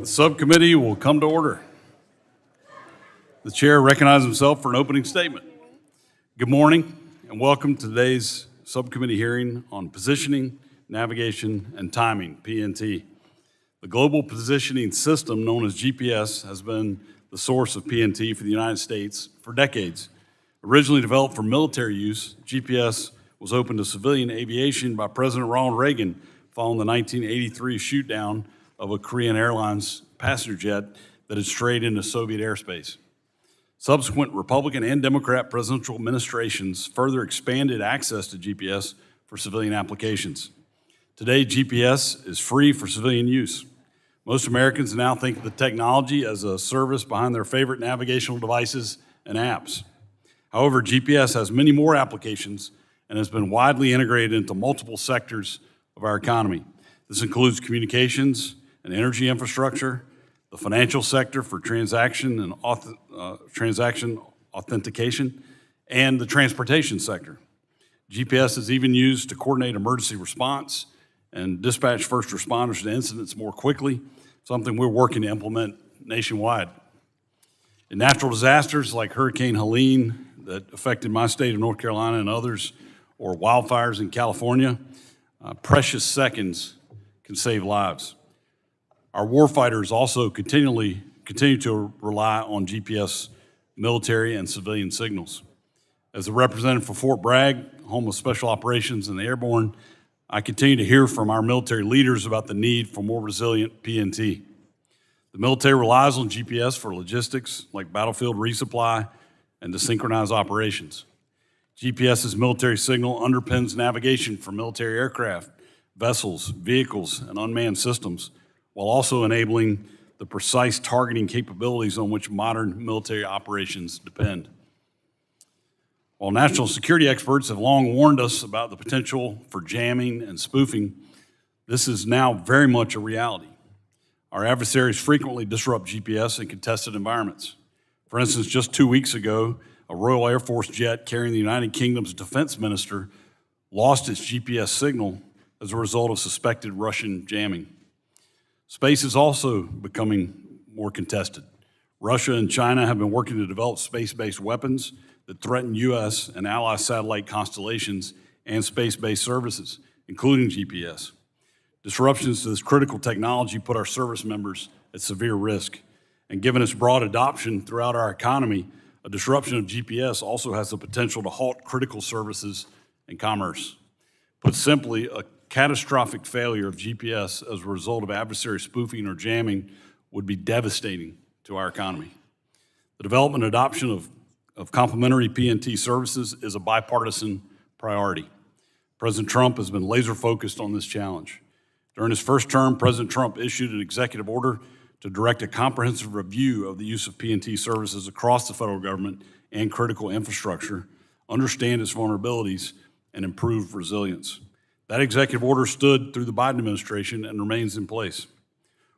The subcommittee will come to order. The chair recognizes himself for an opening statement. Good morning and welcome to today's subcommittee hearing on positioning, navigation, and timing, PNT. The global positioning system known as GPS has been the source of PNT for the United States for decades. Originally developed for military use, GPS was opened to civilian aviation by President Ronald Reagan following the 1983 shoot-down of a Korean Airlines passenger jet that had strayed into Soviet airspace. Subsequent Republican and Democrat presidential administrations further expanded access to GPS for civilian applications. Today, GPS is free for civilian use. Most Americans now think of the technology as a service behind their favorite navigational devices and apps. However, GPS has many more applications and has been widely integrated into multiple sectors of our economy. This includes communications and energy infrastructure, the financial sector for transaction authentication, and the transportation sector. GPS is even used to coordinate emergency response and dispatch first responders to incidents more quickly, something we're working to implement nationwide. In natural disasters like Hurricane Helene that affected my state of North Carolina and others, or wildfires in California, precious seconds can save lives. Our warfighters also continue to rely on GPS military and civilian signals. As a representative for Fort Bragg, home of Special Operations and the Airborne, I continue to hear from our military leaders about the need for more resilient PNT. The military relies on GPS for logistics like battlefield resupply and to synchronize operations. GPS's military signal underpins navigation for military aircraft, vessels, vehicles, and unmanned systems, while also enabling the precise targeting capabilities on which modern military operations depend. While national security experts have long warned us about the potential for jamming and spoofing, this is now very much a reality. Our adversaries frequently disrupt GPS in contested environments. For instance, just 2 weeks ago, a Royal Air Force jet carrying the United Kingdom's defense minister lost its GPS signal as a result of suspected Russian jamming. Space is also becoming more contested. Russia and China have been working to develop space-based weapons that threaten U.S. and ally satellite constellations and space-based services, including GPS. Disruptions to this critical technology put our service members at severe risk. And given its broad adoption throughout our economy, a disruption of GPS also has the potential to halt critical services and commerce. Put simply, a catastrophic failure of GPS as a result of adversary spoofing or jamming would be devastating to our economy. The development and adoption of complementary PNT services is a bipartisan priority. President Trump has been laser focused on this challenge. During his first term, President Trump issued an executive order to direct a comprehensive review of the use of PNT services across the federal government and critical infrastructure, understand its vulnerabilities, and improve resilience. That executive order stood through the Biden administration and remains in place.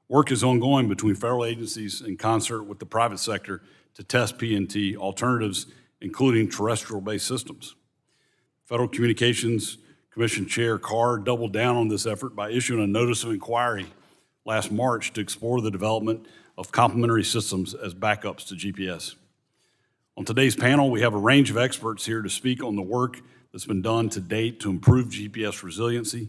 Work is ongoing between federal agencies in concert with the private sector to test PNT alternatives, including terrestrial-based systems. Federal Communications Commission Chair Carr doubled down on this effort by issuing a notice of inquiry last March to explore the development of complementary systems as backups to GPS. On today's panel, we have a range of experts here to speak on the work that's been done to date to improve GPS resiliency,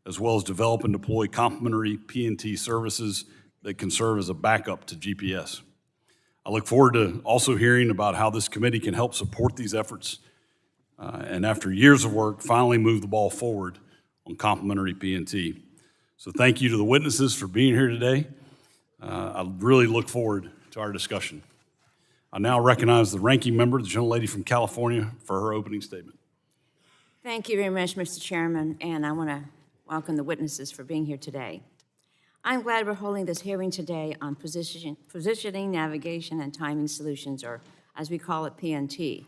as well as develop and deploy complementary PNT services that can serve as a backup to GPS. I look forward to also hearing about how this committee can help support these efforts and after years of work, finally move the ball forward on complementary PNT. So thank you to the witnesses for being here today. I really look forward to our discussion. I now recognize the ranking member, the gentlelady from California, for her opening statement. Thank you very much, Mr. Chairman, and I want to welcome the witnesses for being here today. I'm glad we're holding this hearing today on positioning, navigation, and timing solutions, or as we call it, PNT.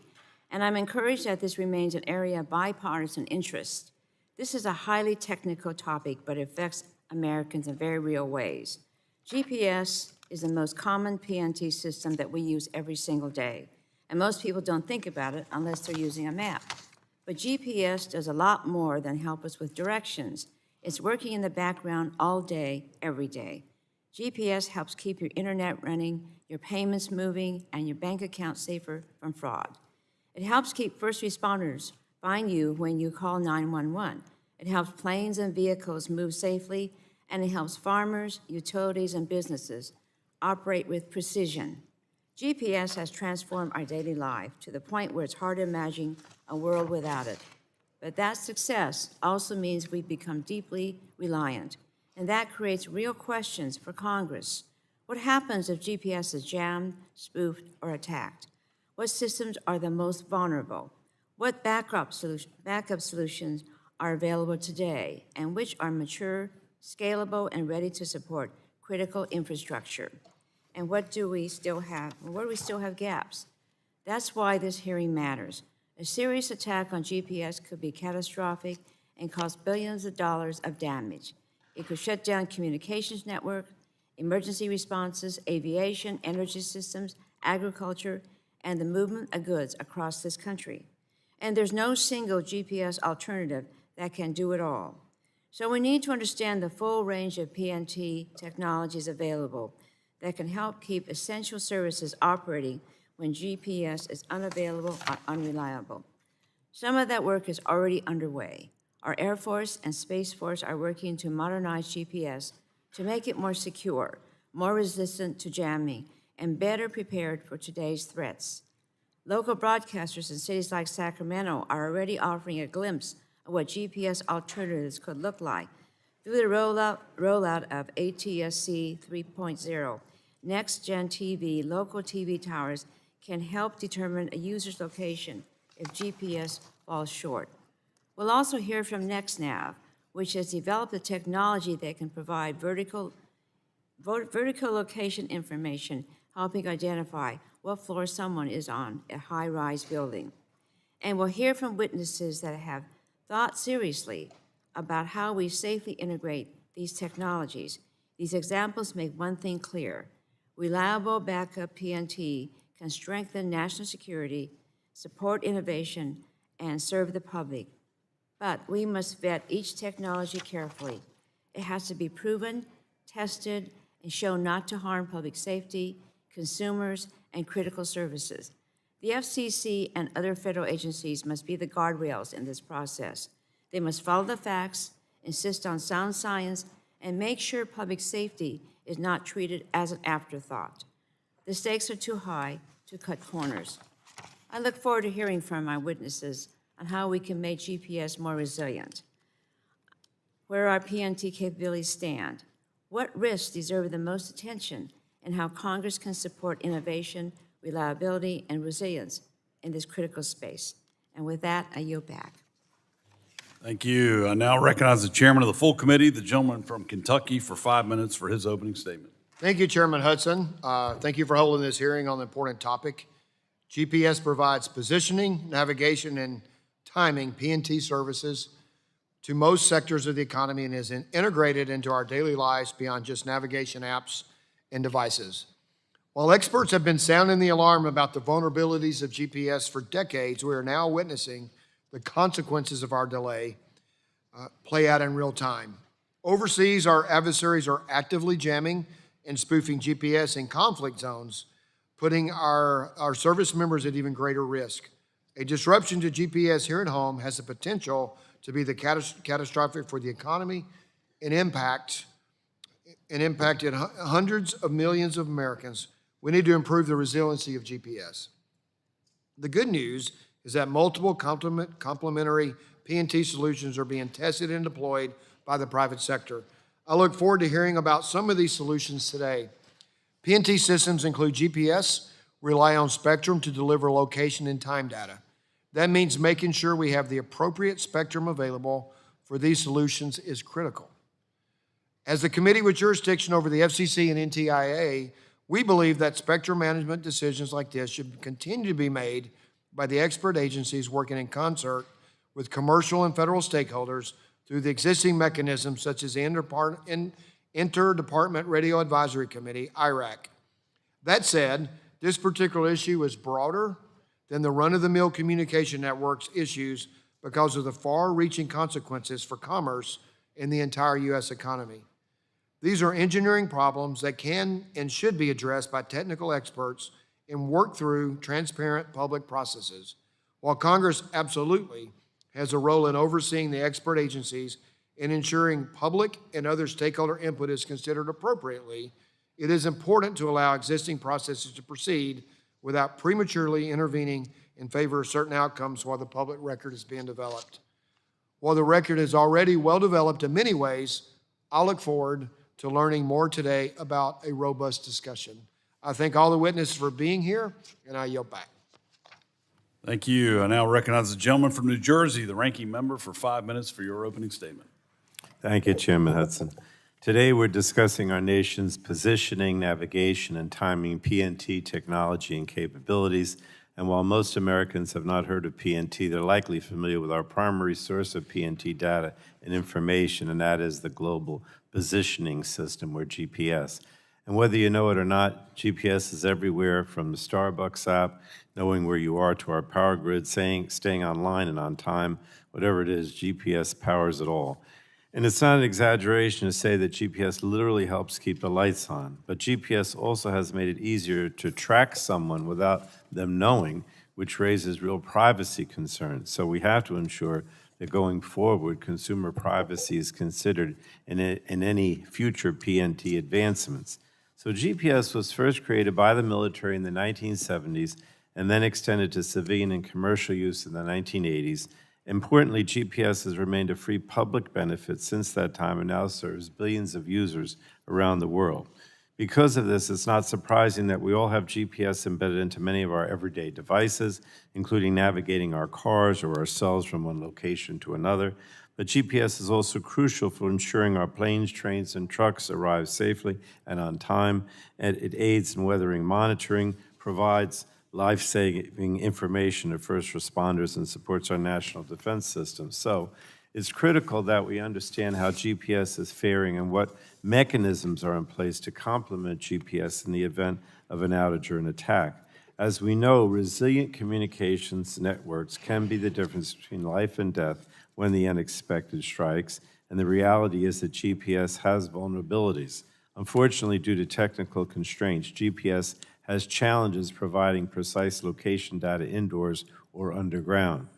And I'm encouraged that this remains an area of bipartisan interest. This is a highly technical topic, but it affects Americans in very real ways. GPS is the most common PNT system that we use every single day, and most people don't think about it unless they're using a map. But GPS does a lot more than help us with directions. It's working in the background all day, every day. GPS helps keep your internet running, your payments moving, and your bank account safer from fraud. It helps keep first responders find you when you call 911. It helps planes and vehicles move safely, and it helps farmers, utilities, and businesses operate with precision. GPS has transformed our daily life to the point where it's hard to imagine a world without it. But that success also means we've become deeply reliant, and that creates real questions for Congress. What happens if GPS is jammed, spoofed, or attacked? What systems are the most vulnerable? What backup solutions are available today, and which are mature, scalable, and ready to support critical infrastructure? And where do we still have gaps? That's why this hearing matters. A serious attack on GPS could be catastrophic and cause billions of dollars of damage. It could shut down communications networks, emergency responses, aviation, energy systems, agriculture, and the movement of goods across this country. And there's no single GPS alternative that can do it all. So we need to understand the full range of PNT technologies available that can help keep essential services operating when GPS is unavailable or unreliable. Some of that work is already underway. Our Air Force and Space Force are working to modernize GPS to make it more secure, more resistant to jamming, and better prepared for today's threats. Local broadcasters in cities like Sacramento are already offering a glimpse of what GPS alternatives could look like. Through the rollout of ATSC 3.0, Next-Gen TV, local TV towers can help determine a user's location if GPS falls short. We'll also hear from NextNav, which has developed a technology that can provide vertical location information, helping identify what floor someone is on a high-rise building. And we'll hear from witnesses that have thought seriously about how we safely integrate these technologies. These examples make one thing clear: reliable backup PNT can strengthen national security, support innovation, and serve the public. But we must vet each technology carefully. It has to be proven, tested, and shown not to harm public safety, consumers, and critical services. The FCC and other federal agencies must be the guardrails in this process. They must follow the facts, insist on sound science, and make sure public safety is not treated as an afterthought. The stakes are too high to cut corners. I look forward to hearing from my witnesses on how we can make GPS more resilient, where our PNT capabilities stand, what risks deserve the most attention, and how Congress can support innovation, reliability, and resilience in this critical space. And with that, I yield back. Thank you. I now recognize the chairman of the full committee, the gentleman from Kentucky, for 5 minutes for his opening statement. Thank you, Chairman Hudson. Thank you for holding this hearing on the important topic. GPS provides positioning, navigation, and timing PNT services to most sectors of the economy and is integrated into our daily lives beyond just navigation apps and devices. While experts have been sounding the alarm about the vulnerabilities of GPS for decades, we are now witnessing the consequences of our delay play out in real time. Overseas, our adversaries are actively jamming and spoofing GPS in conflict zones, putting our service members at even greater risk. A disruption to GPS here at home has the potential to be catastrophic for the economy and impacted hundreds of millions of Americans. We need to improve the resiliency of GPS. The good news is that multiple complementary PNT solutions are being tested and deployed by the private sector. I look forward to hearing about some of these solutions today. PNT systems include GPS, rely on spectrum to deliver location and time data. That means making sure we have the appropriate spectrum available for these solutions is critical. As the committee with jurisdiction over the FCC and NTIA, we believe that spectrum management decisions like this should continue to be made by the expert agencies working in concert with commercial and federal stakeholders through the existing mechanisms such as the Interdepartment Radio Advisory Committee, IRAC. That said, this particular issue is broader than the run-of-the-mill communication networks issues because of the far-reaching consequences for commerce in the entire U.S. economy. These are engineering problems that can and should be addressed by technical experts and worked through transparent public processes. While Congress absolutely has a role in overseeing the expert agencies and ensuring public and other stakeholder input is considered appropriately, it is important to allow existing processes to proceed without prematurely intervening in favor of certain outcomes while the public record is being developed. While the record is already well developed in many ways, I look forward to learning more today about a robust discussion. I thank all the witnesses for being here, and I yield back. Thank you. I now recognize the gentleman from New Jersey, the ranking member, for 5 minutes for your opening statement. Thank you, Chairman Hudson. Today, we're discussing our nation's positioning, navigation, and timing PNT technology and capabilities. And while most Americans have not heard of PNT, they're likely familiar with our primary source of PNT data and information, and that is the Global Positioning System, or GPS. And whether you know it or not, GPS is everywhere, from the Starbucks app, knowing where you are, to our power grid, staying online and on time. Whatever it is, GPS powers it all. And it's not an exaggeration to say that GPS literally helps keep the lights on. But GPS also has made it easier to track someone without them knowing, which raises real privacy concerns. So we have to ensure that going forward, consumer privacy is considered in any future PNT advancements. So GPS was first created by the military in the 1970s and then extended to civilian and commercial use in the 1980s. Importantly, GPS has remained a free public benefit since that time and now serves billions of users around the world. Because of this, it's not surprising that we all have GPS embedded into many of our everyday devices, including navigating our cars or ourselves from one location to another. But GPS is also crucial for ensuring our planes, trains, and trucks arrive safely and on time. And it aids in weathering monitoring, provides life-saving information to first responders, and supports our national defense system. So it's critical that we understand how GPS is faring and what mechanisms are in place to complement GPS in the event of an outage or an attack. As we know, resilient communications networks can be the difference between life and death when the unexpected strikes, and the reality is that GPS has vulnerabilities. Unfortunately, due to technical constraints, GPS has challenges providing precise location data indoors or underground.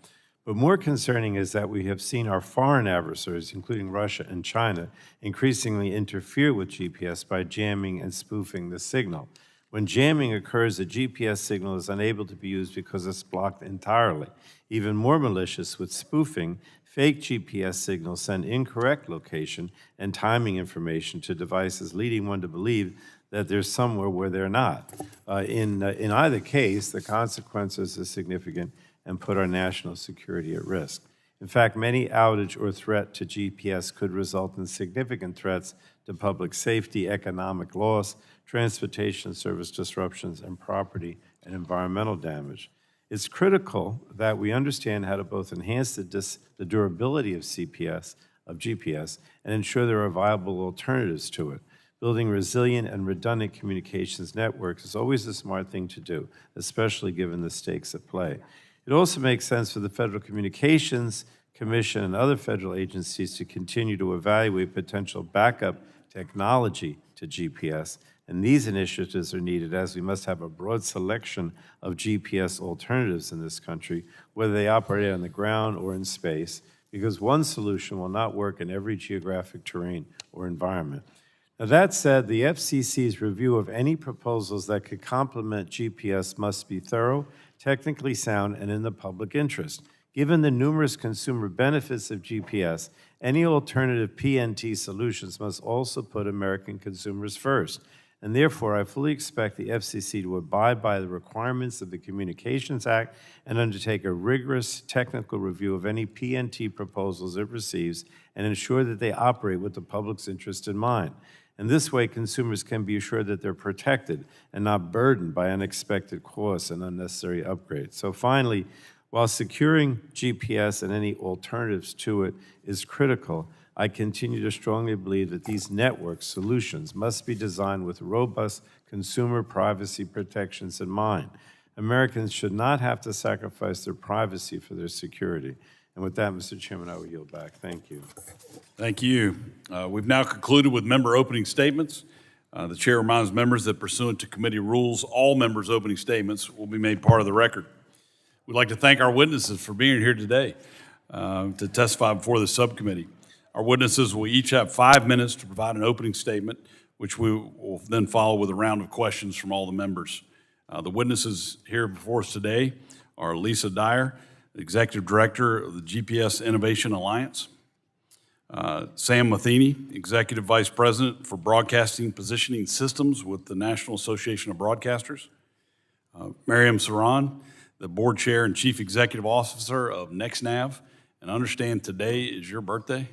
But more concerning is that we have seen our foreign adversaries, including Russia and China, increasingly interfere with GPS by jamming and spoofing the signal. When jamming occurs, the GPS signal is unable to be used because it's blocked entirely. Even more malicious, with spoofing, fake GPS signals send incorrect location and timing information to devices, leading one to believe that they're somewhere where they're not. In either case, the consequences are significant and put our national security at risk. In fact, many outage or threat to GPS could result in significant threats to public safety, economic loss, transportation service disruptions, and property and environmental damage. It's critical that we understand how to both enhance the durability of GPS, and ensure there are viable alternatives to it. Building resilient and redundant communications networks is always a smart thing to do, especially given the stakes at play. It also makes sense for the Federal Communications Commission and other federal agencies to continue to evaluate potential backup technology to GPS, and these initiatives are needed as we must have a broad selection of GPS alternatives in this country, whether they operate on the ground or in space, because one solution will not work in every geographic terrain or environment. Now, that said, the FCC's review of any proposals that could complement GPS must be thorough, technically sound, and in the public interest. Given the numerous consumer benefits of GPS, any alternative PNT solutions must also put American consumers first. And therefore, I fully expect the FCC to abide by the requirements of the Communications Act and undertake a rigorous technical review of any PNT proposals it receives and ensure that they operate with the public's interest in mind. And this way, consumers can be assured that they're protected and not burdened by unexpected costs and unnecessary upgrades. So finally, while securing GPS and any alternatives to it is critical, I continue to strongly believe that these network solutions must be designed with robust consumer privacy protections in mind. Americans should not have to sacrifice their privacy for their security. And with that, Mr. Chairman, I will yield back. Thank you. Thank you. We've now concluded with member opening statements. The chair reminds members that pursuant to committee rules, all members' opening statements will be made part of the record. We'd like to thank our witnesses for being here today to testify before the subcommittee. Our witnesses will each have 5 minutes to provide an opening statement, which we will then follow with a round of questions from all the members. The witnesses here before us today are Lisa Dyer, Executive Director of the GPS Innovation Alliance, Sam Matheny, Executive Vice President for Broadcasting Positioning Systems with the National Association of Broadcasters, Miriam Saran, the Board Chair and Chief Executive Officer of NextNav, and understand today is your birthday.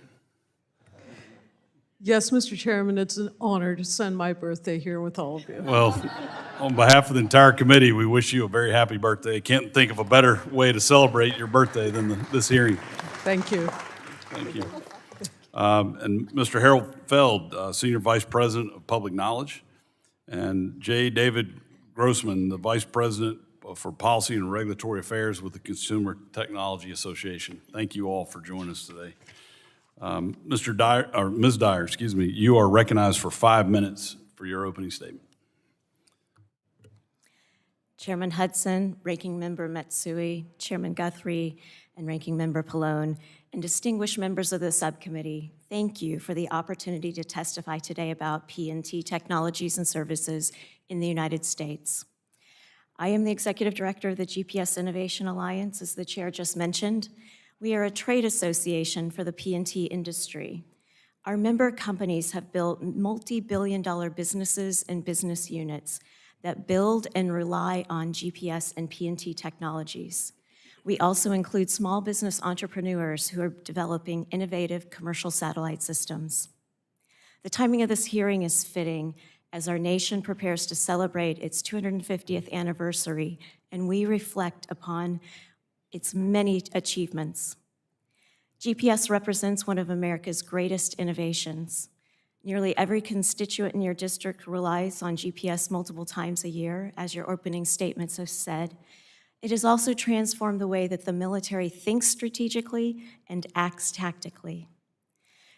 Yes, Mr. Chairman, it's an honor to spend my birthday here with all of you. Well, on behalf of the entire committee, we wish you a very happy birthday. Can't think of a better way to celebrate your birthday than this hearing. Thank you. Thank you. And Mr. Harold Feld, Senior Vice President of Public Knowledge, and J. David Grossman, the Vice President for Policy and Regulatory Affairs with the Consumer Technology Association. Thank you all for joining us today. Mr. Dyer, or Ms. Dyer, excuse me, you are recognized for 5 minutes for your opening statement. Chairman Hudson, Ranking Member Matsui, Chairman Guthrie, and Ranking Member Pallone, and distinguished members of the subcommittee, thank you for the opportunity to testify today about P&T technologies and services in the United States. I am the Executive Director of the GPS Innovation Alliance, as the Chair just mentioned. We are a trade association for the P&T industry. Our member companies have built multi-billion-dollar businesses and business units that build and rely on GPS and P&T technologies. We also include small business entrepreneurs who are developing innovative commercial satellite systems. The timing of this hearing is fitting as our nation prepares to celebrate its 250th anniversary, and we reflect upon its many achievements. GPS represents one of America's greatest innovations. Nearly every constituent in your district relies on GPS multiple times a year, as your opening statements have said. It has also transformed the way that the military thinks strategically and acts tactically.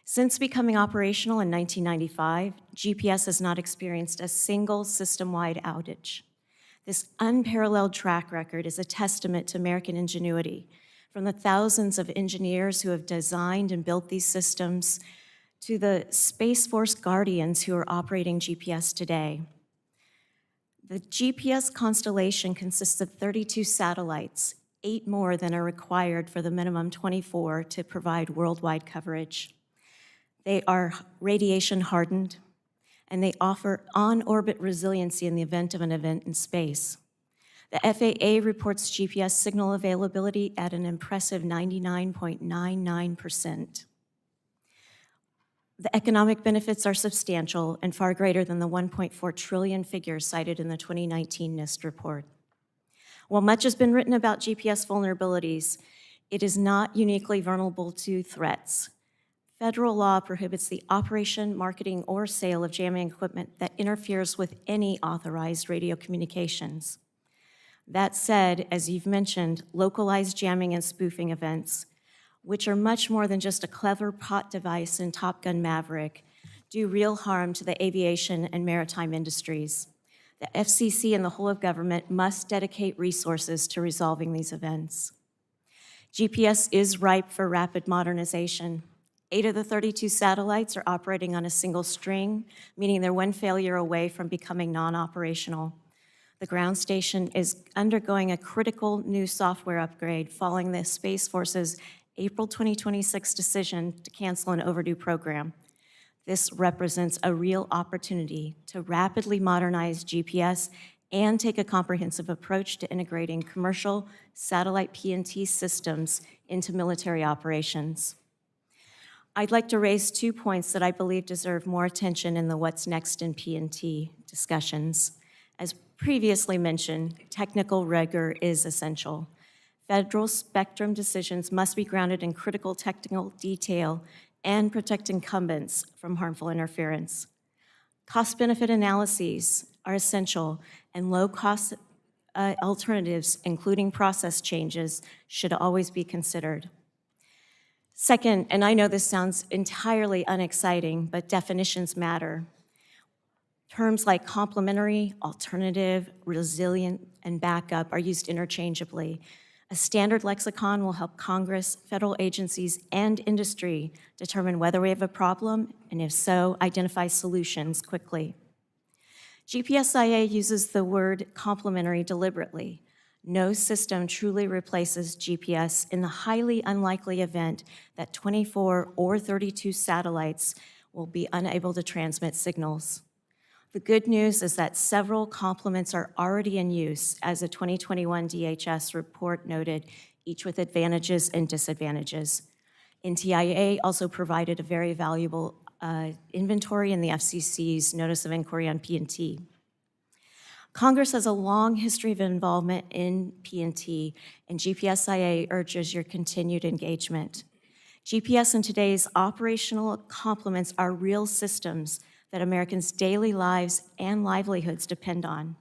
Since becoming operational in 1995, GPS has not experienced a single system-wide outage. This unparalleled track record is a testament to American ingenuity, from the thousands of engineers who have designed and built these systems to the Space Force Guardians who are operating GPS today. The GPS constellation consists of 32 satellites, 8 more than are required for the minimum 24 to provide worldwide coverage. They are radiation hardened, and they offer on-orbit resiliency in the event of an event in space. The FAA reports GPS signal availability at an impressive 99.99%. The economic benefits are substantial and far greater than the 1.4 trillion figure cited in the 2019 NIST report. While much has been written about GPS vulnerabilities, it is not uniquely vulnerable to threats. Federal law prohibits the operation, marketing, or sale of jamming equipment that interferes with any authorized radio communications. That said, as you've mentioned, localized jamming and spoofing events, which are much more than just a clever pot device in Top Gun Maverick, do real harm to the aviation and maritime industries. The FCC and the whole of government must dedicate resources to resolving these events. GPS is ripe for rapid modernization. 8 of the 32 satellites are operating on a single string, meaning they're one failure away from becoming non-operational. The ground station is undergoing a critical new software upgrade following the Space Force's April 2026 decision to cancel an overdue program. This represents a real opportunity to rapidly modernize GPS and take a comprehensive approach to integrating commercial satellite P&T systems into military operations. I'd like to raise 2 points that I believe deserve more attention in the what's next in P&T discussions. As previously mentioned, technical rigor is essential. Federal spectrum decisions must be grounded in critical technical detail and protect incumbents from harmful interference. Cost-benefit analyses are essential, and low-cost alternatives, including process changes, should always be considered. Second, and I know this sounds entirely unexciting, but definitions matter. Terms like complementary, alternative, resilient, and backup are used interchangeably. A standard lexicon will help Congress, federal agencies, and industry determine whether we have a problem, and if so, identify solutions quickly. GPSIA uses the word complementary deliberately. No system truly replaces GPS in the highly unlikely event that 24 or 32 satellites will be unable to transmit signals. The good news is that several complements are already in use, as a 2021 DHS report noted, each with advantages and disadvantages. NTIA also provided a very valuable inventory in the FCC's Notice of Inquiry on PNT. Congress has a long history of involvement in PNT, and GPSIA urges your continued engagement. GPS and today's operational complements are real systems that Americans' daily lives and livelihoods depend on.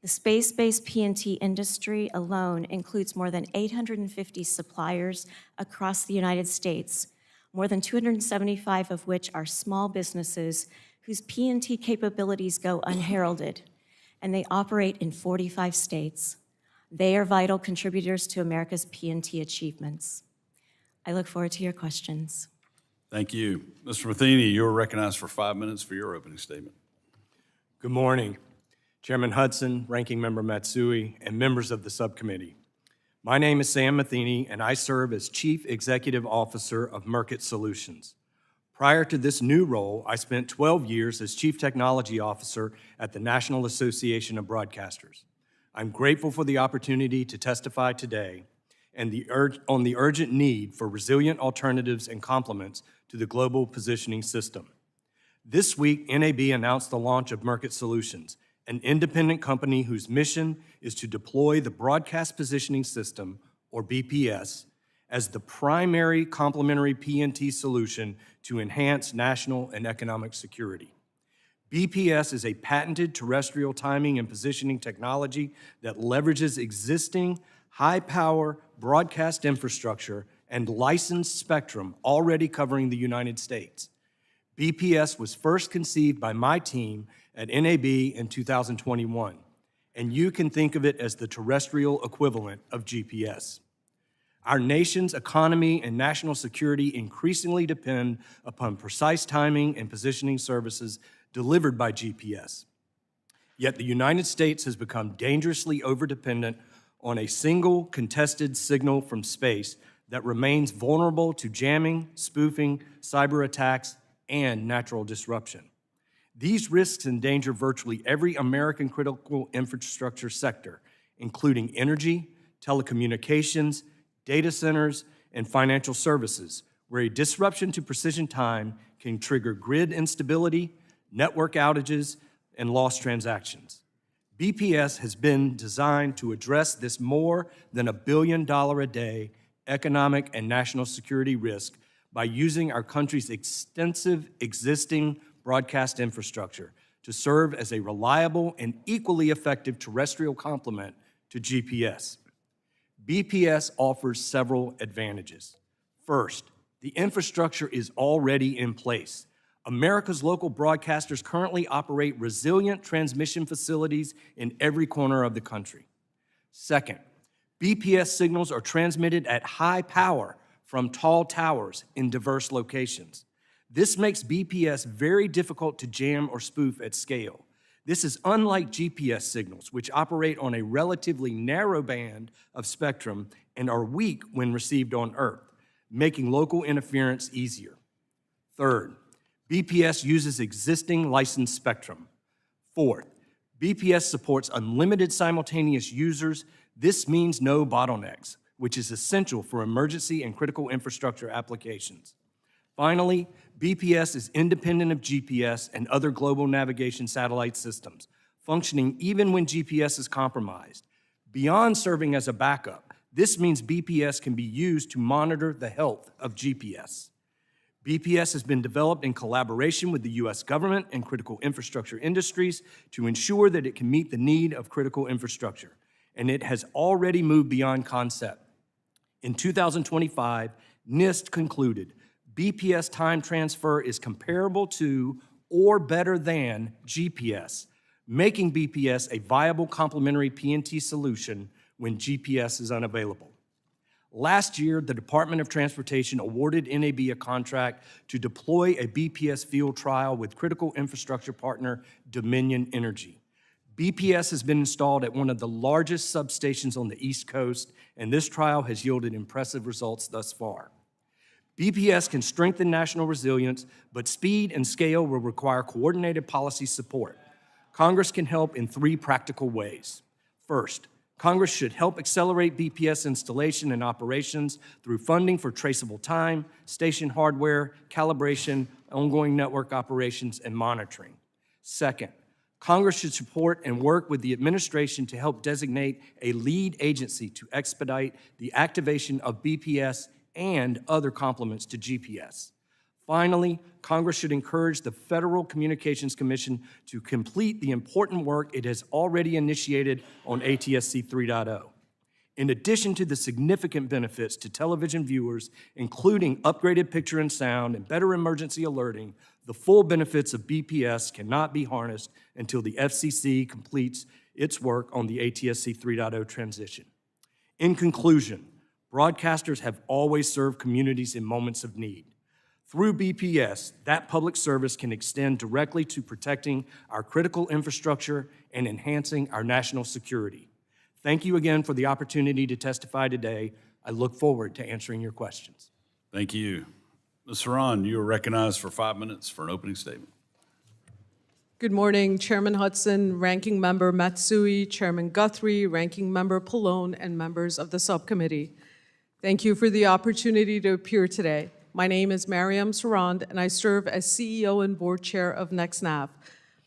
The space-based PNT industry alone includes more than 850 suppliers across the United States, more than 275 of which are small businesses whose PNT capabilities go unheralded, and they operate in 45 states. They are vital contributors to America's PNT achievements. I look forward to your questions. Thank you. Mr. Matheny, you're recognized for 5 minutes for your opening statement. Good morning, Chairman Hudson, Ranking Member Matsui, and members of the subcommittee. My name is Sam Matheny, and I serve as Chief Executive Officer of Merkit Solutions. Prior to this new role, I spent 12 years as Chief Technology Officer at the National Association of Broadcasters. I'm grateful for the opportunity to testify today and on the urgent need for resilient alternatives and complements to the global positioning system. This week, NAB announced the launch of Merkit Solutions, an independent company whose mission is to deploy the Broadcast Positioning System, or BPS, as the primary complementary PNT solution to enhance national and economic security. BPS is a patented terrestrial timing and positioning technology that leverages existing high-power broadcast infrastructure and licensed spectrum already covering the United States. BPS was first conceived by my team at NAB in 2021, and you can think of it as the terrestrial equivalent of GPS. Our nation's economy and national security increasingly depend upon precise timing and positioning services delivered by GPS. Yet the United States has become dangerously overdependent on a single contested signal from space that remains vulnerable to jamming, spoofing, cyber attacks, and natural disruption. These risks endanger virtually every American critical infrastructure sector, including energy, telecommunications, data centers, and financial services, where a disruption to precision time can trigger grid instability, network outages, and lost transactions. BPS has been designed to address this more than $1 billion a day economic and national security risk by using our country's extensive existing broadcast infrastructure to serve as a reliable and equally effective terrestrial complement to GPS. BPS offers several advantages. First, the infrastructure is already in place. America's local broadcasters currently operate resilient transmission facilities in every corner of the country. Second, BPS signals are transmitted at high power from tall towers in diverse locations. This makes BPS very difficult to jam or spoof at scale. This is unlike GPS signals, which operate on a relatively narrow band of spectrum and are weak when received on Earth, making local interference easier. Third, BPS uses existing licensed spectrum. Fourth, BPS supports unlimited simultaneous users. This means no bottlenecks, which is essential for emergency and critical infrastructure applications. Finally, BPS is independent of GPS and other global navigation satellite systems, functioning even when GPS is compromised. Beyond serving as a backup, this means BPS can be used to monitor the health of GPS. BPS has been developed in collaboration with the U.S. government and critical infrastructure industries to ensure that it can meet the need of critical infrastructure, and it has already moved beyond concept. In 2025, NIST concluded BPS time transfer is comparable to or better than GPS, making BPS a viable complementary PNT solution when GPS is unavailable. Last year, the Department of Transportation awarded NAB a contract to deploy a BPS field trial with critical infrastructure partner Dominion Energy. BPS has been installed at one of the largest substations on the East Coast, and this trial has yielded impressive results thus far. BPS can strengthen national resilience, but speed and scale will require coordinated policy support. Congress can help in 3 practical ways. First, Congress should help accelerate BPS installation and operations through funding for traceable time, station hardware, calibration, ongoing network operations, and monitoring. Second, Congress should support and work with the administration to help designate a lead agency to expedite the activation of BPS and other complements to GPS. Finally, Congress should encourage the Federal Communications Commission to complete the important work it has already initiated on ATSC 3.0. In addition to the significant benefits to television viewers, including upgraded picture and sound and better emergency alerting, the full benefits of BPS cannot be harnessed until the FCC completes its work on the ATSC 3.0 transition. In conclusion, broadcasters have always served communities in moments of need. Through BPS, that public service can extend directly to protecting our critical infrastructure and enhancing our national security. Thank you again for the opportunity to testify today. I look forward to answering your questions. Thank you. Ms. Saran, you are recognized for 5 minutes for an opening statement. Good morning, Chairman Hudson, Ranking Member Matsui, Chairman Guthrie, Ranking Member Pallone, and members of the subcommittee. Thank you for the opportunity to appear today. My name is Mariam Sarand, and I serve as CEO and board chair of NextNav.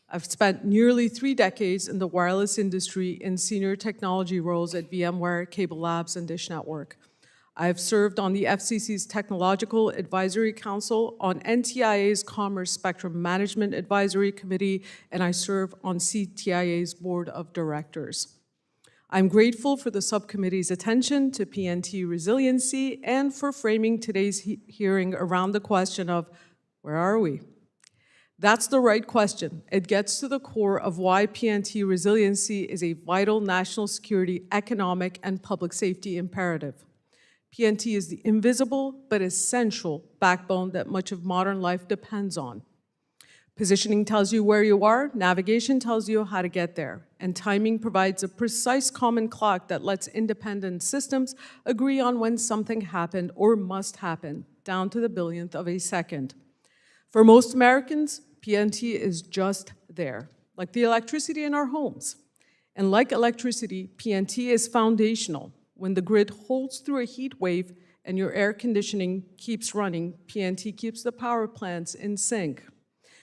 I've spent nearly 3 decades in the wireless industry in senior technology roles at VMware, Cable Labs, and Dish Network. I've served on the FCC's Technological Advisory Council, on NTIA's Commerce Spectrum Management Advisory Committee, and I serve on CTIA's Board of Directors. I'm grateful for the subcommittee's attention to PNT resiliency and for framing today's hearing around the question of, where are we? That's the right question. It gets to the core of why PNT resiliency is a vital national security, economic, and public safety imperative. PNT is the invisible but essential backbone that much of modern life depends on. Positioning tells you where you are, navigation tells you how to get there, and timing provides a precise common clock that lets independent systems agree on when something happened or must happen, down to the billionth of a second. For most Americans, PNT is just there, like the electricity in our homes. And like electricity, PNT is foundational. When the grid holds through a heat wave and your air conditioning keeps running, PNT keeps the power plants in sync.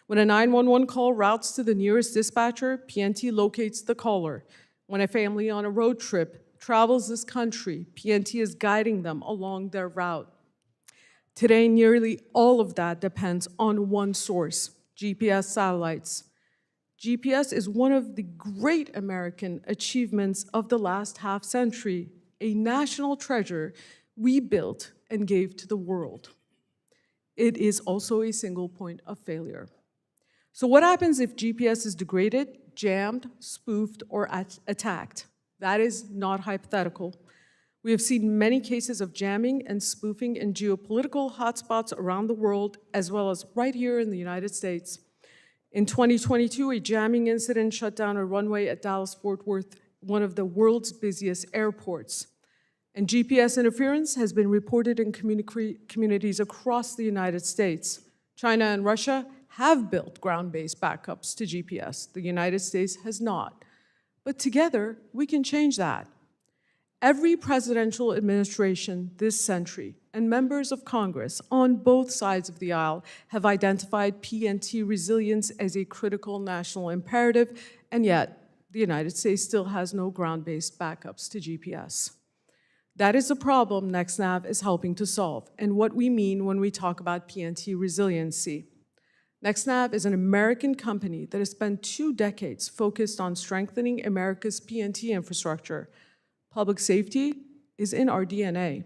When a 911 call routes to the nearest dispatcher, PNT locates the caller. When a family on a road trip travels this country, PNT is guiding them along their route. Today, nearly all of that depends on one source, GPS satellites. GPS is one of the great American achievements of the last half-century, a national treasure we built and gave to the world. It is also a single point of failure. So what happens if GPS is degraded, jammed, spoofed, or attacked? That is not hypothetical. We have seen many cases of jamming and spoofing in geopolitical hotspots around the world, as well as right here in the United States. In 2022, a jamming incident shut down a runway at Dallas-Fort Worth, one of the world's busiest airports. And GPS interference has been reported in communities across the United States. China and Russia have built ground-based backups to GPS. The United States has not. But together, we can change that. Every presidential administration this century and members of Congress on both sides of the aisle have identified PNT resilience as a critical national imperative, and yet the United States still has no ground-based backups to GPS. That is a problem NextNav is helping to solve, and what we mean when we talk about PNT resiliency. NextNav is an American company that has spent 2 decades focused on strengthening America's PNT infrastructure. Public safety is in our DNA.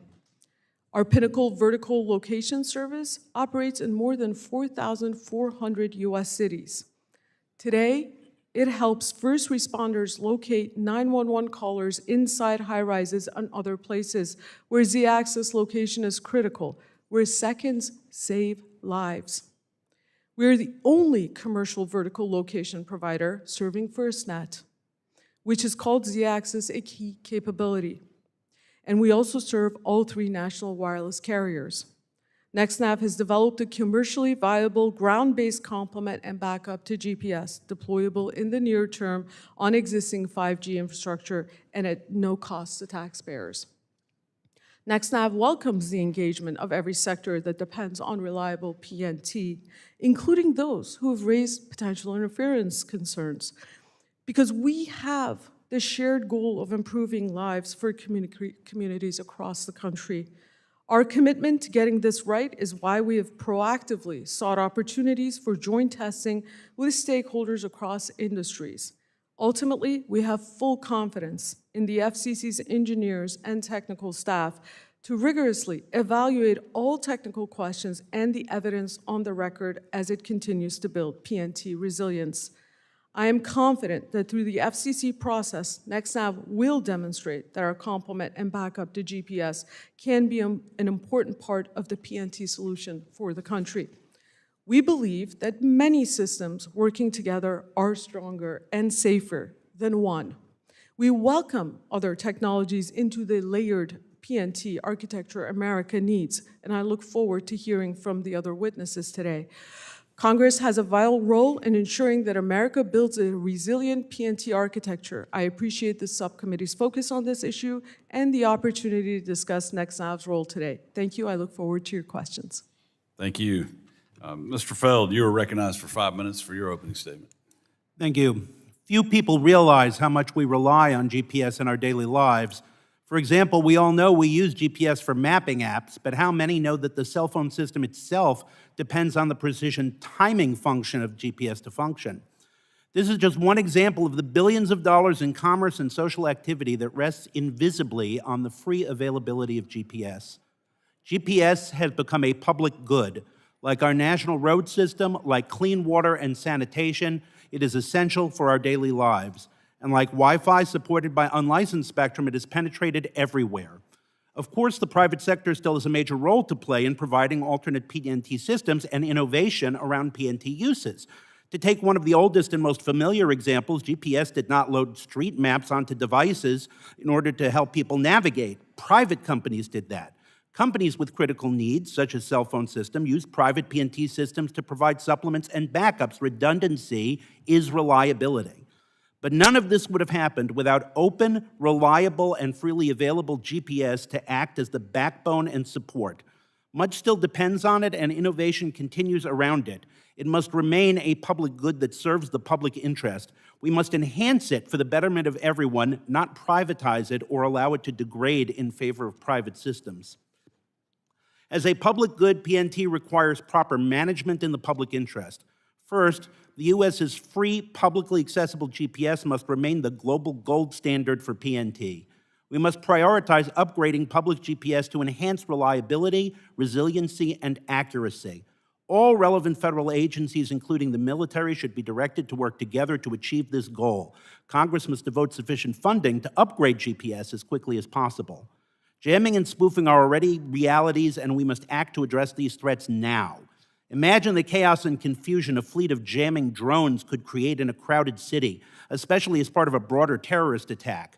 Our Pinnacle Vertical Location Service operates in more than 4,400 U.S. cities. Today, it helps first responders locate 911 callers inside high-rises and other places where Z-axis location is critical, where seconds save lives. We are the only commercial vertical location provider serving FirstNet, which is called Z-axis a key capability. And we also serve all 3 national wireless carriers. NextNav has developed a commercially viable ground-based complement and backup to GPS, deployable in the near term on existing 5G infrastructure and at no cost to taxpayers. NextNav welcomes the engagement of every sector that depends on reliable PNT, including those who have raised potential interference concerns, because we have the shared goal of improving lives for communities across the country. Our commitment to getting this right is why we have proactively sought opportunities for joint testing with stakeholders across industries. Ultimately, we have full confidence in the FCC's engineers and technical staff to rigorously evaluate all technical questions and the evidence on the record as it continues to build PNT resilience. I am confident that through the FCC process, NextNav will demonstrate that our complement and backup to GPS can be an important part of the PNT solution for the country. We believe that many systems working together are stronger and safer than one. We welcome other technologies into the layered PNT architecture America needs, and I look forward to hearing from the other witnesses today. Congress has a vital role in ensuring that America builds a resilient PNT architecture. I appreciate the subcommittee's focus on this issue and the opportunity to discuss NextNav's role today. Thank you. I look forward to your questions. Thank you. Mr. Feld, you are recognized for 5 minutes for your opening statement. Thank you. Few people realize how much we rely on GPS in our daily lives. For example, we all know we use GPS for mapping apps, but how many know that the cell phone system itself depends on the precision timing function of GPS to function? This is just one example of the billions of dollars in commerce and social activity that rests invisibly on the free availability of GPS. GPS has become a public good. Like our national road system, like clean water and sanitation, it is essential for our daily lives. And like Wi-Fi supported by unlicensed spectrum, it is penetrated everywhere. Of course, the private sector still has a major role to play in providing alternate PNT systems and innovation around PNT uses. To take one of the oldest and most familiar examples, GPS did not load street maps onto devices in order to help people navigate. Private companies did that. Companies with critical needs, such as cell phone systems, use private PNT systems to provide supplements and backups. Redundancy is reliability. But none of this would have happened without open, reliable, and freely available GPS to act as the backbone and support. Much still depends on it, and innovation continues around it. It must remain a public good that serves the public interest. We must enhance it for the betterment of everyone, not privatize it or allow it to degrade in favor of private systems. As a public good, PNT requires proper management in the public interest. First, the U.S.'s free, publicly accessible GPS must remain the global gold standard for PNT. We must prioritize upgrading public GPS to enhance reliability, resiliency, and accuracy. All relevant federal agencies, including the military, should be directed to work together to achieve this goal. Congress must devote sufficient funding to upgrade GPS as quickly as possible. Jamming and spoofing are already realities, and we must act to address these threats now. Imagine the chaos and confusion a fleet of jamming drones could create in a crowded city, especially as part of a broader terrorist attack.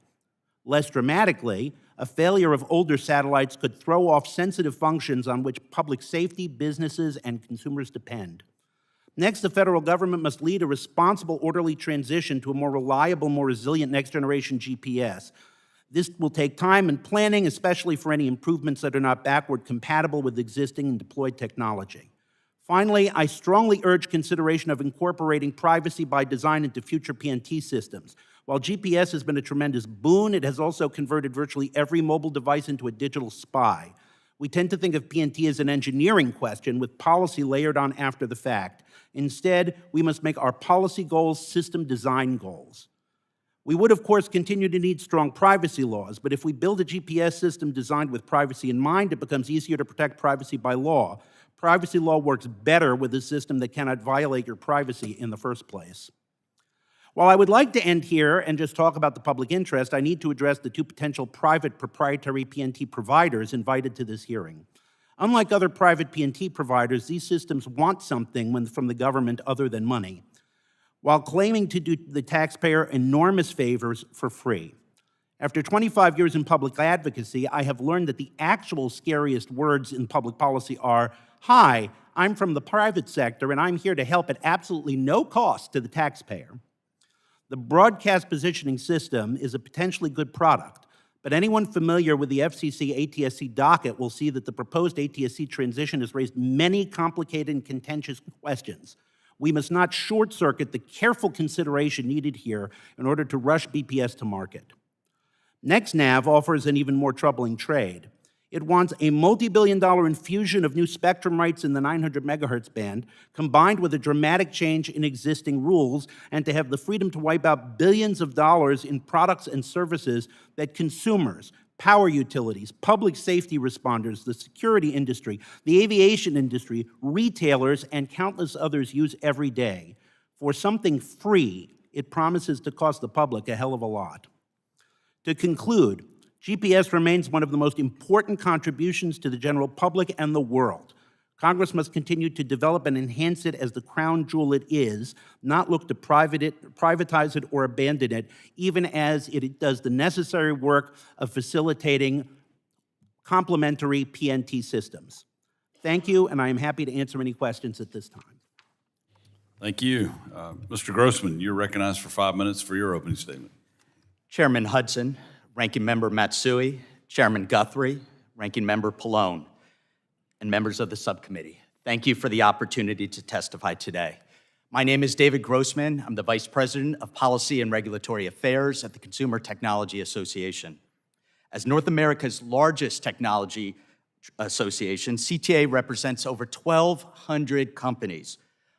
Less dramatically, a failure of older satellites could throw off sensitive functions on which public safety, businesses, and consumers depend. Next, the federal government must lead a responsible, orderly transition to a more reliable, more resilient next-generation GPS. This will take time and planning, especially for any improvements that are not backward compatible with existing and deployed technology. Finally, I strongly urge consideration of incorporating privacy by design into future PNT systems. While GPS has been a tremendous boon, it has also converted virtually every mobile device into a digital spy. We tend to think of PNT as an engineering question with policy layered on after the fact. Instead, we must make our policy goals system design goals. We would, of course, continue to need strong privacy laws, but if we build a GPS system designed with privacy in mind, it becomes easier to protect privacy by law. Privacy law works better with a system that cannot violate your privacy in the first place. While I would like to end here and just talk about the public interest, I need to address the two potential private proprietary PNT providers invited to this hearing. Unlike other private PNT providers, these systems want something from the government other than money, while claiming to do the taxpayer enormous favors for free. After 25 years in public advocacy, I have learned that the actual scariest words in public policy are, "Hi, I'm from the private sector and I'm here to help at absolutely no cost to the taxpayer." The broadcast positioning system is a potentially good product, but anyone familiar with the FCC ATSC docket will see that the proposed ATSC transition has raised many complicated and contentious questions. We must not short-circuit the careful consideration needed here in order to rush BPS to market. NextNav offers an even more troubling trade. It wants a multi-billion-dollar infusion of new spectrum rights in the 900 megahertz band, combined with a dramatic change in existing rules, and to have the freedom to wipe out billions of dollars in products and services that consumers, power utilities, public safety responders, the security industry, the aviation industry, retailers, and countless others use every day. For something free, it promises to cost the public a hell of a lot. To conclude, GPS remains one of the most important contributions to the general public and the world. Congress must continue to develop and enhance it as the crown jewel it is, not look to privatize it or abandon it, even as it does the necessary work of facilitating complementary PNT systems. Thank you, and I am happy to answer any questions at this time. Thank you. Mr. Grossman, you're recognized for 5 minutes for your opening statement. Chairman Hudson, Ranking Member Matsui, Chairman Guthrie, Ranking Member Pallone, and members of the subcommittee. Thank you for the opportunity to testify today. My name is David Grossman. I'm the Vice President of Policy and Regulatory Affairs at the Consumer Technology Association. As North America's largest technology association, CTA represents over 1,200 companies,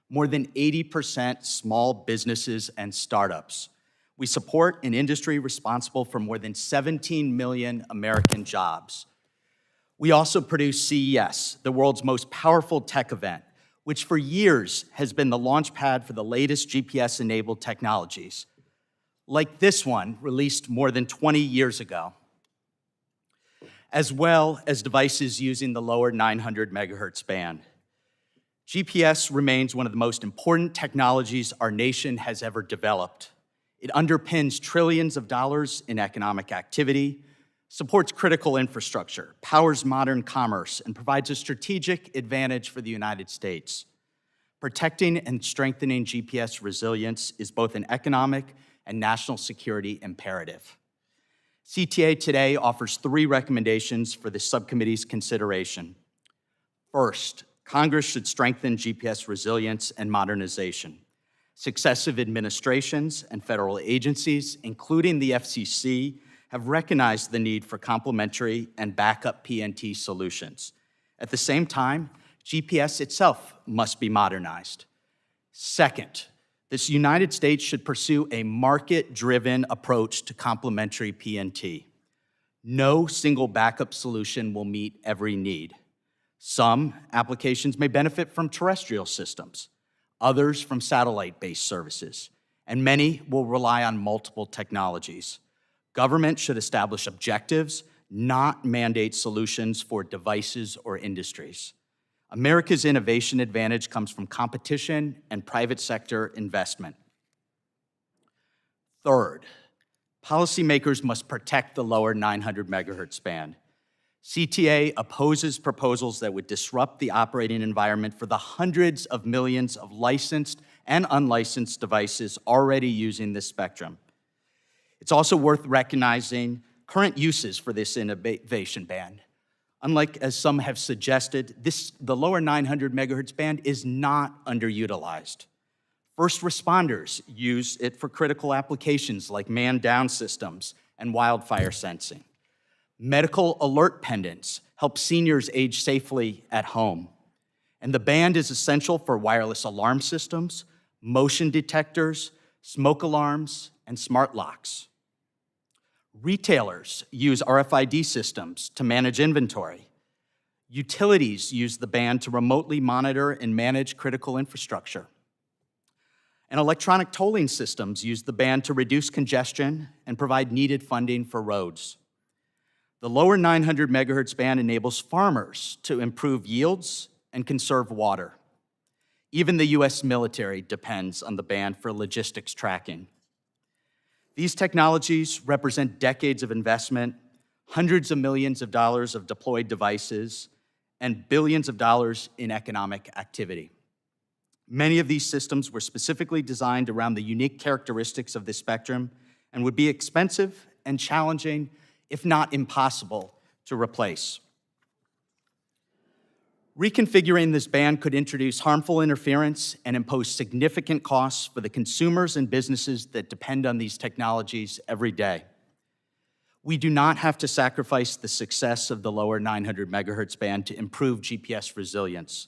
more than 80% small businesses and startups. We support an industry responsible for more than 17 million American jobs. We also produce CES, the world's most powerful tech event, which for years has been the launch pad for the latest GPS-enabled technologies, like this one released more than 20 years ago, as well as devices using the lower 900 megahertz band. GPS remains one of the most important technologies our nation has ever developed. It underpins trillions of dollars in economic activity, supports critical infrastructure, powers modern commerce, and provides a strategic advantage for the United States. Protecting and strengthening GPS resilience is both an economic and national security imperative. CTA today offers 3 recommendations for the subcommittee's consideration. First, Congress should strengthen GPS resilience and modernization. Successive administrations and federal agencies, including the FCC, have recognized the need for complementary and backup PNT solutions. At the same time, GPS itself must be modernized. Second, this United States should pursue a market-driven approach to complementary PNT. No single backup solution will meet every need. Some applications may benefit from terrestrial systems, others from satellite-based services, and many will rely on multiple technologies. Government should establish objectives, not mandate solutions for devices or industries. America's innovation advantage comes from competition and private sector investment. Third, policymakers must protect the lower 900 megahertz band. CTA opposes proposals that would disrupt the operating environment for the hundreds of millions of licensed and unlicensed devices already using this spectrum. It's also worth recognizing current uses for this innovation band. Unlike, as some have suggested, the lower 900 megahertz band is not underutilized. First responders use it for critical applications like man-down systems and wildfire sensing. Medical alert pendants help seniors age safely at home. And the band is essential for wireless alarm systems, motion detectors, smoke alarms, and smart locks. Retailers use RFID systems to manage inventory. Utilities use the band to remotely monitor and manage critical infrastructure. And electronic tolling systems use the band to reduce congestion and provide needed funding for roads. The lower 900 megahertz band enables farmers to improve yields and conserve water. Even the US military depends on the band for logistics tracking. These technologies represent decades of investment, hundreds of millions of dollars of deployed devices, and billions of dollars in economic activity. Many of these systems were specifically designed around the unique characteristics of this spectrum and would be expensive and challenging, if not impossible, to replace. Reconfiguring this band could introduce harmful interference and impose significant costs for the consumers and businesses that depend on these technologies every day. We do not have to sacrifice the success of the lower 900 megahertz band to improve GPS resilience.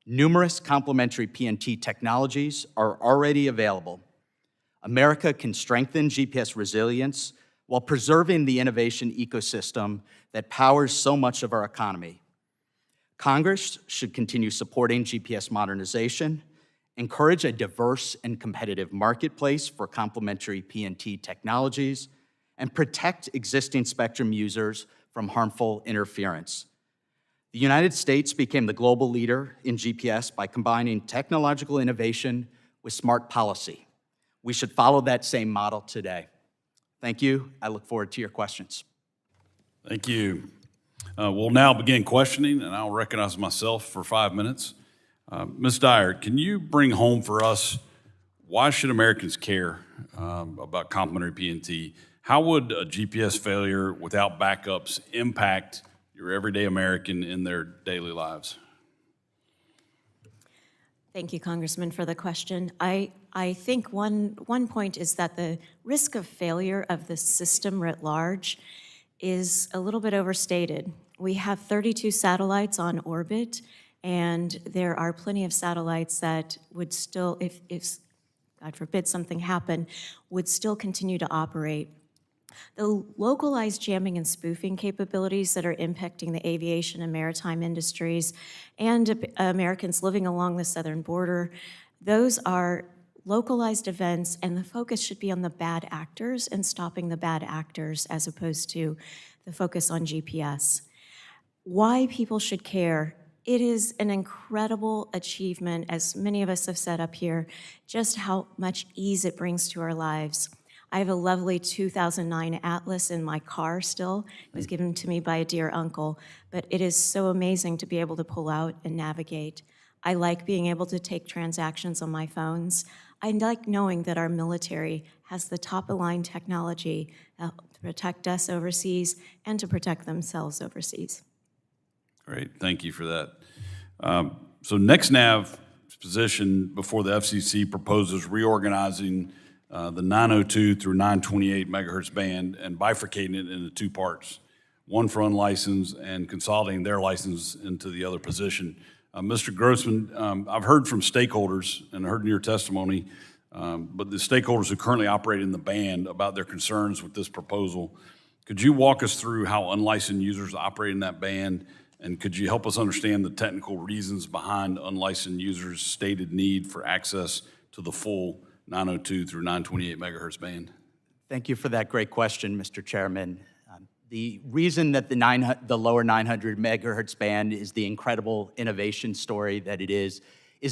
Numerous complementary PNT technologies are already available. America can strengthen GPS resilience while preserving the innovation ecosystem that powers so much of our economy. Congress should continue supporting GPS modernization, encourage a diverse and competitive marketplace for complementary PNT technologies, and protect existing spectrum users from harmful interference. The United States became the global leader in GPS by combining technological innovation with smart policy. We should follow that same model today. Thank you. I look forward to your questions. Thank you. We'll now begin questioning, and I'll recognize myself for 5 minutes. Ms. Dyer, can you bring home for us why should Americans care about complementary PNT? How would a GPS failure without backups impact your everyday American in their daily lives? Thank you, Congressman, for the question. I think one point is that the risk of failure of the system writ large is a little bit overstated. We have 32 satellites on orbit, and there are plenty of satellites that would still, if God forbid something happened, would still continue to operate. The localized jamming and spoofing capabilities that are impacting the aviation and maritime industries and Americans living along the southern border, those are localized events, and the focus should be on the bad actors and stopping the bad actors as opposed to the focus on GPS. Why people should care: it is an incredible achievement, as many of us have said up here, just how much ease it brings to our lives. I have a lovely 2009 Atlas in my car still. It was given to me by a dear uncle, but it is so amazing to be able to pull out and navigate. I like being able to take transactions on my phones. I like knowing that our military has the top-of-line technology to protect us overseas and to protect themselves overseas. Great, thank you for that. So NextNav's position before the FCC proposes reorganizing the 902 through 928 megahertz band and bifurcating it into two parts, one for unlicensed and consolidating their license into the other position. Mr. Grossman, I've heard from stakeholders and heard in your testimony, but the stakeholders who currently operate in the band about their concerns with this proposal. Could you walk us through how unlicensed users operate in that band, and could you help us understand the technical reasons behind unlicensed users' stated need for access to the full 902 through 928 megahertz band? Thank you for that great question, Mr. Chairman. The reason that the lower 900 megahertz band is the incredible innovation story that it is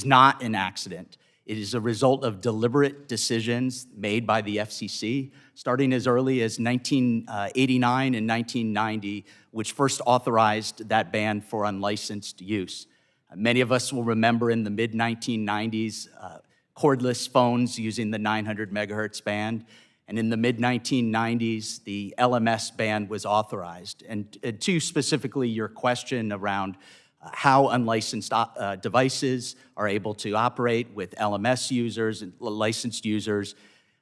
not an accident. It is a result of deliberate decisions made by the FCC, starting as early as 1989 and 1990, which first authorized that band for unlicensed use. Many of us will remember in the mid-1990s, cordless phones using the 900 megahertz band. And in the mid-1990s, the LMS band was authorized. And to specifically your question around how unlicensed devices are able to operate with LMS users and licensed users,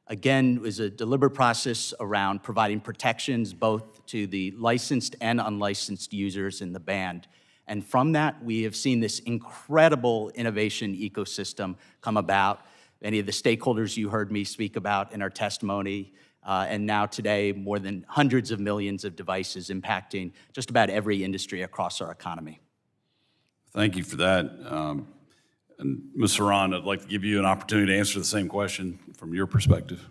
again, was a deliberate process around providing protections both to the licensed and unlicensed users in the band. And from that, we have seen this incredible innovation ecosystem come about. Many of the stakeholders you heard me speak about in our testimony, and now today, more than hundreds of millions of devices impacting just about every industry across our economy. Thank you for that. And Ms. Saran, I'd like to give you an opportunity to answer the same question from your perspective.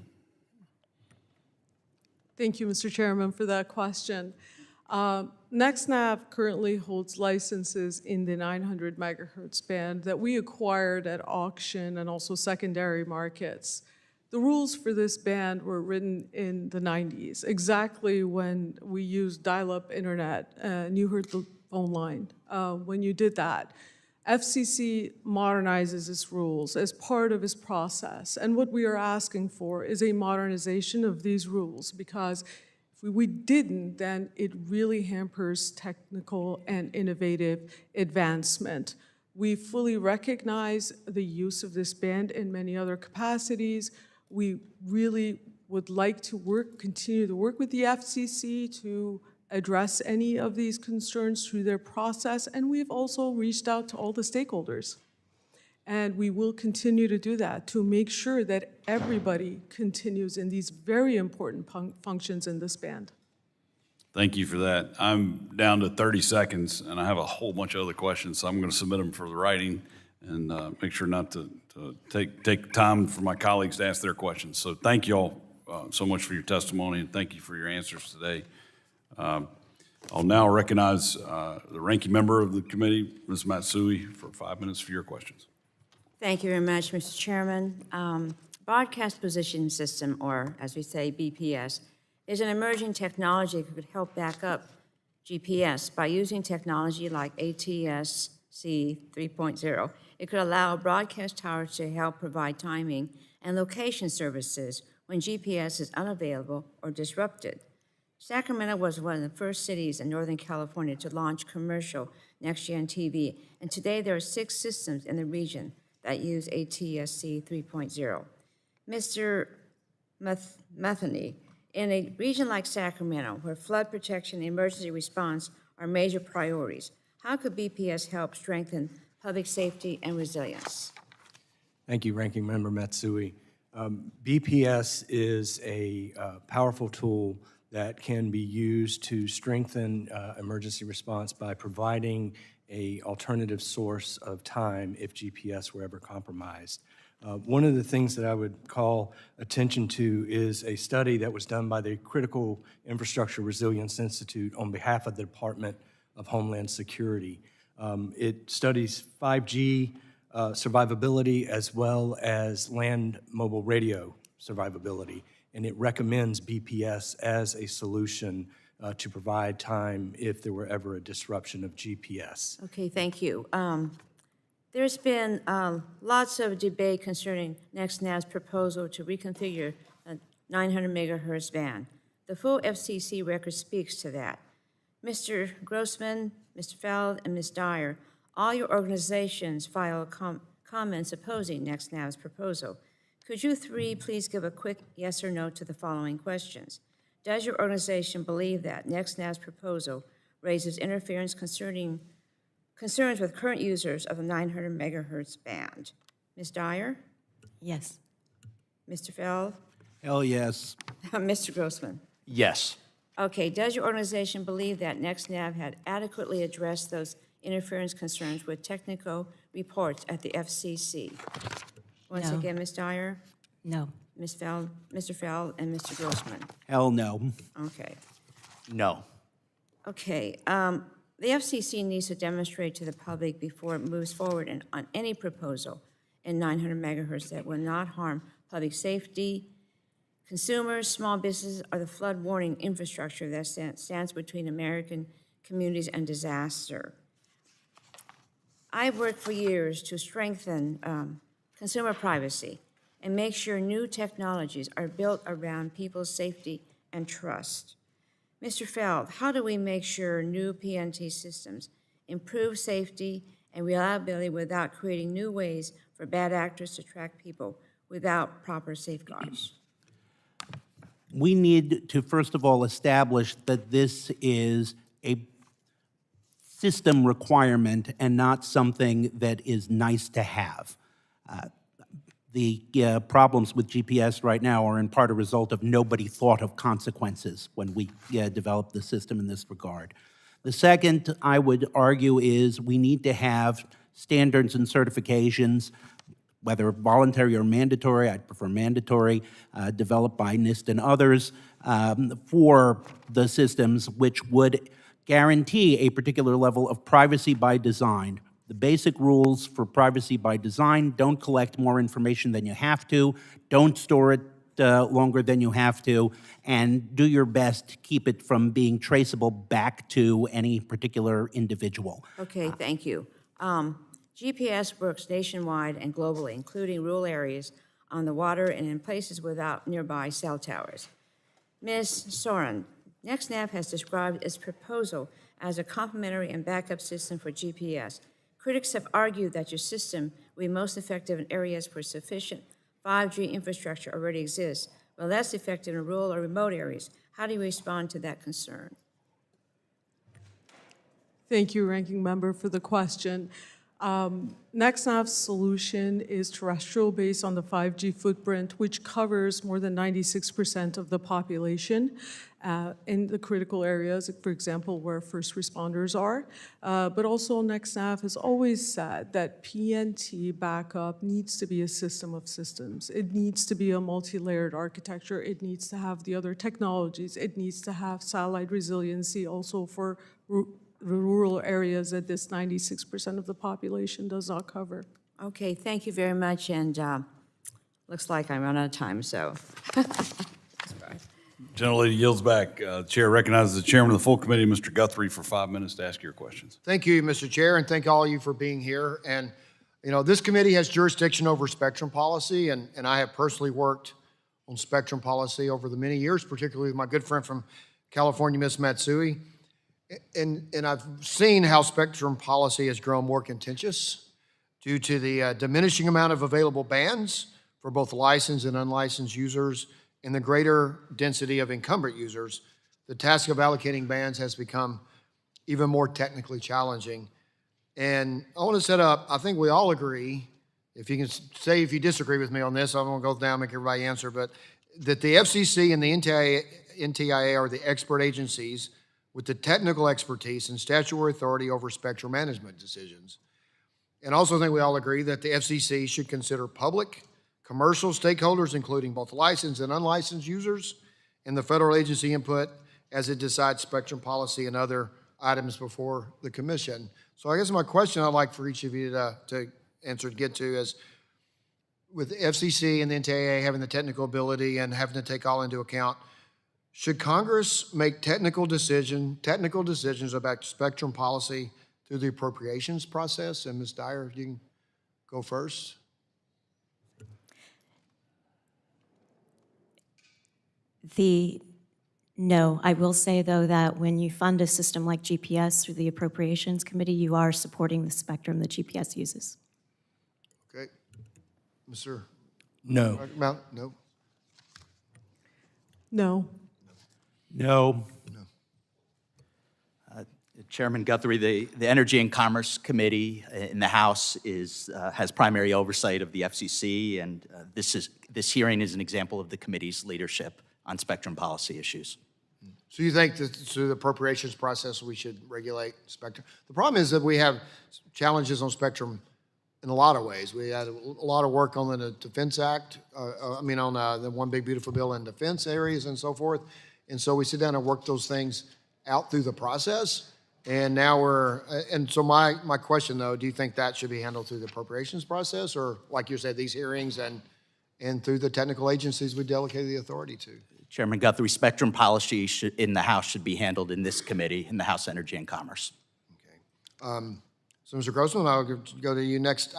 Thank you, Mr. Chairman, for that question. NextNav currently holds licenses in the 900 megahertz band that we acquired at auction and also secondary markets. The rules for this band were written in the 90s, exactly when we used dial-up internet, and you heard the phone line when you did that. FCC modernizes its rules as part of its process, and what we are asking for is a modernization of these rules, because if we didn't, then it really hampers technical and innovative advancement. We fully recognize the use of this band in many other capacities. We really would like to continue to work with the FCC to address any of these concerns through their process, and we've also reached out to all the stakeholders. And we will continue to do that to make sure that everybody continues in these very important functions in this band. Thank you for that. I'm down to 30 seconds, and I have a whole bunch of other questions, so I'm going to submit them for the writing and make sure not to take time for my colleagues to ask their questions. So thank you all so much for your testimony, and thank you for your answers today. I'll now recognize the ranking member of the committee, Ms. Matsui, for 5 minutes for your questions. Thank you very much, Mr. Chairman. Broadcast Positioning System, or as we say, BPS, is an emerging technology that could help back up GPS by using technology like ATSC 3.0. It could allow broadcast towers to help provide timing and location services when GPS is unavailable or disrupted. Sacramento was one of the first cities in Northern California to launch commercial next-gen TV, and today there are 6 systems in the region that use ATSC 3.0. Mr. Metheny, in a region like Sacramento, where flood protection and emergency response are major priorities, how could BPS help strengthen public safety and resilience? Thank you, Ranking Member Matsui. BPS is a powerful tool that can be used to strengthen emergency response by providing an alternative source of time if GPS were ever compromised. One of the things that I would call attention to is a study that was done by the Critical Infrastructure Resilience Institute on behalf of the Department of Homeland Security. It studies 5G survivability as well as land mobile radio survivability, and it recommends BPS as a solution to provide time if there were ever a disruption of GPS. Okay, thank you. There's been lots of debate concerning NextNav's proposal to reconfigure a 900 megahertz band. The full FCC record speaks to that. Mr. Grossman, Mr. Feld, and Ms. Dyer, all your organizations filed comments opposing NextNav's proposal. Could you 3 please give a quick yes or no to the following questions? Does your organization believe that NextNav's proposal raises concerns with current users of the 900 megahertz band? Ms. Dyer? Yes. Mr. Feld? Hell yes. Mr. Grossman? Yes. Okay, does your organization believe that NextNav had adequately addressed those interference concerns with technical reports at the FCC? Once No. again, Ms. Dyer, No. Ms. Feld, Mr. Feld, and Mr. Grossman. Hell no. Okay. No. Okay, the FCC needs to demonstrate to the public before it moves forward on any proposal in 900 megahertz that will not harm public safety, consumers, small businesses, or the flood warning infrastructure that stands between American communities and disaster. I've worked for years to strengthen consumer privacy and make sure new technologies are built around people's safety and trust. Mr. Feld, how do we make sure new PNT systems improve safety and reliability without creating new ways for bad actors to track people without proper safeguards? We need to, first of all, establish that this is a system requirement and not something that is nice to have. the problems with GPS right now are in part a result of nobody thought of consequences when we developed the system in this regard. The second, I would argue, is we need to have standards and certifications, whether voluntary or mandatory, I'd prefer mandatory, developed by NIST and others, for the systems, which would guarantee a particular level of privacy by design. The basic rules for privacy by design: don't collect more information than you have to, don't store it longer than you have to, and do your best to keep it from being traceable back to any particular individual. Okay, thank you. GPS works nationwide and globally, including rural areas on the water and in places without nearby cell towers. Ms. Soren, NextNav has described its proposal as a complementary and backup system for GPS. Critics have argued that your system will be most effective in areas where sufficient 5G infrastructure already exists, but less effective in rural or remote areas. How do you respond to that concern? Thank you, Ranking Member, for the question. NextNav's solution is terrestrial based on the 5G footprint, which covers more than 96% of the population in the critical areas, for example, where first responders are. But also NextNav has always said that PNT backup needs to be a system of systems. It needs to be a multi-layered architecture. It needs to have the other technologies. It needs to have satellite resiliency also for rural areas that this 96% of the population does not cover. Okay, thank you very much, and looks like I'm running out of time, so. Gentlelady yields back. Chair recognizes the chairman of the full committee, Mr. Guthrie, for 5 minutes to ask your questions. Thank you, Mr. Chair, and thank all of you for being here. And, you know, this committee has jurisdiction over spectrum policy, and I have personally worked on spectrum policy over the many years, particularly with my good friend from California, Ms. Matsui. And I've seen how spectrum policy has grown more contentious due to the diminishing amount of available bands for both licensed and unlicensed users and the greater density of incumbent users. The task of allocating bands has become even more technically challenging. And I want to set up, I think we all agree, if you can say if you disagree with me on this, I won't go down and make everybody answer, but that the FCC and the NTIA are the expert agencies with the technical expertise and statutory authority over spectrum management decisions. And also think we all agree that the FCC should consider public, commercial stakeholders, including both licensed and unlicensed users, and the federal agency input as it decides spectrum policy and other items before the commission. So I guess my question I'd like for each of you to answer, to get to, is with the FCC and the NTIA having the technical ability and having to take all into account, should Congress make technical decisions about spectrum policy through the appropriations process? And Ms. Dyer, you can go first. No, I will say, though, that when you fund a system like GPS through the Appropriations Committee, you are supporting the spectrum that GPS uses. Okay. Mr. No. Mount? No. No. No. Chairman Guthrie, the Energy and Commerce Committee in the House has primary oversight of the FCC, and this hearing is an example of the committee's leadership on spectrum policy issues. So you think that through the appropriations process we should regulate spectrum? The problem is that we have challenges on spectrum in a lot of ways. We had a lot of work on the Defense Act, on the One Big Beautiful Bill in defense areas and so forth. And so we sit down and work those things out through the process. And now so my question though, do you think that should be handled through the appropriations process, or like you said, these hearings and through the technical agencies we delegated the authority to? Chairman Guthrie, spectrum policy in the House should be handled in this committee, in the House Energy and Commerce. Okay. So Mr. Grossman, I'll go to you next.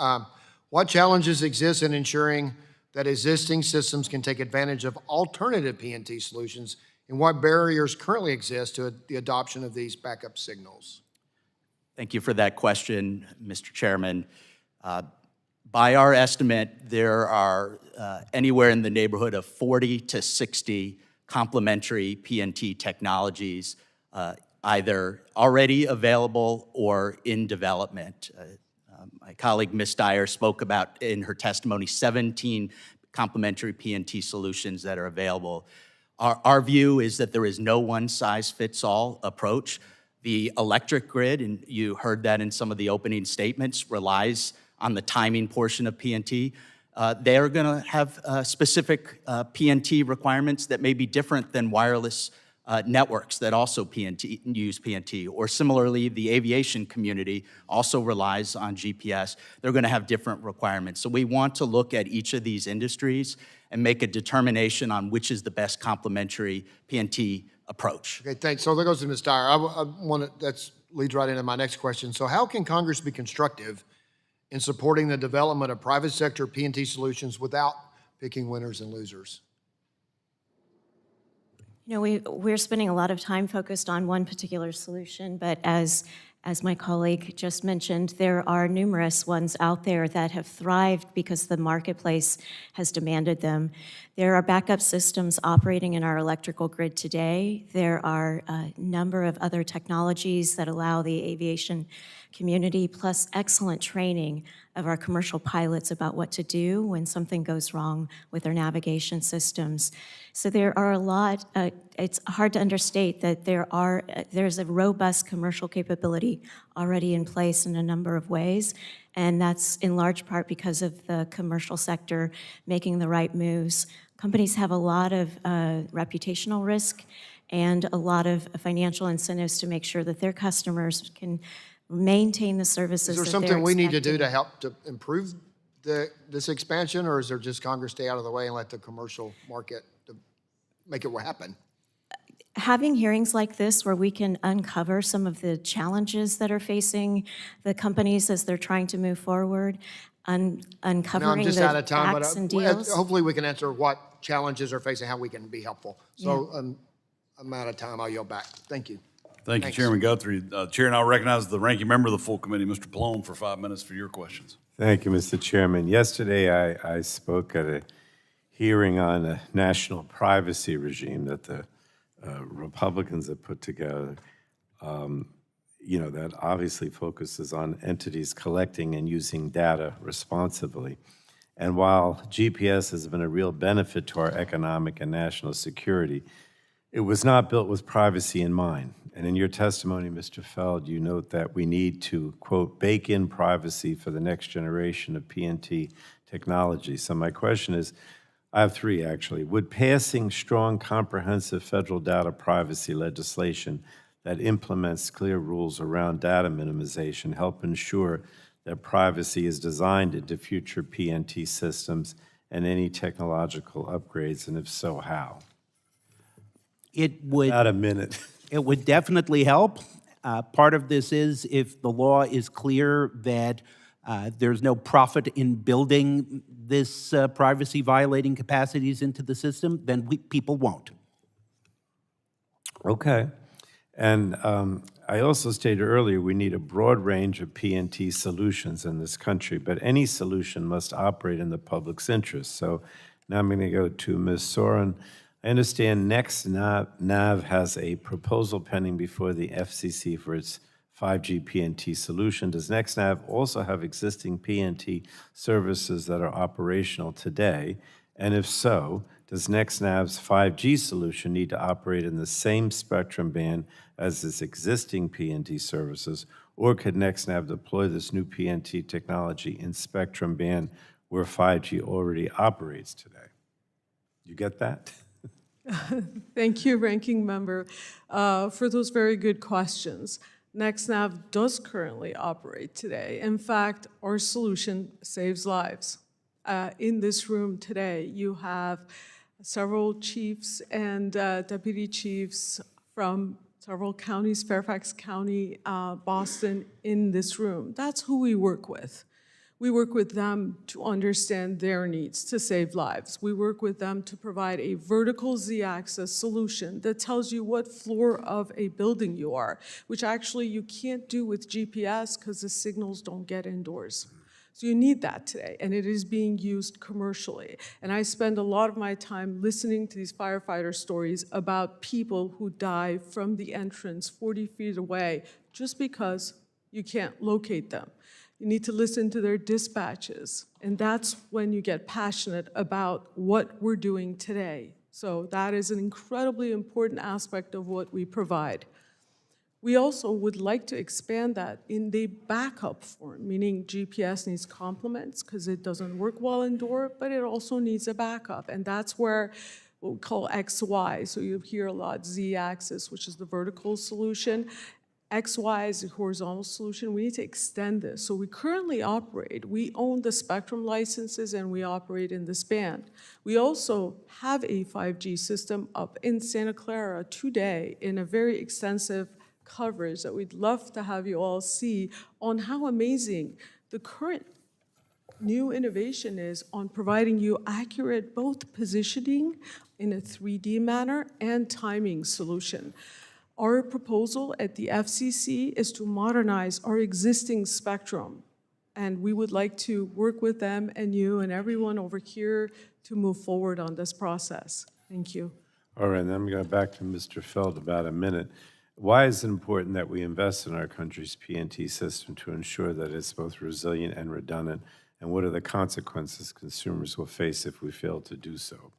What challenges exist in ensuring that existing systems can take advantage of alternative PNT solutions, and what barriers currently exist to the adoption of these backup signals? Thank you for that question, Mr. Chairman. By our estimate, there are anywhere in the neighborhood of 40 to 60 complementary PNT technologies, either already available or in development. My colleague, Ms. Dyer, spoke about in her testimony 17 complementary PNT solutions that are available. Our view is that there is no one-size-fits-all approach. The electric grid, and you heard that in some of the opening statements, relies on the timing portion of PNT. They are going to have specific PNT requirements that may be different than wireless networks that also use PNT, or similarly, the aviation community also relies on GPS. They're going to have different requirements. So we want to look at each of these industries and make a determination on which is the best complementary PNT approach. Okay, thanks. So there goes to Ms. Dyer. I want to, that leads right into my next question. So how can Congress be constructive in supporting the development of private sector PNT solutions without picking winners and losers? You know, we're spending a lot of time focused on one particular solution, but as my colleague just mentioned, there are numerous ones out there that have thrived because the marketplace has demanded them. There are backup systems operating in our electrical grid today. There are a number of other technologies that allow the aviation community, plus excellent training of our commercial pilots about what to do when something goes wrong with their navigation systems. So there are a lot, it's hard to understate that there's a robust commercial capability already in place in a number of ways, and that's in large part because of the commercial sector making the right moves. Companies have a lot of reputational risk and a lot of financial incentives to make sure that their customers can maintain the services Is there that something they're we need to do expecting. to help to improve this expansion, or is there just Congress stay out of the way and let the commercial market make it happen? Having hearings like this where we can uncover some of the challenges that are facing the companies as they're trying to move forward, No, I'm uncovering just the out of time, but facts and deals. hopefully we can answer what challenges are facing, how we can be helpful. So I'm out of time. I'll yield back. Thank you. Thank you, Thanks. Chairman Guthrie. Chair, and I'll recognize the ranking member of the full committee, Mr. Pallone, for 5 minutes for your questions. Thank you, Mr. Chairman. Yesterday, I spoke at a hearing on a national privacy regime that the Republicans have put together, that obviously focuses on entities collecting and using data responsibly. And while GPS has been a real benefit to our economic and national security, it was not built with privacy in mind. And in your testimony, Mr. Feld, you note that we need to, quote, bake in privacy for the next generation of PNT technology. So my question is, I have three actually. Would passing strong, comprehensive federal data privacy legislation that implements clear rules around data minimization help ensure that privacy is designed into future PNT systems and any technological upgrades, and if so, how? It would. About a minute. It would definitely help. Part of this is if the law is clear that there's no profit in building this privacy-violating capacities into the system, then people won't. Okay. And I also stated earlier we need a broad range of PNT solutions in this country, but any solution must operate in the public's interest. So now I'm going to go to Ms. Soren. I understand NextNav has a proposal pending before the FCC for its 5G PNT solution. Does NextNav also have existing PNT services that are operational today? And if so, does NextNav's 5G solution need to operate in the same spectrum band as its existing PNT services, or could NextNav deploy this new PNT technology in spectrum band where 5G already operates today? You get that? Thank you, Ranking Member, for those very good questions. NextNav does currently operate today. In fact, our solution saves lives. In this room today, you have several chiefs and deputy chiefs from several counties, Fairfax County, Boston, in this room. That's who we work with. We work with them to understand their needs to save lives. We work with them to provide a vertical Z-axis solution that tells you what floor of a building you are, which actually you can't do with GPS because the signals don't get indoors. So you need that today, and it is being used commercially. And I spend a lot of my time listening to these firefighter stories about people who die from the entrance 40 feet away just because you can't locate them. You need to listen to their dispatches. And that's when you get passionate about what we're doing today. So that is an incredibly important aspect of what we provide. We also would like to expand that in the backup form, meaning GPS needs complements because it doesn't work well indoor, but it also needs a backup. And that's where what we call XY. So you hear a lot Z-axis, which is the vertical solution. XY is the horizontal solution. We need to extend this. So we currently we own the spectrum licenses and we operate in this band. We also have a 5G system up in Santa Clara today in a very extensive coverage that we'd love to have you all see on how amazing the current new innovation is on providing you accurate both positioning in a 3D manner and timing solution. Our proposal at the FCC is to modernize our existing spectrum, and we would like to work with them and you and everyone over here to move forward on this process. Thank you. All right, then I'm going to go back to Mr. Feld about a minute. Why is it important that we invest in our country's PNT system to ensure that it's both resilient and redundant? And what are the consequences consumers will face if we fail to do so?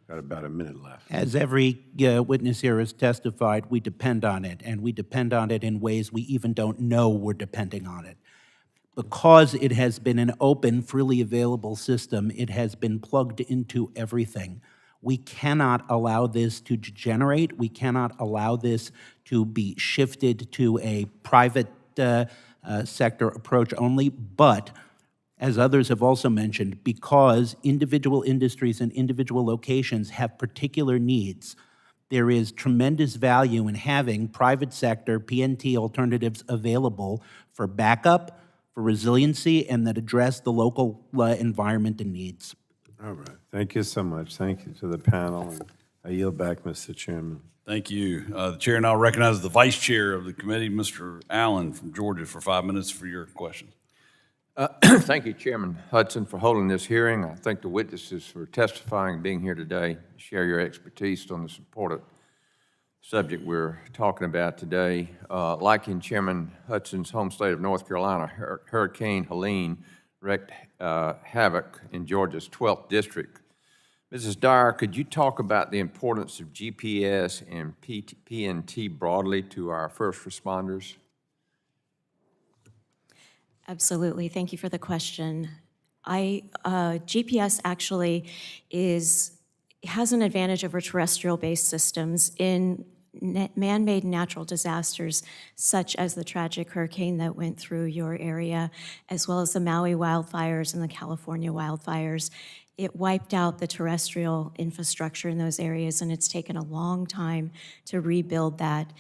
Got about a minute left. As every witness here has testified, we depend on it, and we depend on it in ways we even don't know we're depending on it. Because it has been an open, freely available system, it has been plugged into everything. We cannot allow this to degenerate. We cannot allow this to be shifted to a private sector approach only, but as others have also mentioned, because individual industries and individual locations have particular needs, there is tremendous value in having private sector PNT alternatives available for backup, for resiliency, and that address the local environment and needs. All right. Thank you so much. Thank you to the panel. And I yield back, Mr. Chairman. Thank you. The chair now recognizes the vice chair of the committee, Mr. Allen from Georgia, for 5 minutes for your question. Thank you, Chairman Hudson, for holding this hearing. I thank the witnesses for testifying and being here today to share your expertise on this important subject we're talking about today. Like in Chairman Hudson's home state of North Carolina, Hurricane Helene wreaked havoc in Georgia's 12th district. Mrs. Dyer, could you talk about the importance of GPS and PNT broadly to our first responders? Absolutely. Thank you for the question. GPS actually has an advantage over terrestrial-based systems in man-made natural disasters, such as the tragic hurricane that went through your area, as well as the Maui wildfires and the California wildfires. It wiped out the terrestrial infrastructure in those areas, and it's taken a long time to rebuild that.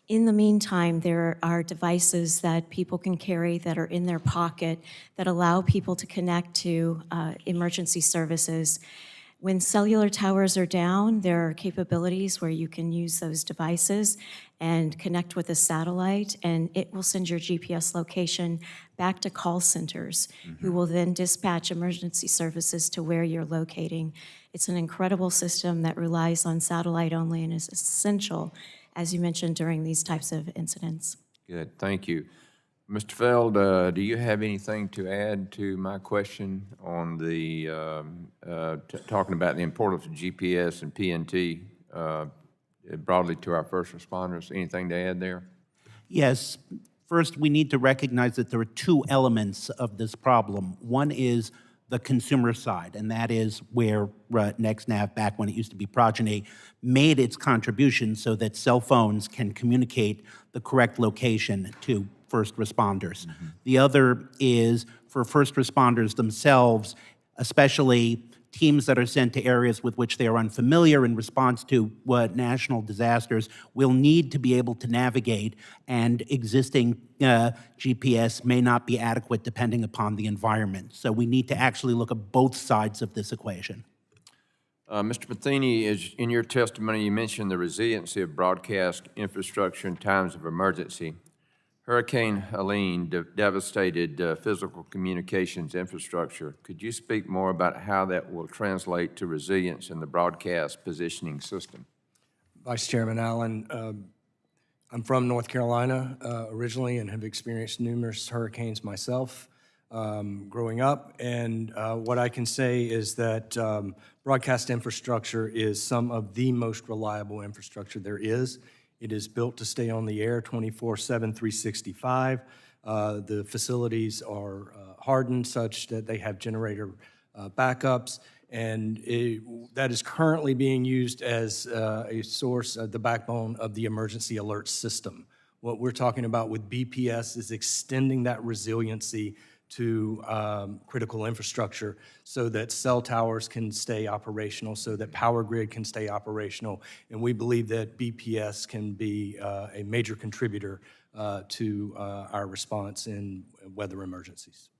In the meantime, there are devices that people can carry that are in their pocket that allow people to connect to emergency services. When cellular towers are down, there are capabilities where you can use those devices and connect with a satellite, and it will send your GPS location back to call centers, who will then dispatch emergency services to where you're locating. It's an incredible system that relies on satellite only and is essential, as you mentioned, during these types of incidents. Good, thank you. Mr. Feld, do you have anything to add to my question on the, talking about the importance of GPS and PNT broadly to our first responders? Anything to add there? Yes. First, we need to recognize that there are two elements of this problem. One is the consumer side, and that is where NextNav, back when it used to be Progeny, made its contribution so that cell phones can communicate the correct location to first responders. The other is for first responders themselves, especially teams that are sent to areas with which they are unfamiliar in response to national disasters will need to be able to navigate, and existing GPS may not be adequate depending upon the environment. So we need to actually look at both sides of this equation. Mr. Matheny, in your testimony, you mentioned the resiliency of broadcast infrastructure in times of emergency. Hurricane Helene devastated physical communications infrastructure. Could you speak more about how that will translate to resilience in the broadcast positioning system? Vice Chairman Allen, I'm from North Carolina originally and have experienced numerous hurricanes myself. growing up, and what I can say is that broadcast infrastructure is some of the most reliable infrastructure there is. It is built to stay on the air 24/7, 365. The facilities are hardened such that they have generator backups, and that is currently being used as a source, the backbone of the emergency alert system. What we're talking about with BPS is extending that resiliency to critical infrastructure so that cell towers can stay operational, so that power grid can stay operational, and we believe that BPS can be a major contributor to our response in weather emergencies.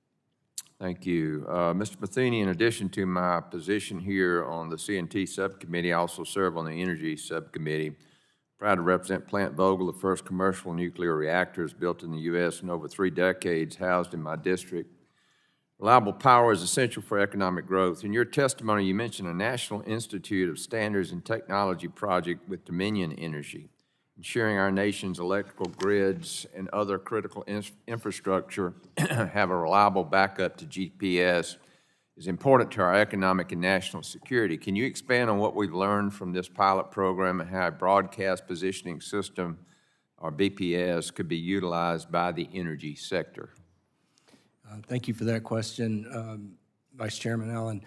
Thank you. Mr. Matheny, in addition to my position here on the C&T Subcommittee, I also serve on the Energy Subcommittee. Proud to represent Plant Vogtle, the first commercial nuclear reactors built in the U.S. in over 3 decades, housed in my district. Reliable power is essential for economic growth. In your testimony, you mentioned a National Institute of Standards and Technology project with Dominion Energy, ensuring our nation's electrical grids and other critical infrastructure have a reliable backup to GPS is important to our economic and national security. Can you expand on what we've learned from this pilot program and how a broadcast positioning system, or BPS, could be utilized by the energy sector? Thank you for that question, Vice Chairman Allen.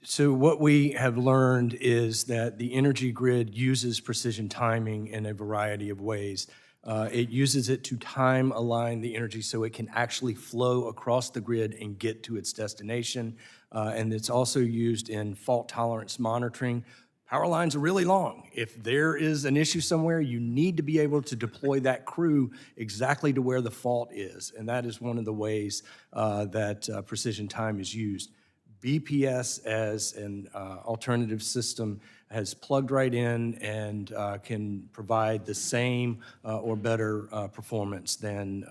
So what we have learned is that the energy grid uses precision timing in a variety of ways. It uses it to time align the energy so it can actually flow across the grid and get to its destination. And it's also used in fault tolerance monitoring. Power lines are really long. If there is an issue somewhere, you need to be able to deploy that crew exactly to where the fault is. And that is one of the ways that precision time is used. BPS as an alternative system has plugged right in and can provide the same or better performance than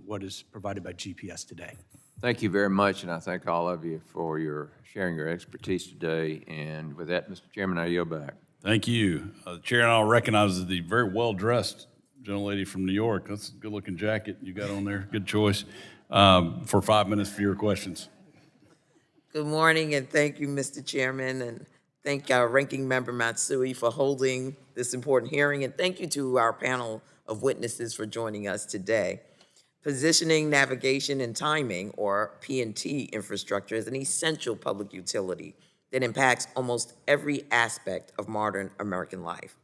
what is provided by GPS today. Thank you very much, and I thank all of you for sharing your expertise today. And with that, Mr. Chairman, I yield back. Thank you. The chair now recognizes the very well-dressed gentlelady from New York. That's a good-looking jacket you got on there. Good choice. For 5 minutes for your questions. Good morning, and thank you, Mr. Chairman, and thank our Ranking Member Matsui for holding this important hearing, and thank you to our panel of witnesses for joining us today. Positioning, navigation, and timing, or P&T infrastructure, is an essential public utility that impacts almost every aspect of modern American life.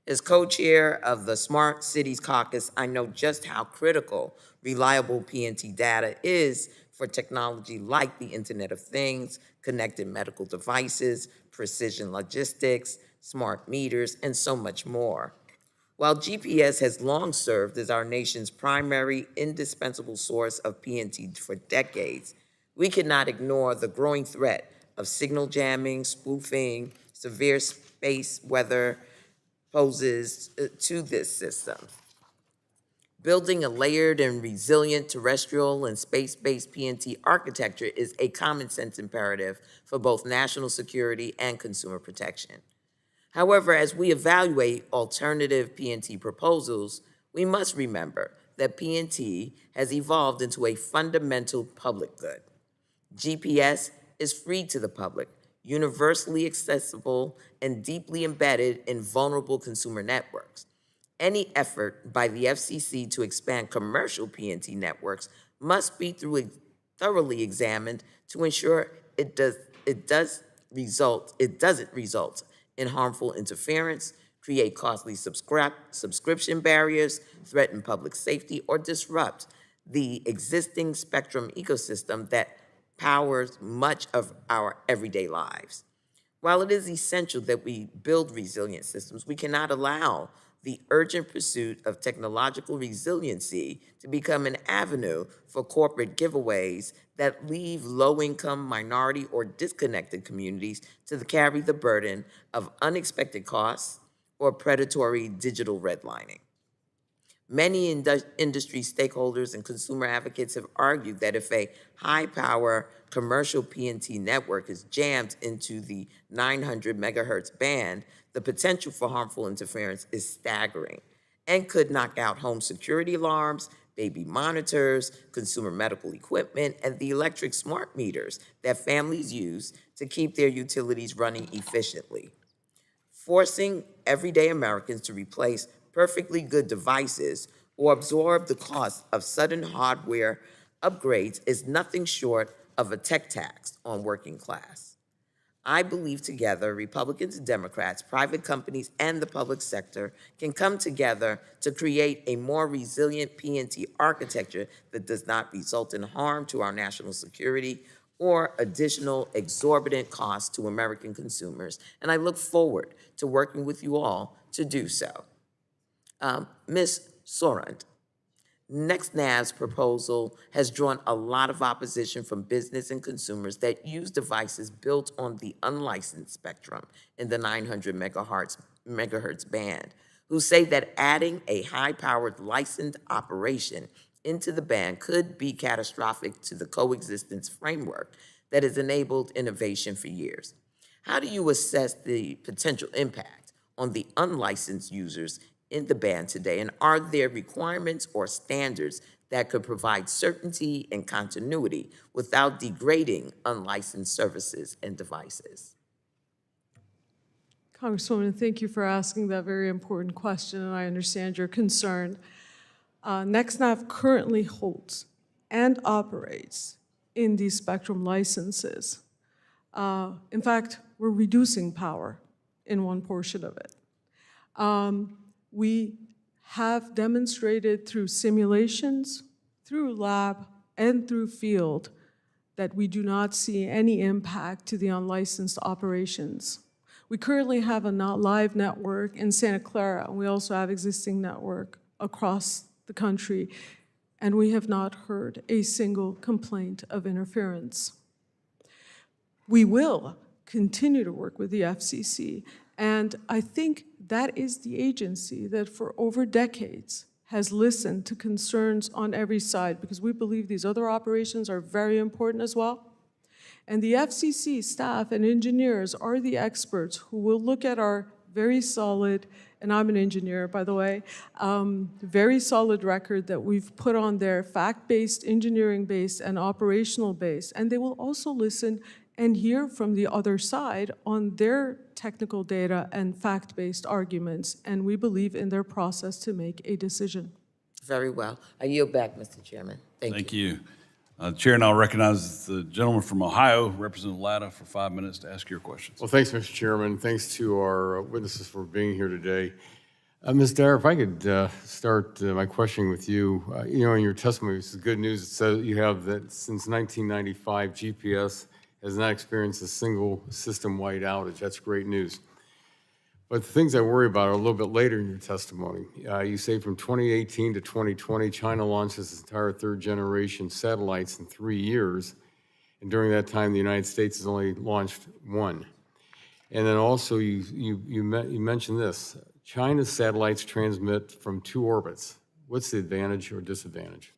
As co-chair of the Smart Cities Caucus, I know just how critical reliable P&T data is for technology like the Internet of Things, connected medical devices, precision logistics, smart meters, and so much more. While GPS has long served as our nation's primary indispensable source of P&T for decades, we cannot ignore the growing threat of signal jamming, spoofing, severe space weather poses to this system. Building a layered and resilient terrestrial and space-based P&T architecture is a common sense imperative for both national security and consumer protection. However, as we evaluate alternative P&T proposals, we must remember that P&T has evolved into a fundamental public good. GPS is free to the public, universally accessible, and deeply embedded in vulnerable consumer networks. Any effort by the FCC to expand commercial P&T networks must be thoroughly examined to ensure it doesn't result in harmful interference, create costly subscription barriers, threaten public safety, or disrupt the existing spectrum ecosystem that powers much of our everyday lives. While it is essential that we build resilient systems, we cannot allow the urgent pursuit of technological resiliency to become an avenue for corporate giveaways that leave low-income, minority, or disconnected communities to carry the burden of unexpected costs or predatory digital redlining. Many industry stakeholders and consumer advocates have argued that if a high-power commercial P&T network is jammed into the 900 megahertz band, the potential for harmful interference is staggering and could knock out home security alarms, baby monitors, consumer medical equipment, and the electric smart meters that families use to keep their utilities running efficiently. Forcing everyday Americans to replace perfectly good devices or absorb the cost of sudden hardware upgrades is nothing short of a tech tax on working class. I believe together, Republicans and Democrats, private companies, and the public sector can come together to create a more resilient PNT architecture that does not result in harm to our national security or additional exorbitant costs to American consumers. And I look forward to working with you all to do so. Ms. Sorand, NextNav's proposal has drawn a lot of opposition from business and consumers that use devices built on the unlicensed spectrum in the 900 megahertz band, who say that adding a high-powered licensed operation into the band could be catastrophic to the coexistence framework that has enabled innovation for years. How do you assess the potential impact on the unlicensed users in the band today, and are there requirements or standards that could provide certainty and continuity without degrading unlicensed services and devices? Congresswoman, thank you for asking that very important question, and I understand your concern. NextNav currently holds and operates in these spectrum licenses. In fact, we're reducing power in one portion of it. We have demonstrated through simulations, through lab, and through field that we do not see any impact to the unlicensed operations. We currently have a live network in Santa Clara, and we also have existing network across the country, and we have not heard a single complaint of interference. We will continue to work with the FCC, and I think that is the agency that for over decades has listened to concerns on every side, because we believe these other operations are very important as well. And the FCC staff and engineers are the experts who will look at our very solid, and I'm an engineer, by the way, very solid record that we've put on there, fact-based, engineering-based, and operational-based. And they will also listen and hear from the other side on their technical data and fact-based arguments, and we believe in their process to make a decision. Very well. I yield back, Mr. Chairman. Thank you. Chair, and I'll recognize the gentleman from Ohio, Representative Latta, for 5 minutes to ask your questions. Well, thanks, Mr. Chairman. Thanks to our witnesses for being here today. Ms. Dyer, if I could start my questioning with you. You know, in your testimony, this is good news. It says you have that since 1995, GPS has not experienced a single system-wide outage. That's great news. But the things I worry about are a little bit later in your testimony. You say from 2018 to 2020, China launched its entire third-generation satellites in 3 years, and during that time, the United States has only launched one. And then also, you mentioned this: China's satellites transmit from 2 orbits. What's the advantage or disadvantage?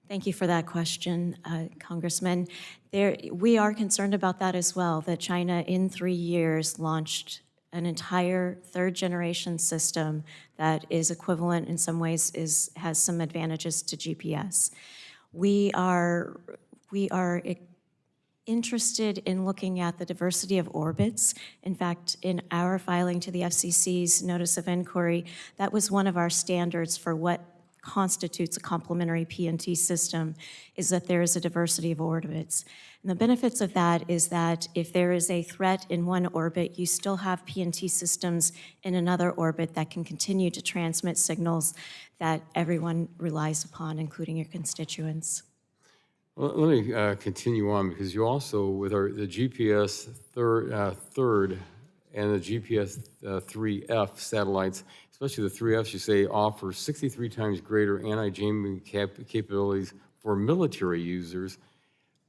Thank you for that question, Congressman. We are concerned about that as well, that China in 3 years launched an entire third-generation system that is equivalent in some ways, has some advantages to GPS. We are interested in looking at the diversity of orbits. In fact, in our filing to the FCC's notice of inquiry, that was one of our standards for what constitutes a complementary PNT system, is that there is a diversity of orbits. And the benefits of that is that if there is a threat in one orbit, you still have PNT systems in another orbit that can continue to transmit signals that everyone relies upon, including your constituents. Well, let me continue on, because you also, with the GPS third and the GPS 3F satellites, especially the 3Fs, you say offer 63 times greater anti-jamming capabilities for military users,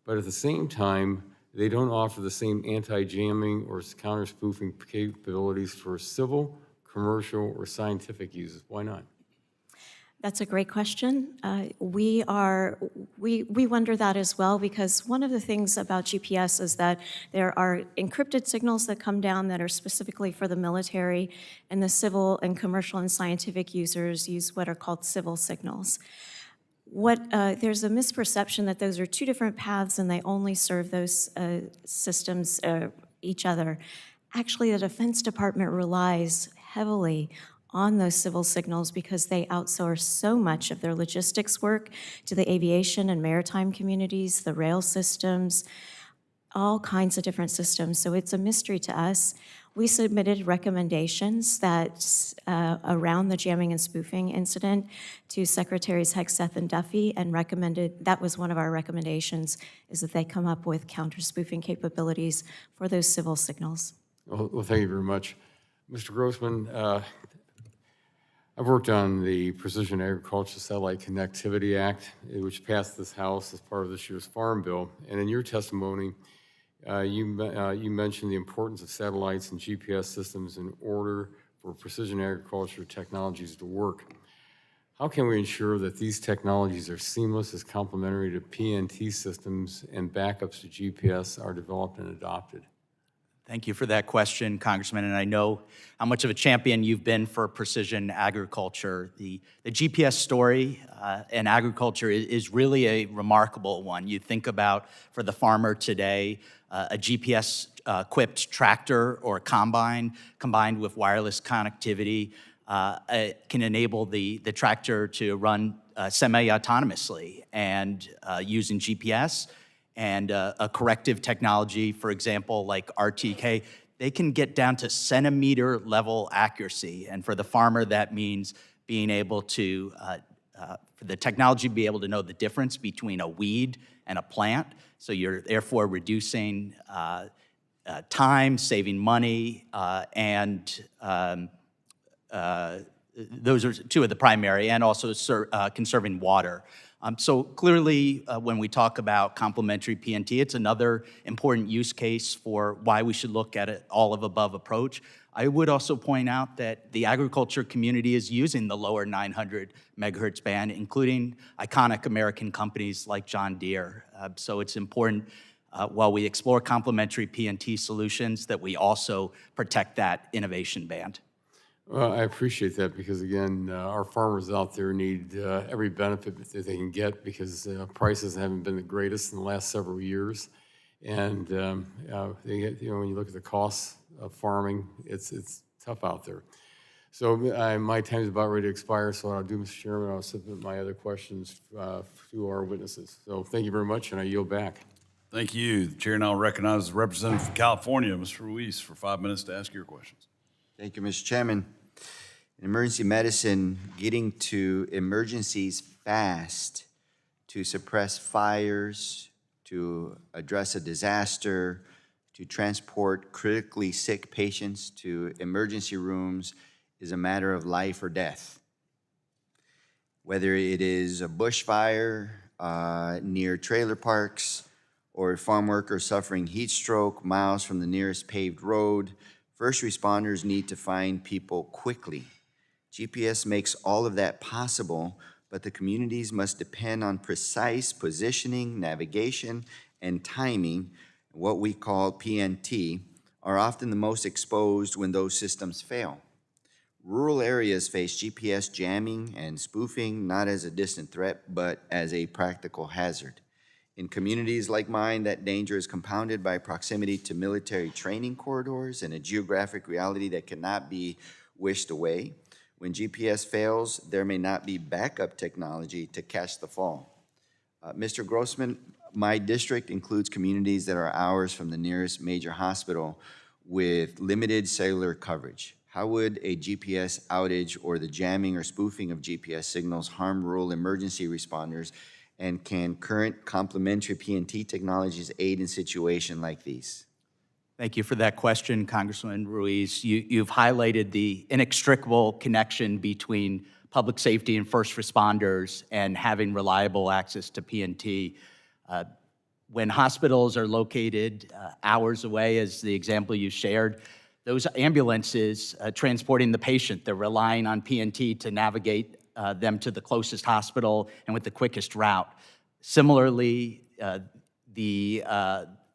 but at the same time, they don't offer the same anti-jamming or counter-spoofing capabilities for civil, commercial, or scientific uses. Why not? That's a great question. We wonder that as well, because one of the things about GPS is that there are encrypted signals that come down that are specifically for the military, and the civil and commercial and scientific users use what are called civil signals. There's a misperception that those are two different paths and they only serve those systems, each other. Actually, the Defense Department relies heavily on those civil signals because they outsource so much of their logistics work to the aviation and maritime communities, the rail systems, all kinds of different systems. So it's a mystery to us. We submitted recommendations that around the jamming and spoofing incident to Secretaries Hegseth and Duffy, and recommended, that was one of our recommendations, is that they come up with counter-spoofing capabilities for those civil signals. Well, thank you very much. Mr. Grossman, I've worked on the Precision Agriculture Satellite Connectivity Act, which passed this House as part of this year's Farm Bill. And in your testimony, you mentioned the importance of satellites and GPS systems in order for precision agriculture technologies to work. How can we ensure that these technologies are seamless as complementary to PNT systems and backups to GPS are developed and adopted? Thank you for that question, Congressman, and I know how much of a champion you've been for precision agriculture. The GPS story in agriculture is really a remarkable one. You think about, for the farmer today, a GPS-equipped tractor or combine combined with wireless connectivity can enable the tractor to run semi-autonomously and using GPS and a corrective technology, for example, like RTK, they can get down to centimeter level accuracy. And for the farmer, that means being able to, for the technology to be able to know the difference between a weed and a plant. So you're therefore reducing time, saving money, and those are two of the primary, and also conserving water. So clearly, when we talk about complementary PNT, it's another important use case for why we should look at an all-of-above approach. I would also point out that the agriculture community is using the lower 900 megahertz band, including iconic American companies like John Deere. So it's important, while we explore complementary PNT solutions, that we also protect that innovation band. Well, I appreciate that because, again, our farmers out there need every benefit that they can get because prices haven't been the greatest in the last several years. And they get, when you look at the costs of farming, it's tough out there. So my time is about ready to expire, so what I'll do, Mr. Chairman, I'll submit my other questions to our witnesses. So thank you very much, and I yield back. Thank you. The chair now recognizes the representative from California, Mr. Ruiz, for 5 minutes to ask your questions. Thank you, Mr. Chairman. In emergency medicine, getting to emergencies fast to suppress fires, to address a disaster, to transport critically sick patients to emergency rooms is a matter of life or death. Whether it is a bushfire near trailer parks or a farm worker suffering heat stroke miles from the nearest paved road, first responders need to find people quickly. GPS makes all of that possible, but the communities must depend on precise positioning, navigation, and timing. What we call PNT are often the most exposed when those systems fail. Rural areas face GPS jamming and spoofing not as a distant threat, but as a practical hazard. In communities like mine, that danger is compounded by proximity to military training corridors and a geographic reality that cannot be wished away. When GPS fails, there may not be backup technology to catch the fall. Mr. Grossman, my district includes communities that are hours from the nearest major hospital with limited cellular coverage. How would a GPS outage or the jamming or spoofing of GPS signals harm rural emergency responders? And can current complementary PNT technologies aid in situations like these? Thank you for that question, Congressman Ruiz. You've highlighted the inextricable connection between public safety and first responders and having reliable access to PNT. When hospitals are located hours away, as the example you shared, those ambulances transporting the patient, they're relying on PNT to navigate them to the closest hospital and with the quickest route. Similarly, the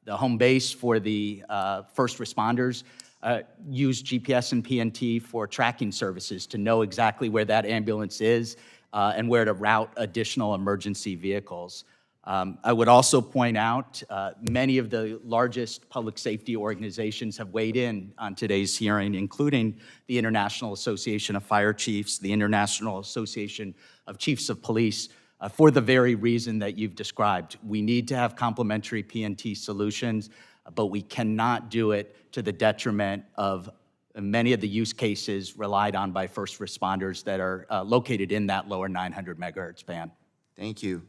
home base for the first responders use GPS and PNT for tracking services to know exactly where that ambulance is and where to route additional emergency vehicles. I would also point out many of the largest public safety organizations have weighed in on today's hearing, including the International Association of Fire Chiefs, the International Association of Chiefs of Police, for the very reason that you've described. We need to have complementary PNT solutions, but we cannot do it to the detriment of many of the use cases relied on by first responders that are located in that lower 900 megahertz band. Thank you.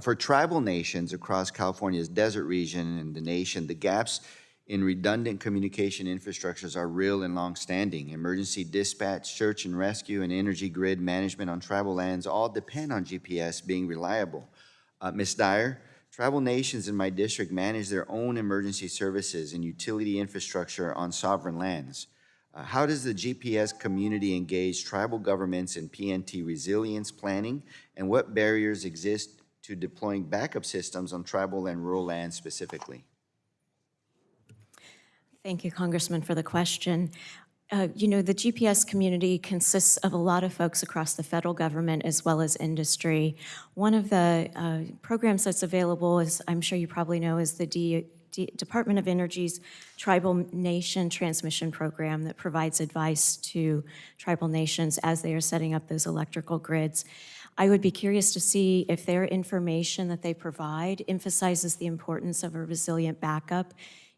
For tribal nations across California's desert region and the nation, the gaps in redundant communication infrastructures are real and long-standing. Emergency dispatch, search and rescue, and energy grid management on tribal lands all depend on GPS being reliable. Ms. Dyer, tribal nations in my district manage their own emergency services and utility infrastructure on sovereign lands. How does the GPS community engage tribal governments in PNT resilience planning, and what barriers exist to deploying backup systems on tribal and rural lands specifically? Thank you, Congressman, for the question. You know, the GPS community consists of a lot of folks across the federal government as well as industry. One of the programs that's available, as I'm sure you probably know, is the Department of Energy's Tribal Nation Transmission Program that provides advice to tribal nations as they are setting up those electrical grids. I would be curious to see if their information that they provide emphasizes the importance of a resilient backup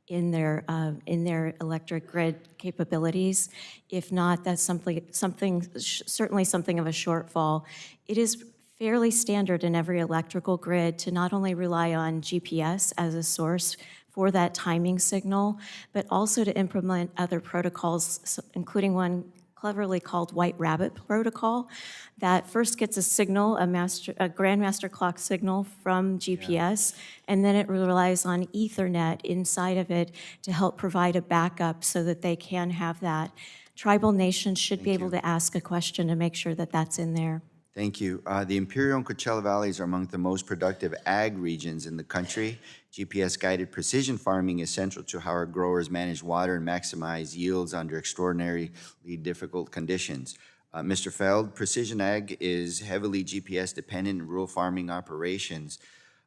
in their electric grid capabilities. If not, that's certainly something of a shortfall. It is fairly standard in every electrical grid to not only rely on GPS as a source for that timing signal, but also to implement other protocols, including one cleverly called White Rabbit Protocol, that first gets a signal, a grandmaster clock signal from GPS, and then it relies on Ethernet inside of it to help provide a backup so that they can have that. Tribal nations should be able to ask a question to make sure that that's in there. Thank you. The Imperial and Coachella Valleys are among the most productive ag regions in the country. GPS-guided precision farming is central to how our growers manage water and maximize yields under extraordinarily difficult conditions. Mr. Feld, precision ag is heavily GPS-dependent, and rural farming operations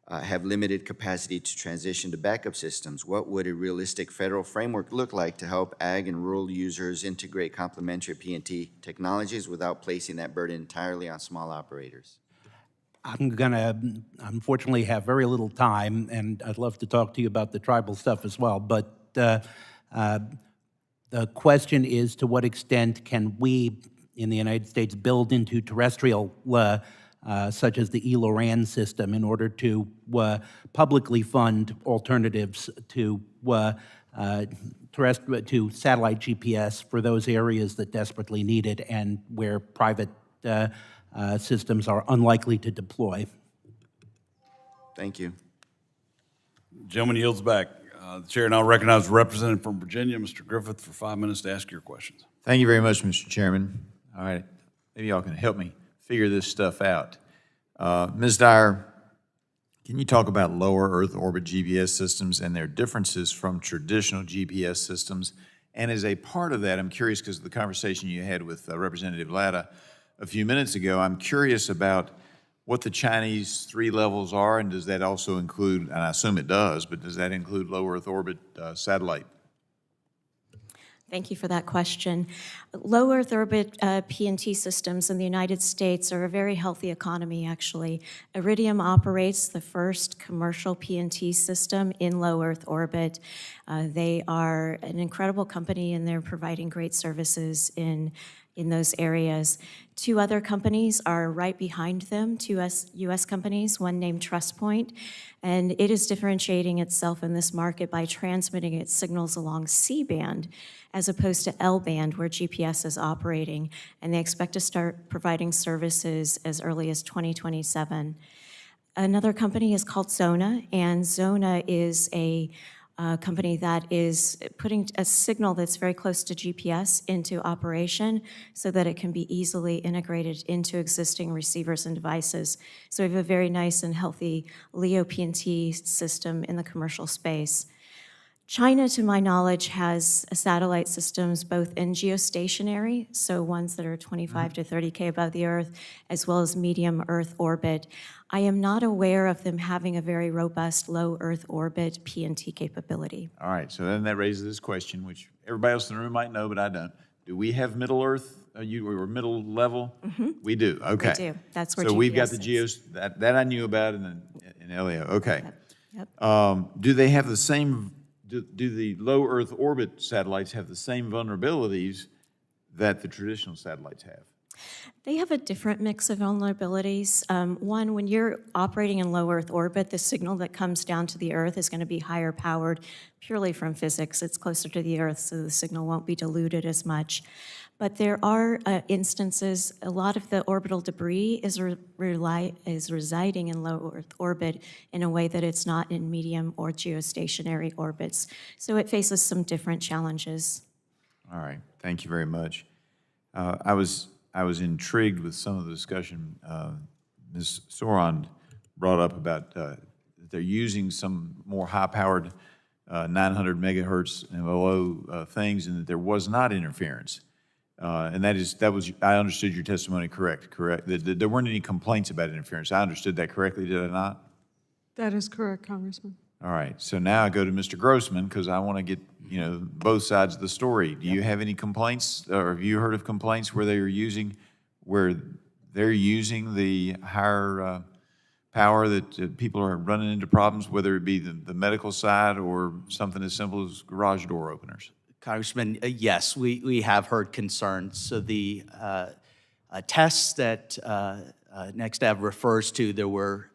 have limited capacity to transition to backup systems. What would a realistic federal framework look like to help ag and rural users integrate complementary PNT technologies without placing that burden entirely on small operators? I'm going to, unfortunately, have very little time, and I'd love to talk to you about the tribal stuff as well, but the question is, to what extent can we in the United States build into terrestrial such as the ELORAN system in order to publicly fund alternatives to to satellite GPS for those areas that desperately need it and where private systems are unlikely to deploy. Thank you. Gentleman yields back. The chair now recognizes the representative from Virginia, Mr. Griffith, for 5 minutes to ask your questions. Thank you very much, Mr. Chairman. All right, maybe y'all can help me figure this stuff out. Ms. Dyer, can you talk about lower Earth orbit GPS systems and their differences from traditional GPS systems? And as a part of that, I'm curious, because of the conversation you had with Representative Latta a few minutes ago, I'm curious about what the Chinese 3 levels are, and does that also include, and I assume it does, but does that include low Earth orbit satellite? Thank you for that question. Low Earth orbit PNT systems in the United States are a very healthy economy, actually. Iridium operates the first commercial PNT system in low Earth orbit. They are an incredible company, and they're providing great services in those areas. 2 other companies are right behind them, 2 U.S. companies, one named TrustPoint, and it is differentiating itself in this market by transmitting its signals along C-band as opposed to L-band where GPS is operating, and they expect to start providing services as early as 2027. Another company is called Zona, and Zona is a a company that is putting a signal that's very close to GPS into operation so that it can be easily integrated into existing receivers and devices. So we have a very nice and healthy LEO PNT system in the commercial space. China, to my knowledge, has satellite systems both in geostationary, so ones that are 25 to 30K above the Earth, as well as medium Earth orbit. I am not aware of them having a very robust low Earth orbit PNT capability. All right, so then that raises this question, which everybody else in the room might know, but I don't. Do we have middle Earth, or middle level? We do, okay. We do. That's where So we've got GPS the is. geos, that I knew about in LEO, okay. Yep. Do they have the same, do the low Earth orbit satellites have the same vulnerabilities that the traditional satellites have? They have a different mix of vulnerabilities. One, when you're operating in low Earth orbit, the signal that comes down to the Earth is going to be higher powered purely from physics. It's closer to the Earth, so the signal won't be diluted as much. But there are instances, a lot of the orbital debris is residing in low Earth orbit in a way that it's not in medium or geostationary orbits. So it faces some different challenges. All right, thank you very much. I was intrigued with some of the discussion Ms. Soron brought up about that they're using some more high-powered 900 megahertz and below things, and that there was not interference. And that was I understood your testimony correct? That there weren't any complaints about interference. I understood that correctly, did I not? That is correct, Congressman. All right, so now I go to Mr. Grossman, because I want to get, both sides of the story. Do you have any complaints, or have you heard of complaints where they're using the higher power that people are running into problems, whether it be the medical side or something as simple as garage door openers? Congressman, yes, we have heard concerns. So the tests that NextEv refers to, there were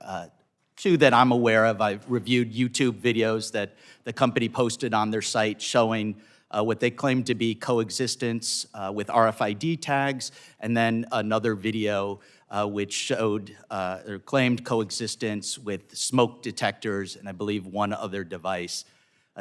two that I'm aware of. I've reviewed YouTube videos that the company posted on their site showing what they claim to be coexistence with RFID tags, and then another video which showed or claimed coexistence with smoke detectors and I believe one other device.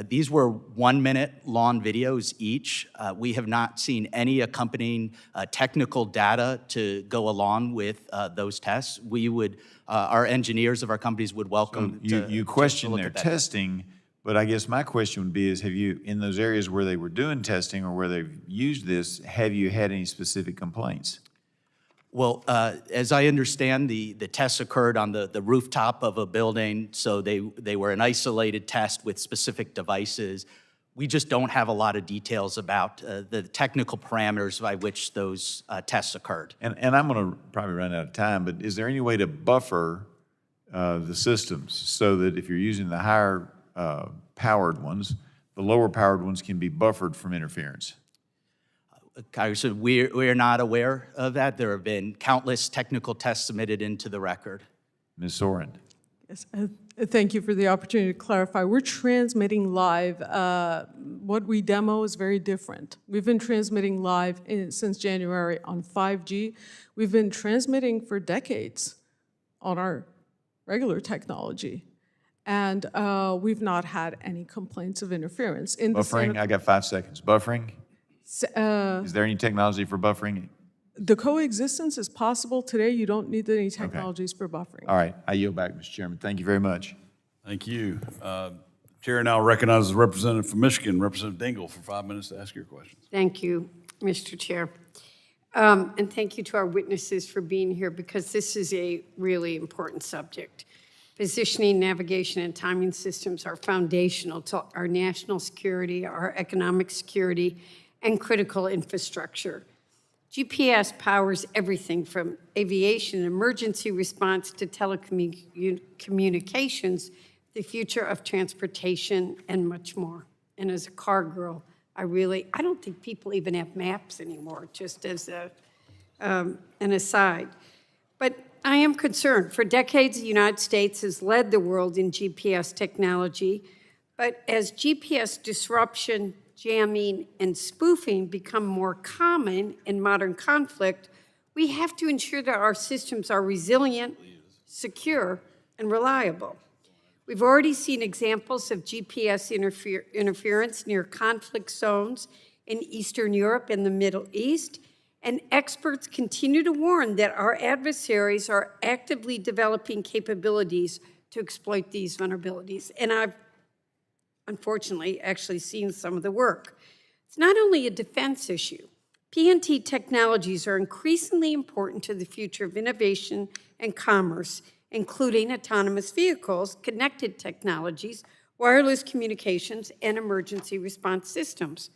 These were 1 minute long videos each. We have not seen any accompanying technical data to go along with those tests. We would, our engineers of our companies would welcome You question their testing, but I guess my question would be is, have you, in those areas where they were doing testing or where they've used this, have you had any specific complaints? Well, as I understand, the tests occurred on the rooftop of a building, so they were an isolated test with specific devices. We just don't have a lot of details about the technical parameters by which those tests occurred. And I'm going to probably run out of time, but is there any way to buffer the systems so that if you're using the higher powered ones, the lower powered ones can be buffered from interference? Congressman, we're not aware of that. There have been countless technical tests submitted into the record. Ms. Soren. Yes, thank you for the opportunity to clarify. We're transmitting live. What we demo is very different. We've been transmitting live since January on 5G. We've been transmitting for decades on our regular technology. And we've not had any complaints of interference. In Buffering, I got 5 seconds. Buffering? Is there any technology for buffering? The coexistence is possible today. You don't need any technologies for buffering. All right, I yield back, Mr. Chairman. Thank you very much. Thank you. Chair now recognizes the representative from Michigan, Representative Dingell, for 5 minutes to ask your questions. Thank you, Mr. Chair. And thank you to our witnesses for being here, because this is a really important subject. Positioning, navigation, and timing systems are foundational to our national security, our economic security, and critical infrastructure. GPS powers everything from aviation, emergency response, to telecommunications, the future of transportation, and much more. And as a car girl, I don't think people even have maps anymore, just as an aside. But I am concerned. For decades, the United States has led the world in GPS technology, but as GPS disruption, jamming, and spoofing become more common in modern conflict, we have to ensure that our systems are resilient, secure, and reliable. We've already seen examples of GPS interference near conflict zones in Eastern Europe and the Middle East, and experts continue to warn that our adversaries are actively developing capabilities to exploit these vulnerabilities. And I've unfortunately actually seen some of the work. It's not only a defense issue. PNT technologies are increasingly important to the future of innovation and commerce, including autonomous vehicles, connected technologies, wireless communications, and emergency response systems.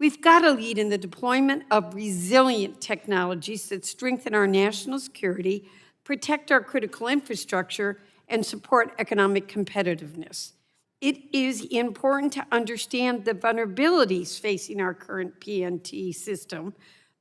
We've got to lead in the deployment of resilient technologies that strengthen our national security, protect our critical infrastructure, and support economic competitiveness. It is important to understand the vulnerabilities facing our current PNT system,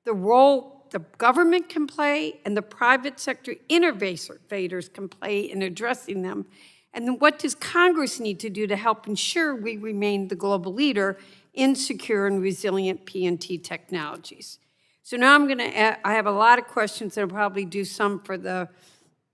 the role the government can play and the private sector innovators can play in addressing them, and then what does Congress need to do to help ensure we remain the global leader in secure and resilient PNT technologies. So now I have a lot of questions, and I'll probably do some for the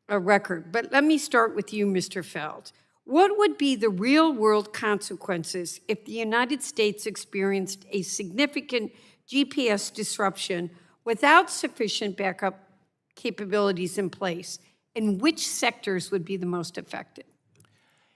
record, but let me start with you, Mr. Feld. What would be the real-world consequences if the United States experienced a significant GPS disruption without sufficient backup capabilities in place? And which sectors would be the most affected?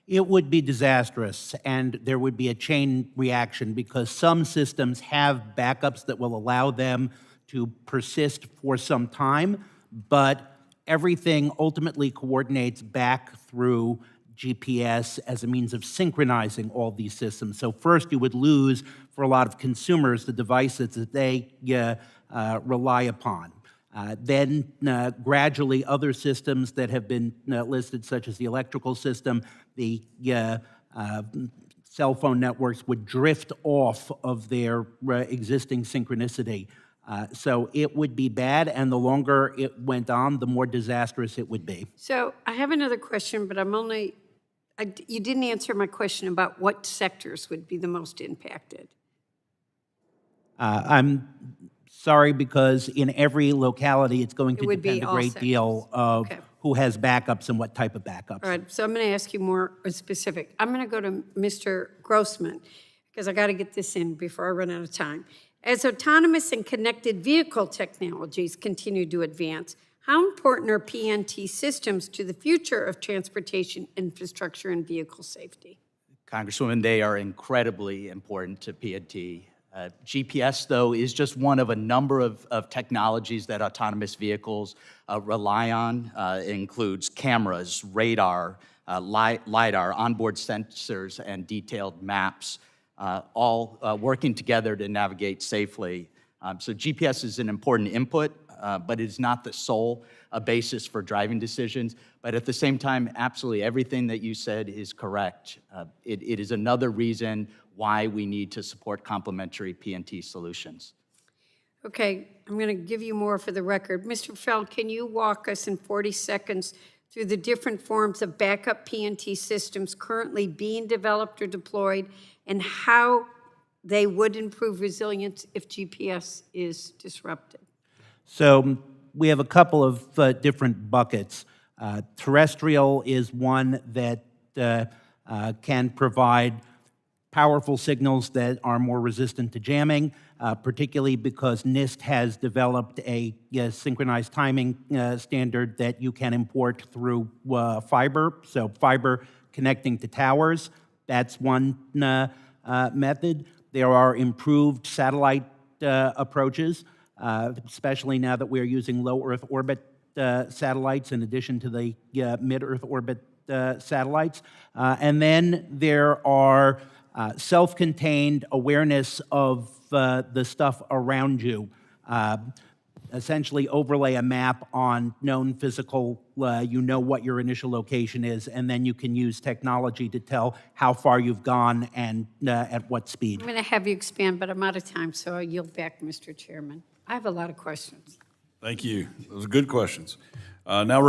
It would be disastrous, and there would be a chain reaction because some systems have backups that will allow them to persist for some time, but everything ultimately coordinates back through GPS as a means of synchronizing all these systems. So first, you would lose, for a lot of consumers, the devices that they rely upon. Then gradually other systems that have been listed, such as the electrical system, the cell phone networks, would drift off of their existing synchronicity. So it would be bad, and the longer it went on, the more disastrous it would be. So I have another question, but you didn't answer my question about what sectors would be the most impacted. I'm sorry, because in every locality, it's going to would be depend a all great deal of who has backups and what type of backups. All right, so I'm going to ask you more specific. I'm going to go to Mr. Grossman, because I got to get this in before I run out of time. As autonomous and connected vehicle technologies continue to advance, how important are PNT systems to the future of transportation infrastructure and vehicle safety? Congresswoman, they are incredibly important to PNT. GPS, though, is just one of a number of technologies that autonomous vehicles rely on. It includes cameras, radar, LiDAR, onboard sensors, and detailed maps, all working together to navigate safely. So GPS is an important input, but it is not the sole basis for driving decisions. But at the same time, absolutely everything that you said is correct. It is another reason why we need to support complementary PNT solutions. Okay, I'm going to give you more for the record. Mr. Feld, can you walk us in 40 seconds through the different forms of backup PNT systems currently being developed or deployed, and how they would improve resilience if GPS is disrupted? So we have a couple of different buckets. Terrestrial is one that can provide powerful signals that are more resistant to jamming, particularly because NIST has developed a synchronized timing standard that you can import through fiber. So fiber connecting to towers, that's one method. There are improved satellite approaches, especially now that we're using low Earth orbit satellites in addition to the mid-Earth orbit satellites. And then there are self-contained awareness of the stuff around you. Essentially overlay a map on known physical, you know what your initial location is, and then you can use technology to tell how far you've gone and at what speed. I'm going to have you expand, but I'm out of time, so I yield back, Mr. Chairman. I have a lot of questions. Thank you. Those are good questions. Now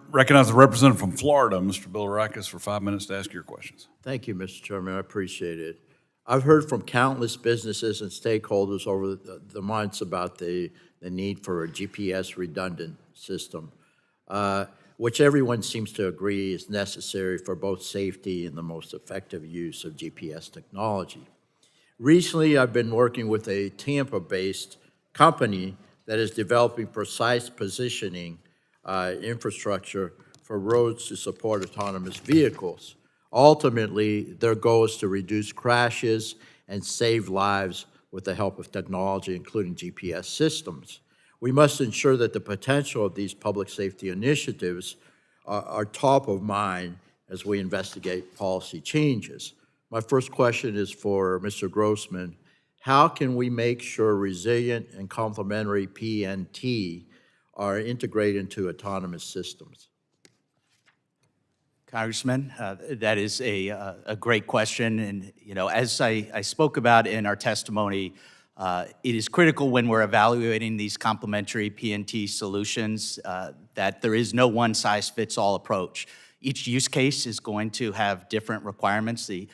recognize the representative from Florida, Mr. Bilirakis, for 5 minutes to ask your questions. Thank you, Mr. Chairman. I appreciate it. I've heard from countless businesses and stakeholders over the months about the need for a GPS redundant system. which everyone seems to agree is necessary for both safety and the most effective use of GPS technology. Recently, I've been working with a Tampa-based company that is developing precise positioning infrastructure for roads to support autonomous vehicles. Ultimately, their goal is to reduce crashes and save lives with the help of technology, including GPS systems. We must ensure that the potential of these public safety initiatives are top of mind as we investigate policy changes. My first question is for Mr. Grossman. How can we make sure resilient and complementary PNT are integrated into autonomous systems? Congressman, that is a great question. And, you know, as I spoke about in our testimony, it is critical when we're evaluating these complementary PNT solutions that there is no one-size-fits-all approach. Each use case is going to have different requirements. The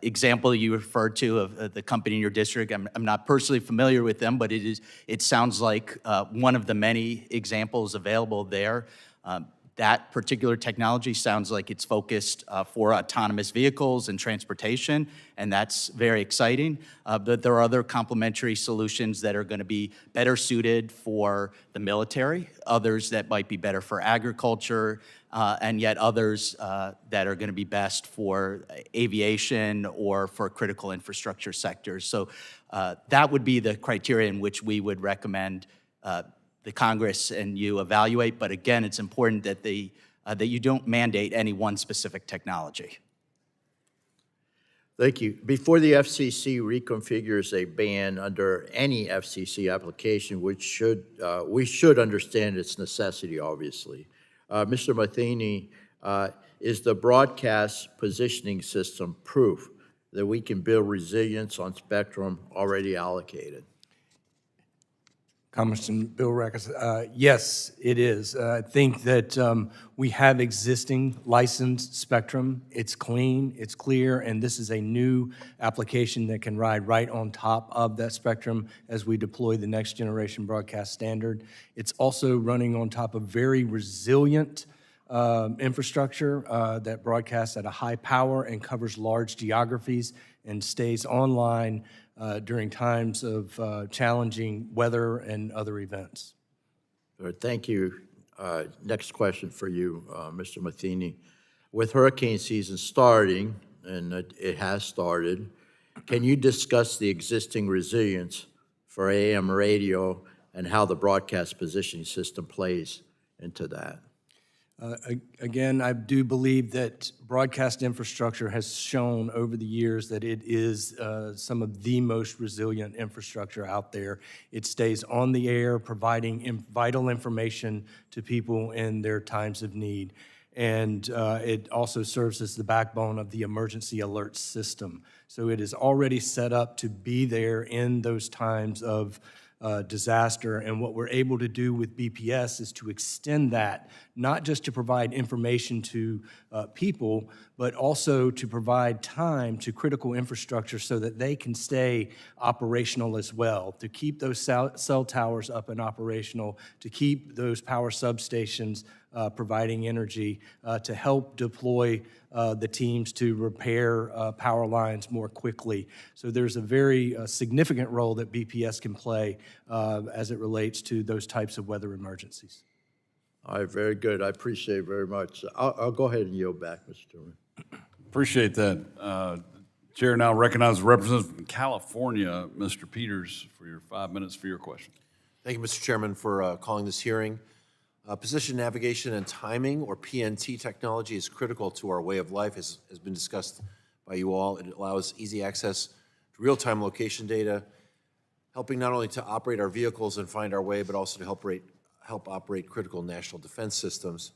example you referred to of the company in your district, I'm not personally familiar with them, but it sounds like one of the many examples available there. That particular technology sounds like it's focused for autonomous vehicles and transportation, and that's very exciting. But there are other complementary solutions that are going to be better suited for the military, others that might be better for agriculture, and yet others that are going to be best for aviation or for critical infrastructure sectors. So that would be the criteria in which we would recommend the Congress and you evaluate, but again, it's important that that you don't mandate any one specific technology. Thank you. Before the FCC reconfigures a ban under any FCC application, we should understand its necessity, obviously. Mr. Matheny, is the broadcast positioning system proof that we can build resilience on spectrum already allocated? Congressman Bill Reckes, yes, it is. I think that we have existing licensed spectrum. It's clean, it's clear, and this is a new application that can ride right on top of that spectrum as we deploy the next generation broadcast standard. It's also running on top of very resilient infrastructure that broadcasts at a high power and covers large geographies and stays online during times of challenging weather and other events. All right, thank you. Next question for you, Mr. Matheny. With hurricane season starting, and it has started, can you discuss the existing resilience for AM radio and how the broadcast positioning system plays into that? Again, I do believe that broadcast infrastructure has shown over the years that it is some of the most resilient infrastructure out there. It stays on the air, providing vital information to people in their times of need. And it also serves as the backbone of the emergency alert system. So it is already set up to be there in those times of disaster, and what we're able to do with BPS is to extend that, not just to provide information to people, but also to provide time to critical infrastructure so that they can stay operational as well, to keep those cell towers up and operational, to keep those power substations providing energy, to help deploy the teams to repair power lines more quickly. So there's a very significant role that BPS can play as it relates to those types of weather emergencies. All right, very good. I appreciate it very much. I'll go ahead and yield back, Mr. Chairman. Appreciate that. Chair now recognizes the representative from California, Mr. Peters, for your 5 minutes for your question. Thank you, Mr. Chairman, for calling this hearing. Position navigation and timing, or PNT technology, is critical to our way of life, as has been discussed by you all. It allows easy access to real-time location data, helping not only to operate our vehicles and find our way, but also to help operate critical national defense systems.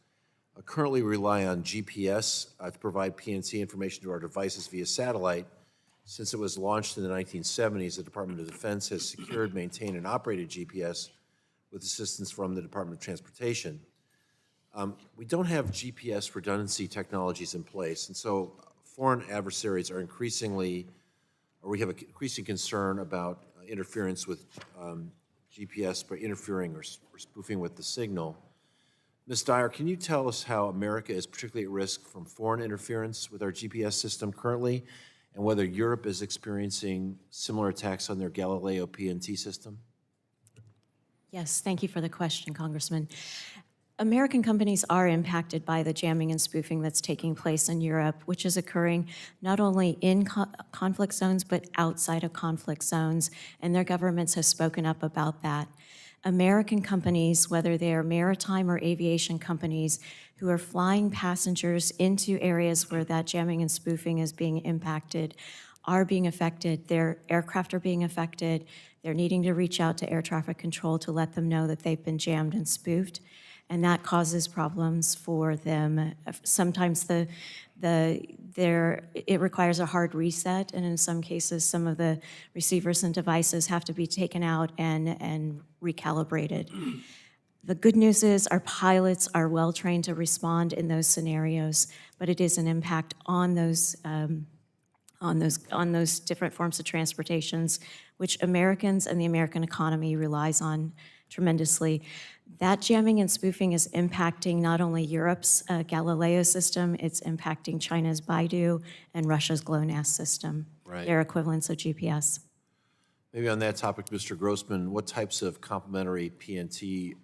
Currently, we rely on GPS to provide PNT information to our devices via satellite. Since it was launched in the 1970s, the Department of Defense has secured, maintained, and operated GPS with assistance from the Department of Transportation. We don't have GPS redundancy technologies in place, and so foreign adversaries are we have an increasing concern about interference with GPS by interfering or spoofing with the signal. Ms. Dyer, can you tell us how America is particularly at risk from foreign interference with our GPS system currently, and whether Europe is experiencing similar attacks on their Galileo PNT system? Yes, thank you for the question, Congressman. American companies are impacted by the jamming and spoofing that's taking place in Europe, which is occurring not only in conflict zones, but outside of conflict zones, and their governments have spoken up about that. American companies, whether they are maritime or aviation companies, who are flying passengers into areas where that jamming and spoofing is being impacted, are being affected. Their aircraft are being affected. They're needing to reach out to air traffic control to let them know that they've been jammed and spoofed, and that causes problems for them. Sometimes it requires a hard reset, and in some cases, some of the receivers and devices have to be taken out and recalibrated. The good news is our pilots are well trained to respond in those scenarios, but it is an impact on those different forms of transportations, which Americans and the American economy relies on tremendously. That jamming and spoofing is impacting not only Europe's Galileo system, it's impacting China's Baidu and Russia's GLONASS system, Right. their equivalents of GPS. Maybe on that topic, Mr. Grossman, what types of complementary PNT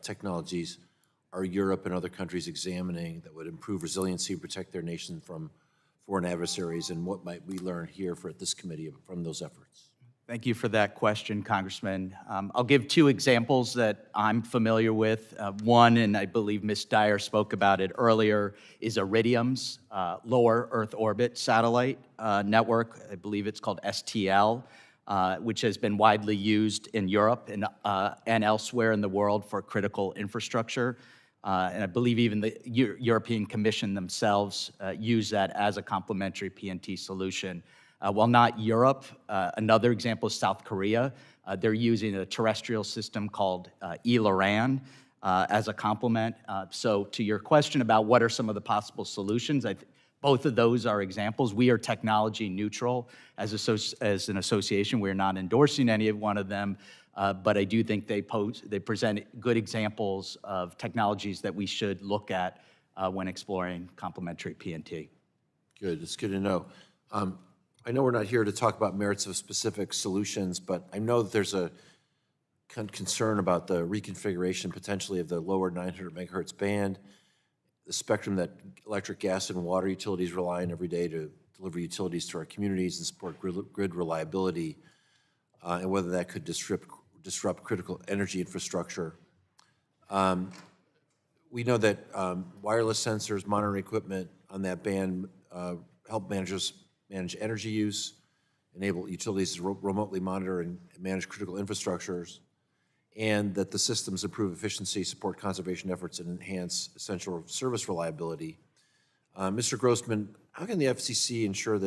technologies are Europe and other countries examining that would improve resiliency and protect their nation from foreign adversaries, and what might we learn here at this committee from those efforts? Thank you for that question, Congressman. I'll give two examples that I'm familiar with. One, and I believe Ms. Dyer spoke about it earlier, is Iridium's lower Earth orbit satellite network. I believe it's called STL, which has been widely used in Europe and elsewhere in the world for critical infrastructure. And I believe even the European Commission themselves use that as a complementary PNT solution. While not Europe, another example is South Korea. They're using a terrestrial system called ELORAN as a complement. So to your question about what are some of the possible solutions, both of those are examples. We are technology neutral as an association. We're not endorsing any of one of them, but I do think they present good examples of technologies that we should look at when exploring complementary PNT. Good, it's good to know. I know we're not here to talk about merits of specific solutions, but I know that there's a concern about the reconfiguration potentially of the lower 900 megahertz band, the spectrum that electric, gas, and water utilities rely on every day to deliver utilities to our communities and support grid reliability, and whether that could disrupt critical energy infrastructure. We know that wireless sensors, monitoring equipment on that band help manage energy use, enable utilities to remotely monitor and manage critical infrastructures, and that the systems improve efficiency, support conservation efforts, and enhance essential service reliability. Mr. Grossman, how can the FCC ensure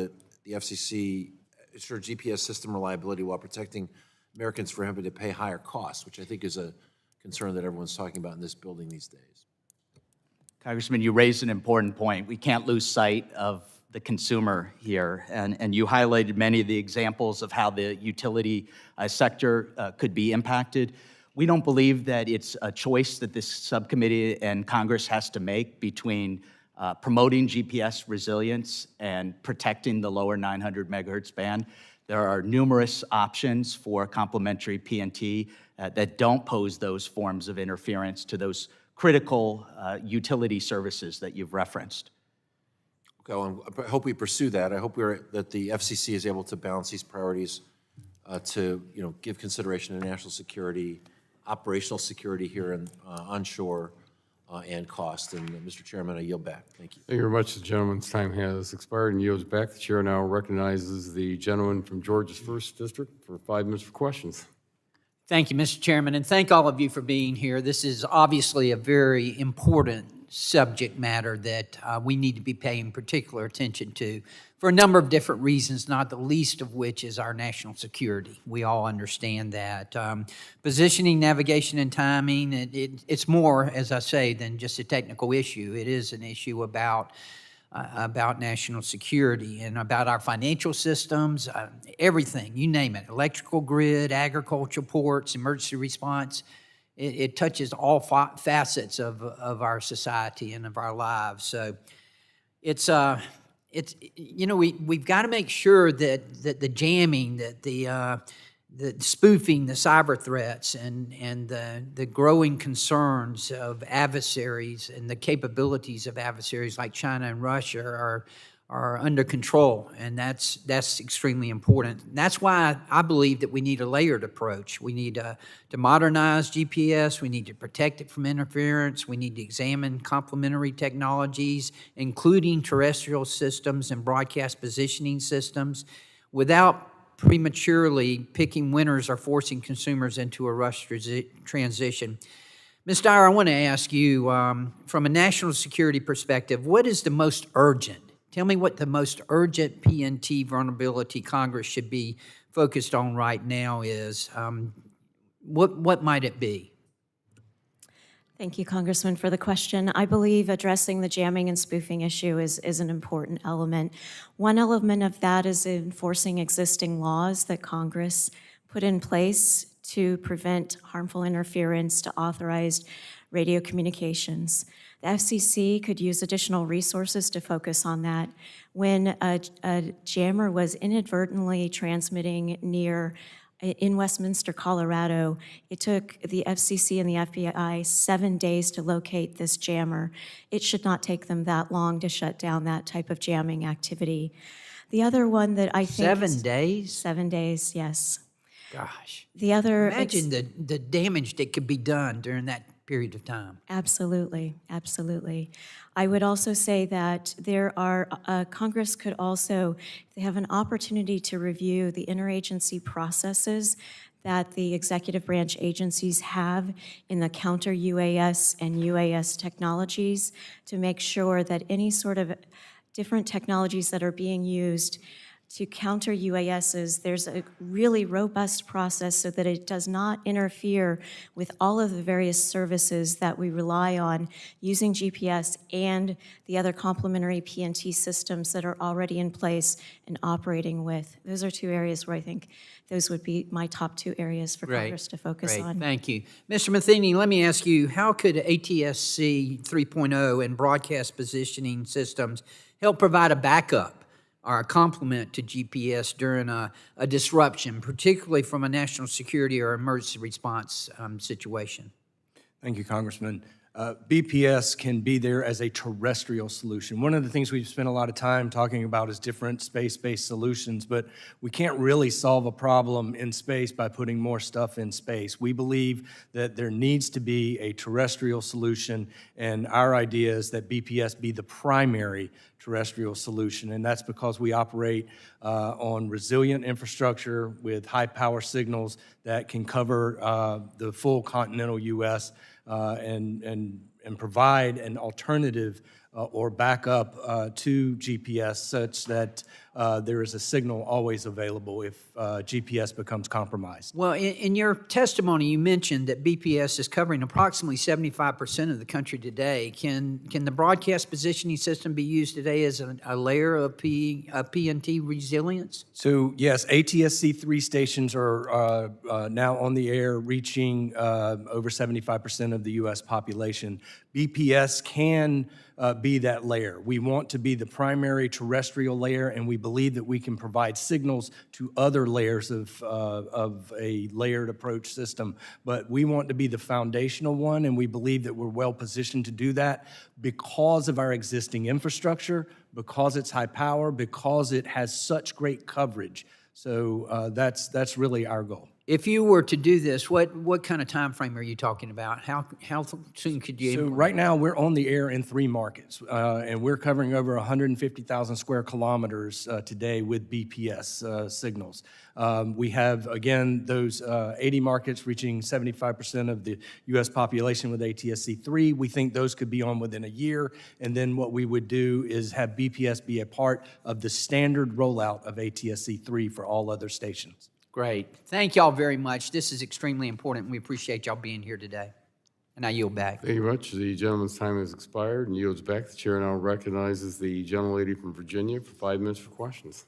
GPS system reliability while protecting Americans from having to pay higher costs, which I think is a concern that everyone's talking about in this building these days? Congressman, you raised an important point. We can't lose sight of the consumer here, and you highlighted many of the examples of how the utility sector could be impacted. We don't believe that it's a choice that this subcommittee and Congress has to make between promoting GPS resilience and protecting the lower 900 megahertz band. There are numerous options for complementary PNT that don't pose those forms of interference to those critical utility services that you've referenced. Okay, well, I hope we pursue that. I hope that the FCC is able to balance these priorities to give consideration to national security, operational security here and onshore, and cost. And Mr. Chairman, I yield back. Thank you. Thank you very much. The gentleman's time has expired and yields back. The chair now recognizes the gentleman from Georgia's 1st District for 5 minutes for questions. Thank you, Mr. Chairman, and thank all of you for being here. This is obviously a very important subject matter that we need to be paying particular attention to for a number of different reasons, not the least of which is our national security. We all understand that. Positioning, navigation, and timing, it's more, as I say, than just a technical issue. It is an issue about national security and about our financial systems, everything, you name it, electrical grid, agricultural ports, emergency response. it touches all facets of our society and of our lives. So it's you know, we've got to make sure that the jamming, that the spoofing, the cyber threats, and the growing concerns of adversaries and the capabilities of adversaries like China and Russia are under control, and that's extremely important. That's why I believe that we need a layered approach. We need to modernize GPS. We need to protect it from interference. We need to examine complementary technologies, including terrestrial systems and broadcast positioning systems, without prematurely picking winners or forcing consumers into a rushed transition. Ms. Dyer, I want to ask you, from a national security perspective, what is the most urgent? Tell me what the most urgent PNT vulnerability Congress should be focused on right now is. What might it be? Thank you, Congressman, for the question. I believe addressing the jamming and spoofing issue is an important element. One element of that is enforcing existing laws that Congress put in place to prevent harmful interference to authorized radio communications. The FCC could use additional resources to focus on that. When a jammer was inadvertently transmitting in Westminster, Colorado, it took the FCC and the FBI 7 days to locate this jammer. It should not take them that long to shut down that type of jamming activity. The other one that I think 7 days? 7 days, yes. Gosh. The other Imagine the damage that could be done during that period of time. Absolutely, absolutely. I would also say that Congress could also, if they have an opportunity to review the interagency processes that the executive branch agencies have in the counter UAS and UAS technologies to make sure that any sort of different technologies that are being used to counter UASs, there's a really robust process so that it does not interfere with all of the various services that we rely on using GPS and the other complementary PNT systems that are already in place and operating with. Those are two areas where I think those would be my top two areas for Congress to focus on. Thank you. Mr. Matheny, let me ask you, how could ATSC 3.0 and broadcast positioning systems help provide a backup or a complement to GPS during a disruption, particularly from a national security or emergency response situation? Thank you, Congressman. BPS can be there as a terrestrial solution. One of the things we've spent a lot of time talking about is different space-based solutions, but we can't really solve a problem in space by putting more stuff in space. We believe that there needs to be a terrestrial solution, and our idea is that BPS be the primary terrestrial solution, and that's because we operate on resilient infrastructure with high-power signals that can cover the full continental U.S. And provide an alternative or backup to GPS such that there is a signal always available if GPS becomes compromised. Well, in your testimony, you mentioned that BPS is covering approximately 75% of the country today. Can the broadcast positioning system be used today as a layer of PNT resilience? So yes, ATSC-3 stations are now on the air, reaching over 75% of the U.S. population. BPS can be that layer. We want to be the primary terrestrial layer, and we believe that we can provide signals to other layers of a layered approach system. But we want to be the foundational one, and we believe that we're well positioned to do that because of our existing infrastructure, because it's high power, because it has such great coverage. So that's really our goal. If you were to do this, what kind of time frame are you talking about? How soon could you? So right now we're on the air in 3 markets, and we're covering over 150,000 square kilometers today with BPS signals. We have, again, those 80 markets reaching 75% of the U.S. population with ATSC-3. We think those could be on within a year, and then what we would do is have BPS be a part of the standard rollout of ATSC-3 for all other stations. Great. Thank y'all very much. This is extremely important, and we appreciate y'all being here today. And I yield back. Thank you much. The gentleman's time has expired and yields back. The chair now recognizes the gentlelady from Virginia for 5 minutes for questions.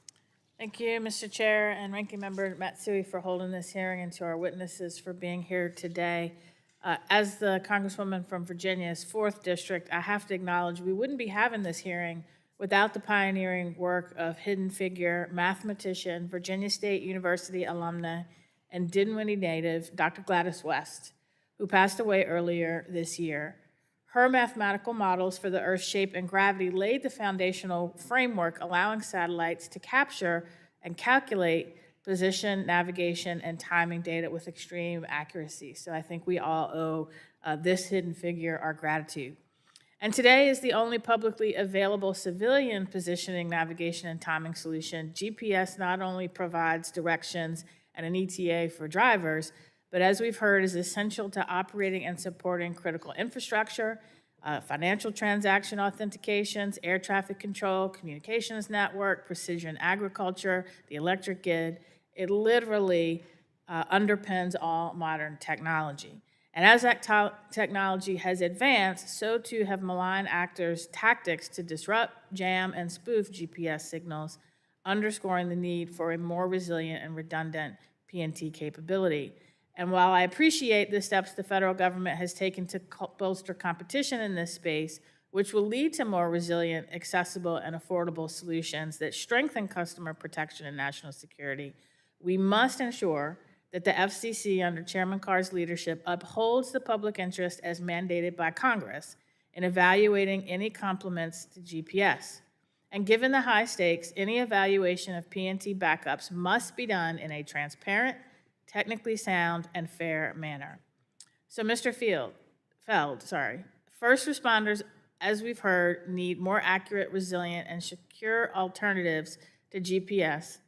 Thank you, Mr. Chair and Ranking Member Matsui for holding this hearing, and to our witnesses for being here today. As the Congresswoman from Virginia's 4th District, I have to acknowledge we wouldn't be having this hearing without the pioneering work of hidden figure, mathematician, Virginia State University alumna, and Dinwiddie native, Dr. Gladys West, who passed away earlier this year. Her mathematical models for the Earth's shape and gravity laid the foundational framework allowing satellites to capture and calculate position, navigation, and timing data with extreme accuracy. So I think we all owe this hidden figure our gratitude. And today is the only publicly available civilian positioning, navigation, and timing solution. GPS not only provides directions and an ETA for drivers, but as we've heard, is essential to operating and supporting critical infrastructure, financial transaction authentications, air traffic control, communications network, precision agriculture, the electric grid. It literally underpins all modern technology. And as that technology has advanced, so too have malign actors' tactics to disrupt, jam, and spoof GPS signals, underscoring the need for a more resilient and redundant PNT capability. And while I appreciate the steps the federal government has taken to bolster competition in this space, which will lead to more resilient, accessible, and affordable solutions that strengthen customer protection and national security, we must ensure that the FCC, under Chairman Carr's leadership, upholds the public interest as mandated by Congress in evaluating any complements to GPS. And given the high stakes, any evaluation of PNT backups must be done in a transparent, technically sound, and fair manner. So, Mr. Feld, first responders, as we've heard, need more accurate, resilient, and secure alternatives to GPS.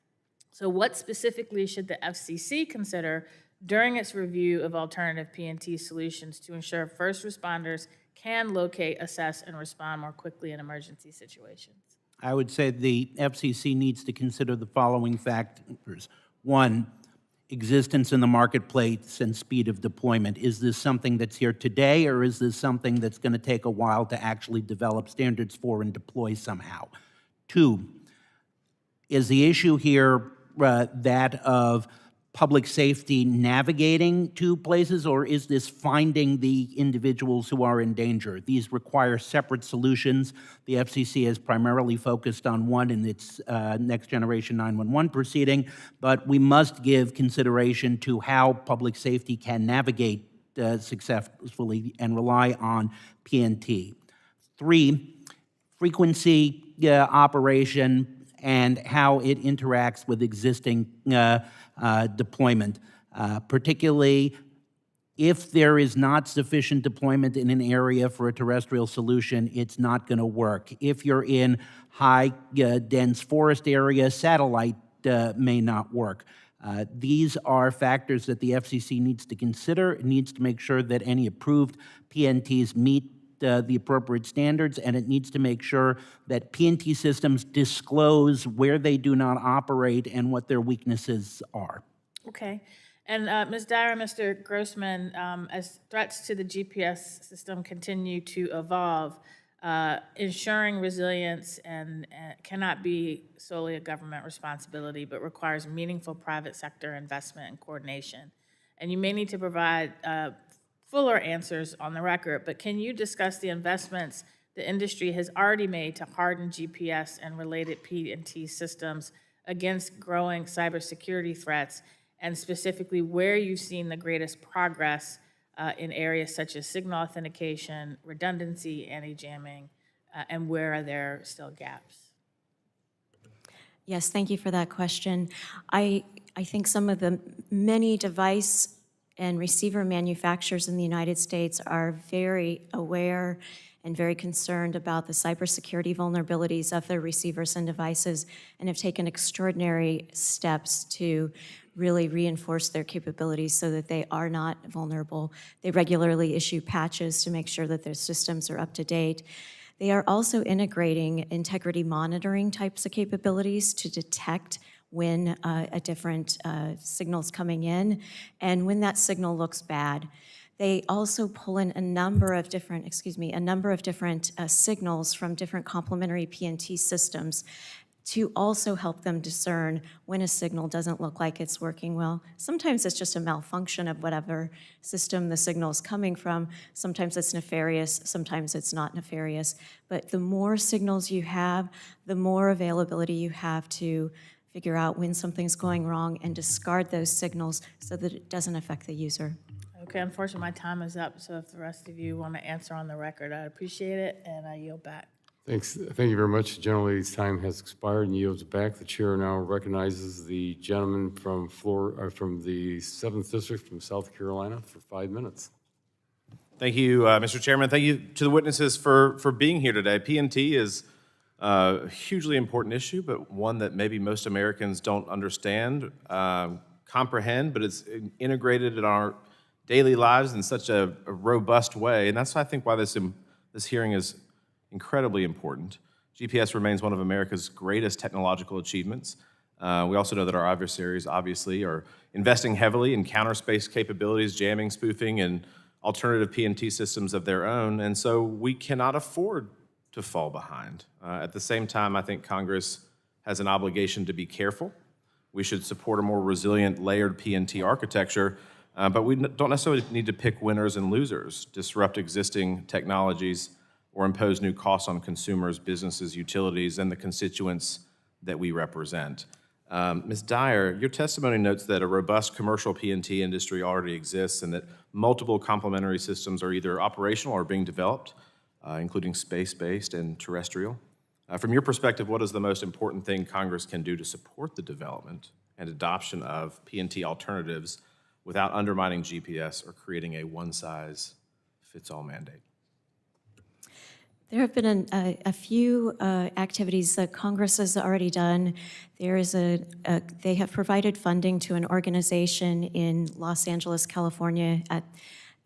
So what specifically should the FCC consider during its review of alternative PNT solutions to ensure first responders can locate, assess, and respond more quickly in emergency situations? I would say the FCC needs to consider the following factors. One, existence in the marketplace and speed of deployment. Is this something that's here today, or is this something that's going to take a while to actually develop standards for and deploy somehow? Two, is the issue here that of public safety navigating to places, or is this finding the individuals who are in danger? These require separate solutions. The FCC has primarily focused on one in its Next Generation 911 proceeding, but we must give consideration to how public safety can navigate successfully and rely on PNT. Three, frequency operation and how it interacts with existing deployment, particularly if there is not sufficient deployment in an area for a terrestrial solution, it's not going to work. If you're in high, dense forest area, satellite may not work. These are factors that the FCC needs to consider. It needs to make sure that any approved PNTs meet the appropriate standards, and it needs to make sure that PNT systems disclose where they do not operate and what their weaknesses are. Okay. And Ms. Dyer, Mr. Grossman, as threats to the GPS system continue to evolve, ensuring resilience cannot be solely a government responsibility, but requires meaningful private sector investment and coordination. And you may need to provide fuller answers on the record, but can you discuss the investments the industry has already made to harden GPS and related PNT systems against growing cybersecurity threats, and specifically where you've seen the greatest progress in areas such as signal authentication, redundancy, anti-jamming, and where are there still gaps? Yes, thank you for that question. I think some of the many device and receiver manufacturers in the United States are very aware and very concerned about the cybersecurity vulnerabilities of their receivers and devices, and have taken extraordinary steps to really reinforce their capabilities so that they are not vulnerable. They regularly issue patches to make sure that their systems are up to date. They are also integrating integrity monitoring types of capabilities to detect when a different signal's coming in, and when that signal looks bad. They also pull in a number of different signals from different complementary PNT systems to also help them discern when a signal doesn't look like it's working well. Sometimes it's just a malfunction of whatever system the signal is coming from. Sometimes it's nefarious, sometimes it's not nefarious. But the more signals you have, the more availability you have to figure out when something's going wrong and discard those signals so that it doesn't affect the user. Okay, unfortunately, my time is up, so if the rest of you want to answer on the record, I'd appreciate it, and I yield back. Thanks. Thank you very much. The gentlelady's time has expired and yields back. The chair now recognizes the gentleman from the 7th District from South Carolina for 5 minutes. Thank you, Mr. Chairman. Thank you to the witnesses for being here today. PNT is a hugely important issue, but one that maybe most Americans don't understand, comprehend, but it's integrated in our daily lives in such a robust way. And that's, I think, why this hearing is incredibly important. GPS remains one of America's greatest technological achievements. We also know that our adversaries, obviously, are investing heavily in counter space capabilities, jamming, spoofing, and alternative PNT systems of their own. And so we cannot afford to fall behind. At the same time, I think Congress has an obligation to be careful. We should support a more resilient, layered PNT architecture, but we don't necessarily need to pick winners and losers, disrupt existing technologies, or impose new costs on consumers, businesses, utilities, and the constituents that we represent. Ms. Dyer, your testimony notes that a robust commercial PNT industry already exists and that multiple complementary systems are either operational or being developed, including space-based and terrestrial. From your perspective, what is the most important thing Congress can do to support the development and adoption of PNT alternatives without undermining GPS or creating a one-size-fits-all mandate? There have been a few activities that Congress has already done. There is they have provided funding to an organization in Los Angeles, California, at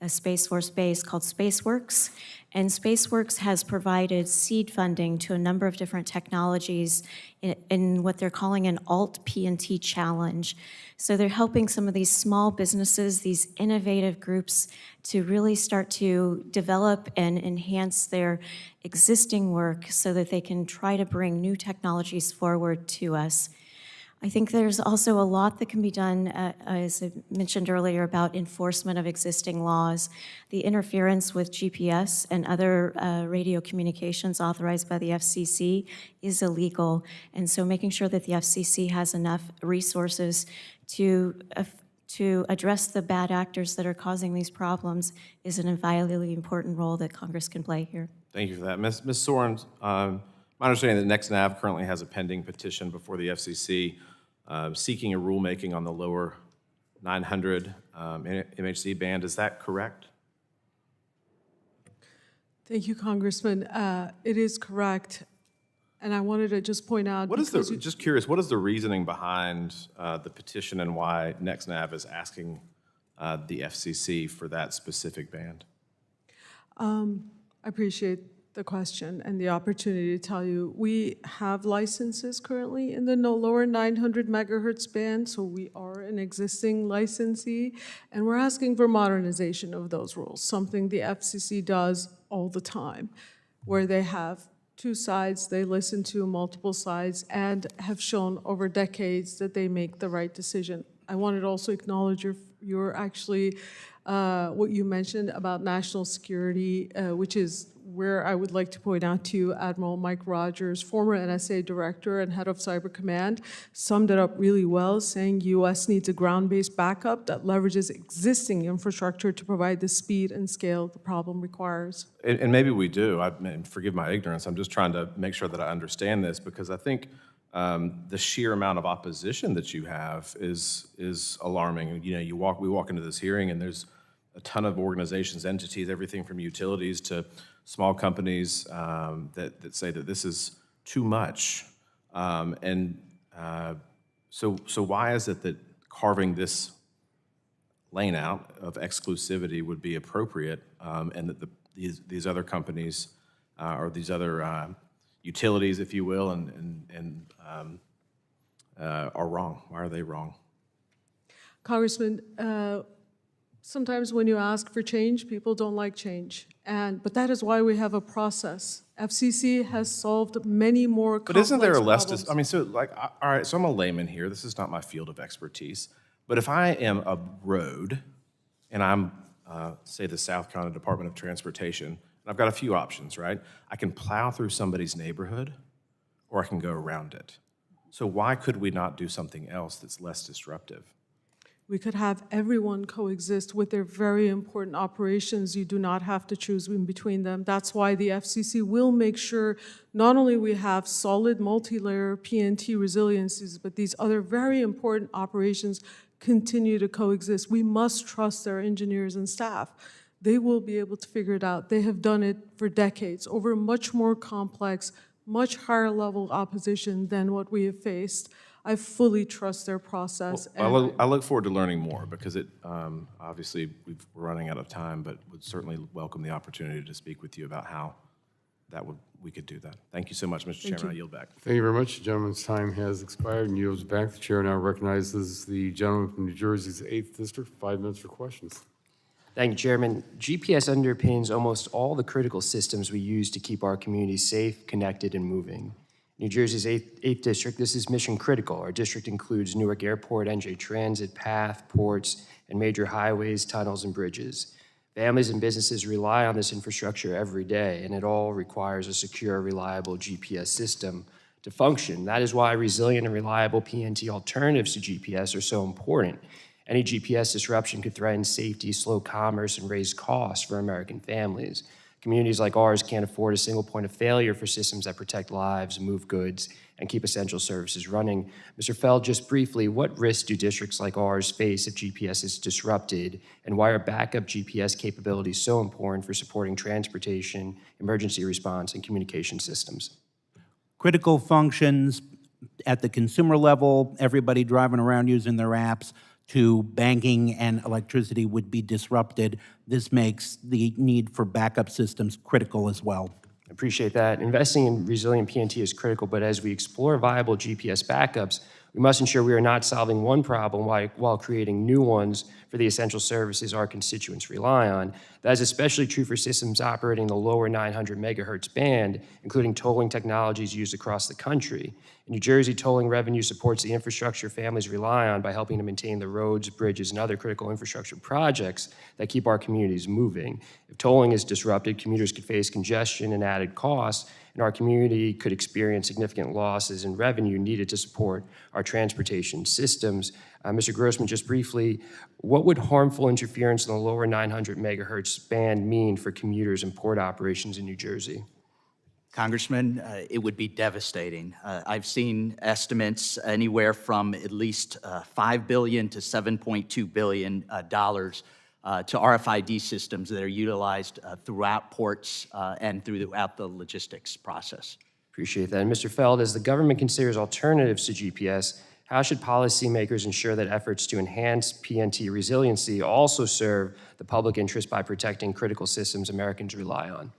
a Space Force base called SpaceWorks. And SpaceWorks has provided seed funding to a number of different technologies in what they're calling an alt PNT challenge. So they're helping some of these small businesses, these innovative groups, to really start to develop and enhance their existing work so that they can try to bring new technologies forward to us. I think there's also a lot that can be done, as I mentioned earlier, about enforcement of existing laws. The interference with GPS and other radio communications authorized by the FCC is illegal, and so making sure that the FCC has enough resources to address the bad actors that are causing these problems is an inviolably important role that Congress can play here. Thank you for that. Ms. Soren, my understanding that NextNav currently has a pending petition before the FCC seeking a rulemaking on the lower 900 MHz band. Is that correct? Thank you, Congressman. It is correct. And I wanted to just point out. What is just curious, what is the reasoning behind the petition and why NextNav is asking the FCC for that specific band? I appreciate the question and the opportunity to tell you. We have licenses currently in the lower 900 megahertz band, so we are an existing licensee, and we're asking for modernization of those rules, something the FCC does all the time, where they have two sides, they listen to multiple sides, and have shown over decades that they make the right decision. I wanted to also acknowledge your actually, what you mentioned about national security, which is where I would like to point out to you, Admiral Mike Rogers, former NSA director and head of Cyber Command, summed it up really well, saying U.S. needs a ground-based backup that leverages existing infrastructure to provide the speed and scale the problem requires. And maybe we do. Forgive my ignorance. I'm just trying to make sure that I understand this, because I think the sheer amount of opposition that you have is alarming. You know, we walk into this hearing and there's a ton of organizations, entities, everything from utilities to small companies that say that this is too much. So why is it that carving this lane out of exclusivity would be appropriate, and that these other companies or these other utilities, if you will, are wrong? Why are they wrong? Congressman, Sometimes when you ask for change, people don't like change. But that is why we have a process. FCC has solved many more But complex isn't there a less, problems. I mean, so like, all right, so I'm a layman here. This is not my field of expertise. But if I am a road and I'm, say, the South Carolina Department of Transportation, and I've got a few options, right? I can plow through somebody's neighborhood or I can go around it. So why could we not do something else that's less disruptive? We could have everyone coexist with their very important operations. You do not have to choose in between them. That's why the FCC will make sure not only we have solid multi-layer PNT resiliencies, but these other very important operations continue to coexist. We must trust their engineers and staff. They will be able to figure it out. They have done it for decades over much more complex, much higher level opposition than what we have faced. I fully trust their process. Well, I look forward to learning more because it, obviously, we're running out of time, but would certainly welcome the opportunity to speak with you about how we could do that. Thank you so much, Mr. Chairman. I yield back. Thank you very much. The gentleman's time has expired and yields back. The chair now recognizes the gentleman from New Jersey's 8th District, 5 minutes for questions. Thank you, Chairman. GPS underpins almost all the critical systems we use to keep our communities safe, connected, and moving. New Jersey's 8th District, this is mission critical. Our district includes Newark Airport, NJ Transit, PATH, ports, and major highways, tunnels, and bridges. Families and businesses rely on this infrastructure every day, and it all requires a secure, reliable GPS system to function. That is why resilient and reliable PNT alternatives to GPS are so important. Any GPS disruption could threaten safety, slow commerce, and raise costs for American families. Communities like ours can't afford a single point of failure for systems that protect lives, move goods, and keep essential services running. Mr. Feld, just briefly, what risks do districts like ours face if GPS is disrupted, and why are backup GPS capabilities so important for supporting transportation, emergency response, and communication systems? Critical functions at the consumer level, everybody driving around using their apps, to banking and electricity would be disrupted. This makes the need for backup systems critical as well. I appreciate that. Investing in resilient PNT is critical, but as we explore viable GPS backups, we must ensure we are not solving one problem while creating new ones for the essential services our constituents rely on. That is especially true for systems operating in the lower 900 megahertz band, including tolling technologies used across the country. In New Jersey, tolling revenue supports the infrastructure families rely on by helping to maintain the roads, bridges, and other critical infrastructure projects that keep our communities moving. If tolling is disrupted, commuters could face congestion and added costs, and our community could experience significant losses in revenue needed to support our transportation systems. Mr. Grossman, just briefly, what would harmful interference in the lower 900 megahertz band mean for commuters and port operations in New Jersey? Congressman, it would be devastating. I've seen estimates anywhere from at least $5 billion to $7.2 billion to RFID systems that are utilized throughout ports and throughout the logistics process. Appreciate that. And Mr. Feld, as the government considers alternatives to GPS, how should policymakers ensure that efforts to enhance PNT resiliency also serve the public interest by protecting critical systems Americans rely on?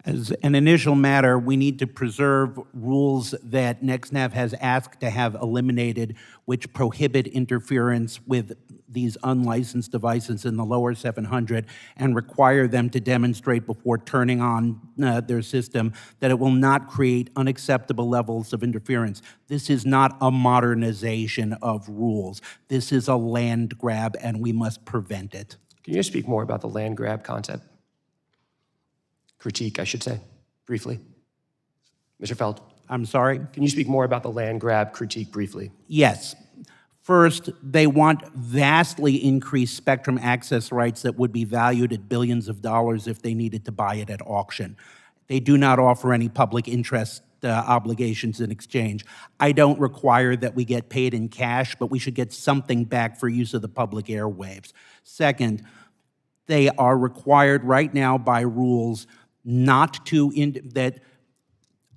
As an initial matter, we need to preserve rules that NextNav has asked to have eliminated, which prohibit interference with these unlicensed devices in the lower 700 and require them to demonstrate before turning on their system that it will not create unacceptable levels of interference. This is not a modernization of rules. This is a land grab, and we must prevent it. Can you speak more about the land grab concept? Critique, I should say, briefly. Mr. Feld. I'm sorry? Can you speak more about the land grab critique briefly? Yes. First, they want vastly increased spectrum access rights that would be valued at billions of dollars if they needed to buy it at auction. They do not offer any public interest obligations in exchange. I don't require that we get paid in cash, but we should get something back for use of the public airwaves. Second, they are required right now by rules not to, that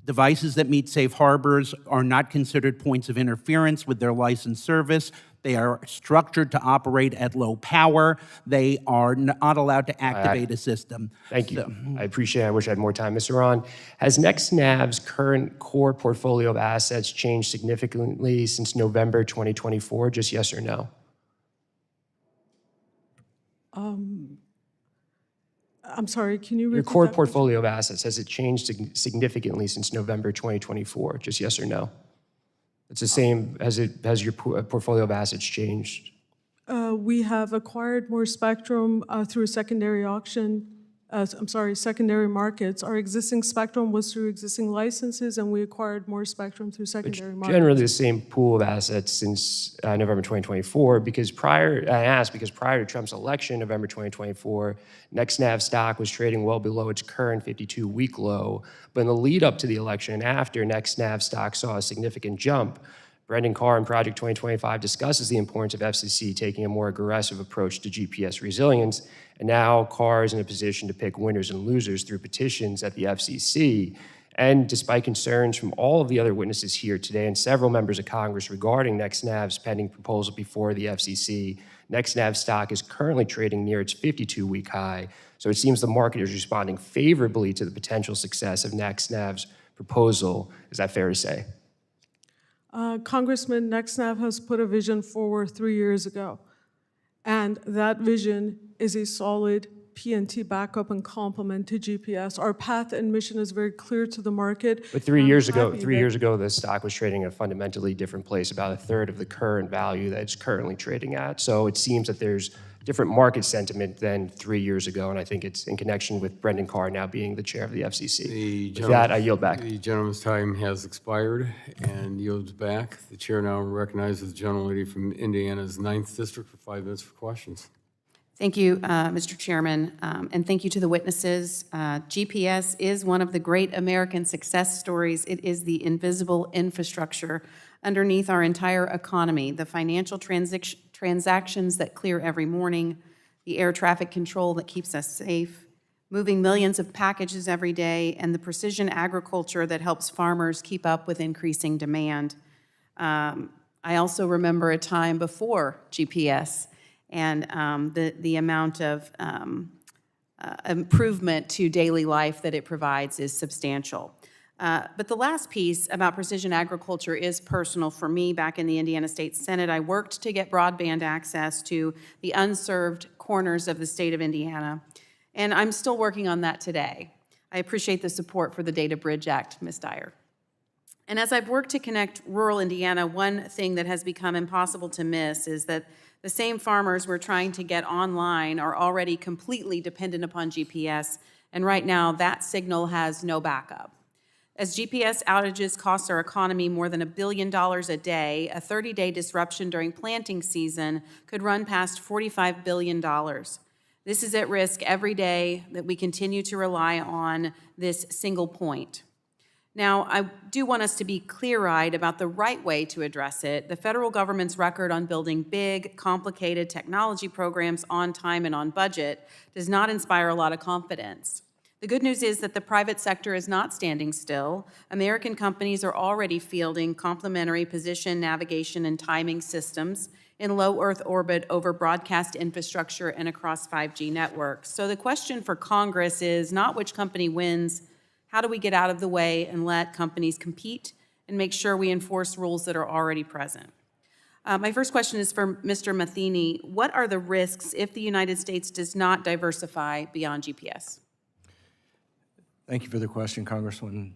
devices that meet safe harbors are not considered points of interference with their licensed service. They are structured to operate at low power. They are not allowed to activate a system. Thank you. I appreciate it. I wish I had more time. Mr. Ron, has NextNav's current core portfolio of assets changed significantly since November 2024? Just yes or no? I'm sorry, can you Your repeat core that question? portfolio of assets, has it changed significantly since November 2024? Just yes or no? It's the same, has your portfolio of assets changed? We have acquired more spectrum through a secondary auction, secondary markets. Our existing spectrum was through existing licenses, and we acquired more spectrum through secondary markets. Generally the same pool of assets since November 2024, because prior to Trump's election, November 2024, NextNav stock was trading well below its current 52-week low. But in the lead up to the election and after, NextNav stock saw a significant jump. Brendan Carr in Project 2025 discusses the importance of FCC taking a more aggressive approach to GPS resilience, and now Carr is in a position to pick winners and losers through petitions at the FCC. And despite concerns from all of the other witnesses here today and several members of Congress regarding NextNav's pending proposal before the FCC, NextNav stock is currently trading near its 52-week high. So it seems the market is responding favorably to the potential success of NextNav's proposal. Is that fair to say? Congressman, NextNav has put a vision forward 3 years ago, and that vision is a solid PNT backup and complement to GPS. Our path and mission is very clear to the market. But 3 years ago, the stock was trading at a fundamentally different place, about a third of the current value that it's currently trading at. So it seems that there's different market sentiment than 3 years ago, and I think it's in connection with Brendan Carr now being the chair of the FCC. With that, I yield back. The gentleman's time has expired and yields back. The chair now recognizes the gentlelady from Indiana's 9th District for 5 minutes for questions. Thank you, Mr. Chairman, and thank you to the witnesses. GPS is one of the great American success stories. It is the invisible infrastructure underneath our entire economy, the financial transactions that clear every morning, the air traffic control that keeps us safe, moving millions of packages every day, and the precision agriculture that helps farmers keep up with increasing demand. I also remember a time before GPS, and the amount of improvement to daily life that it provides is substantial. But the last piece about precision agriculture is personal for me. Back in the Indiana State Senate, I worked to get broadband access to the unserved corners of the state of Indiana, and I'm still working on that today. I appreciate the support for the Data Bridge Act, Ms. Dyer. And as I've worked to connect rural Indiana, one thing that has become impossible to miss is that the same farmers we're trying to get online are already completely dependent upon GPS, and right now that signal has no backup. As GPS outages cost our economy more than $1 billion a day, a 30-day disruption during planting season could run past $45 billion. This is at risk every day that we continue to rely on this single point. Now, I do want us to be clear-eyed about the right way to address it. The federal government's record on building big, complicated technology programs on time and on budget does not inspire a lot of confidence. The good news is that the private sector is not standing still. American companies are already fielding complementary position, navigation, and timing systems in low Earth orbit over broadcast infrastructure and across 5G networks. So the question for Congress is not which company wins. How do we get out of the way and let companies compete and make sure we enforce rules that are already present? My first question is for Mr. Matheny. What are the risks if the United States does not diversify beyond GPS? Thank you for the question, Congresswoman.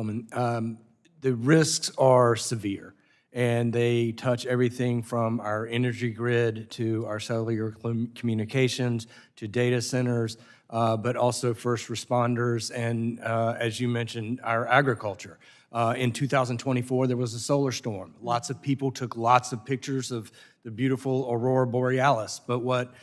The risks are severe, and they touch everything from our energy grid to our cellular communications to data centers, but also first responders and, as you mentioned, our agriculture. In 2024, there was a solar storm. Lots of people took lots of pictures of the beautiful aurora borealis, but what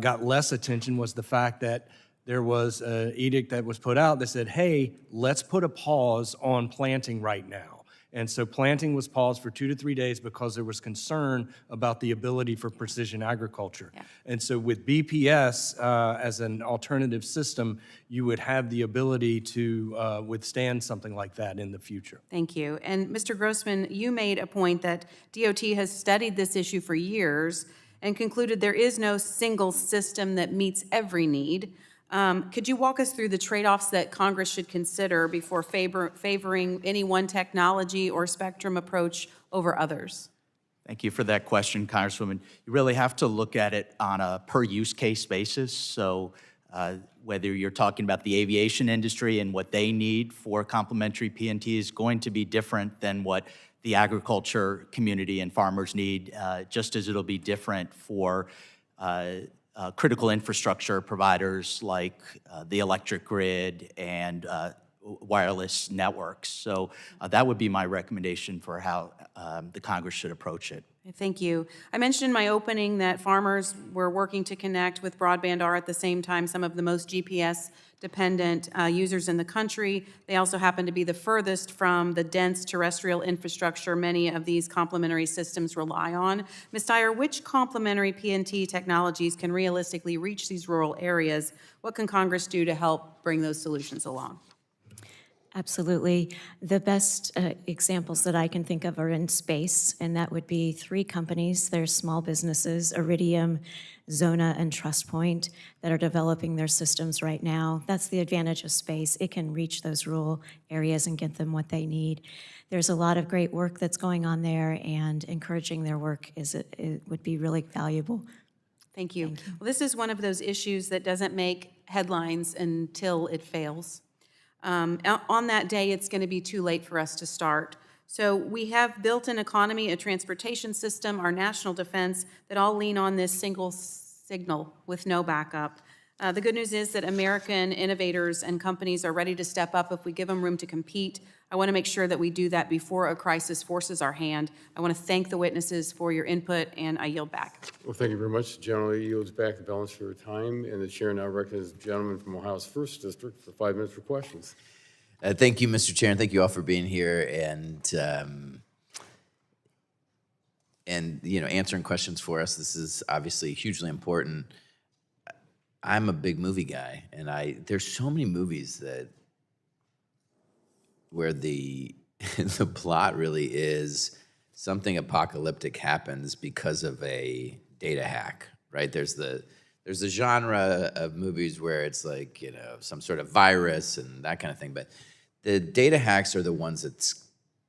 got less attention was the fact that there was an edict that was put out that said, hey, let's put a pause on planting right now. And so planting was paused for 2 to 3 days because there was concern about the ability for precision agriculture. Yeah. And so with BPS as an alternative system, you would have the ability to withstand something like that in the future. Thank you. And Mr. Grossman, you made a point that DOT has studied this issue for years and concluded there is no single system that meets every need. Could you walk us through the trade-offs that Congress should consider before favoring any one technology or spectrum approach over others? Thank you for that question, Congresswoman. You really have to look at it on a per-use case basis. So whether you're talking about the aviation industry and what they need for complementary PNT is going to be different than what the agriculture community and farmers need, just as it'll be different for critical infrastructure providers like the electric grid and wireless networks. So that would be my recommendation for how the Congress should approach it. Thank you. I mentioned in my opening that farmers were working to connect with broadband are at the same time some of the most GPS-dependent users in the country. They also happen to be the furthest from the dense terrestrial infrastructure many of these complementary systems rely on. Ms. Dyer, which complementary PNT technologies can realistically reach these rural areas? What can Congress do to help bring those solutions along? Absolutely. The best examples that I can think of are in space, and that would be 3 companies. They're small businesses, Iridium, Zona, and TrustPoint, that are developing their systems right now. That's the advantage of space. It can reach those rural areas and get them what they need. There's a lot of great work that's going on there, and encouraging their work it would be really valuable. Thank you. Well, this is one of those issues that doesn't make headlines until it fails. On that day, it's going to be too late for us to start. So we have built an economy, a transportation system, our national defense that all lean on this single signal with no backup. The good news is that American innovators and companies are ready to step up if we give them room to compete. I want to make sure that we do that before a crisis forces our hand. I want to thank the witnesses for your input, and I yield back. Well, thank you very much. The gentleman yields back the balance for your time, and the chair now recognizes the gentleman from Ohio's 1st District for 5 minutes for questions. Thank you, Mr. Chair, and thank you all for being here and answering questions for us. This is obviously hugely important. I'm a big movie guy, and there's so many movies where the plot really is something apocalyptic happens because of a data hack, right? There's the genre of movies where it's like, some sort of virus and that kind of thing, but the data hacks are the ones that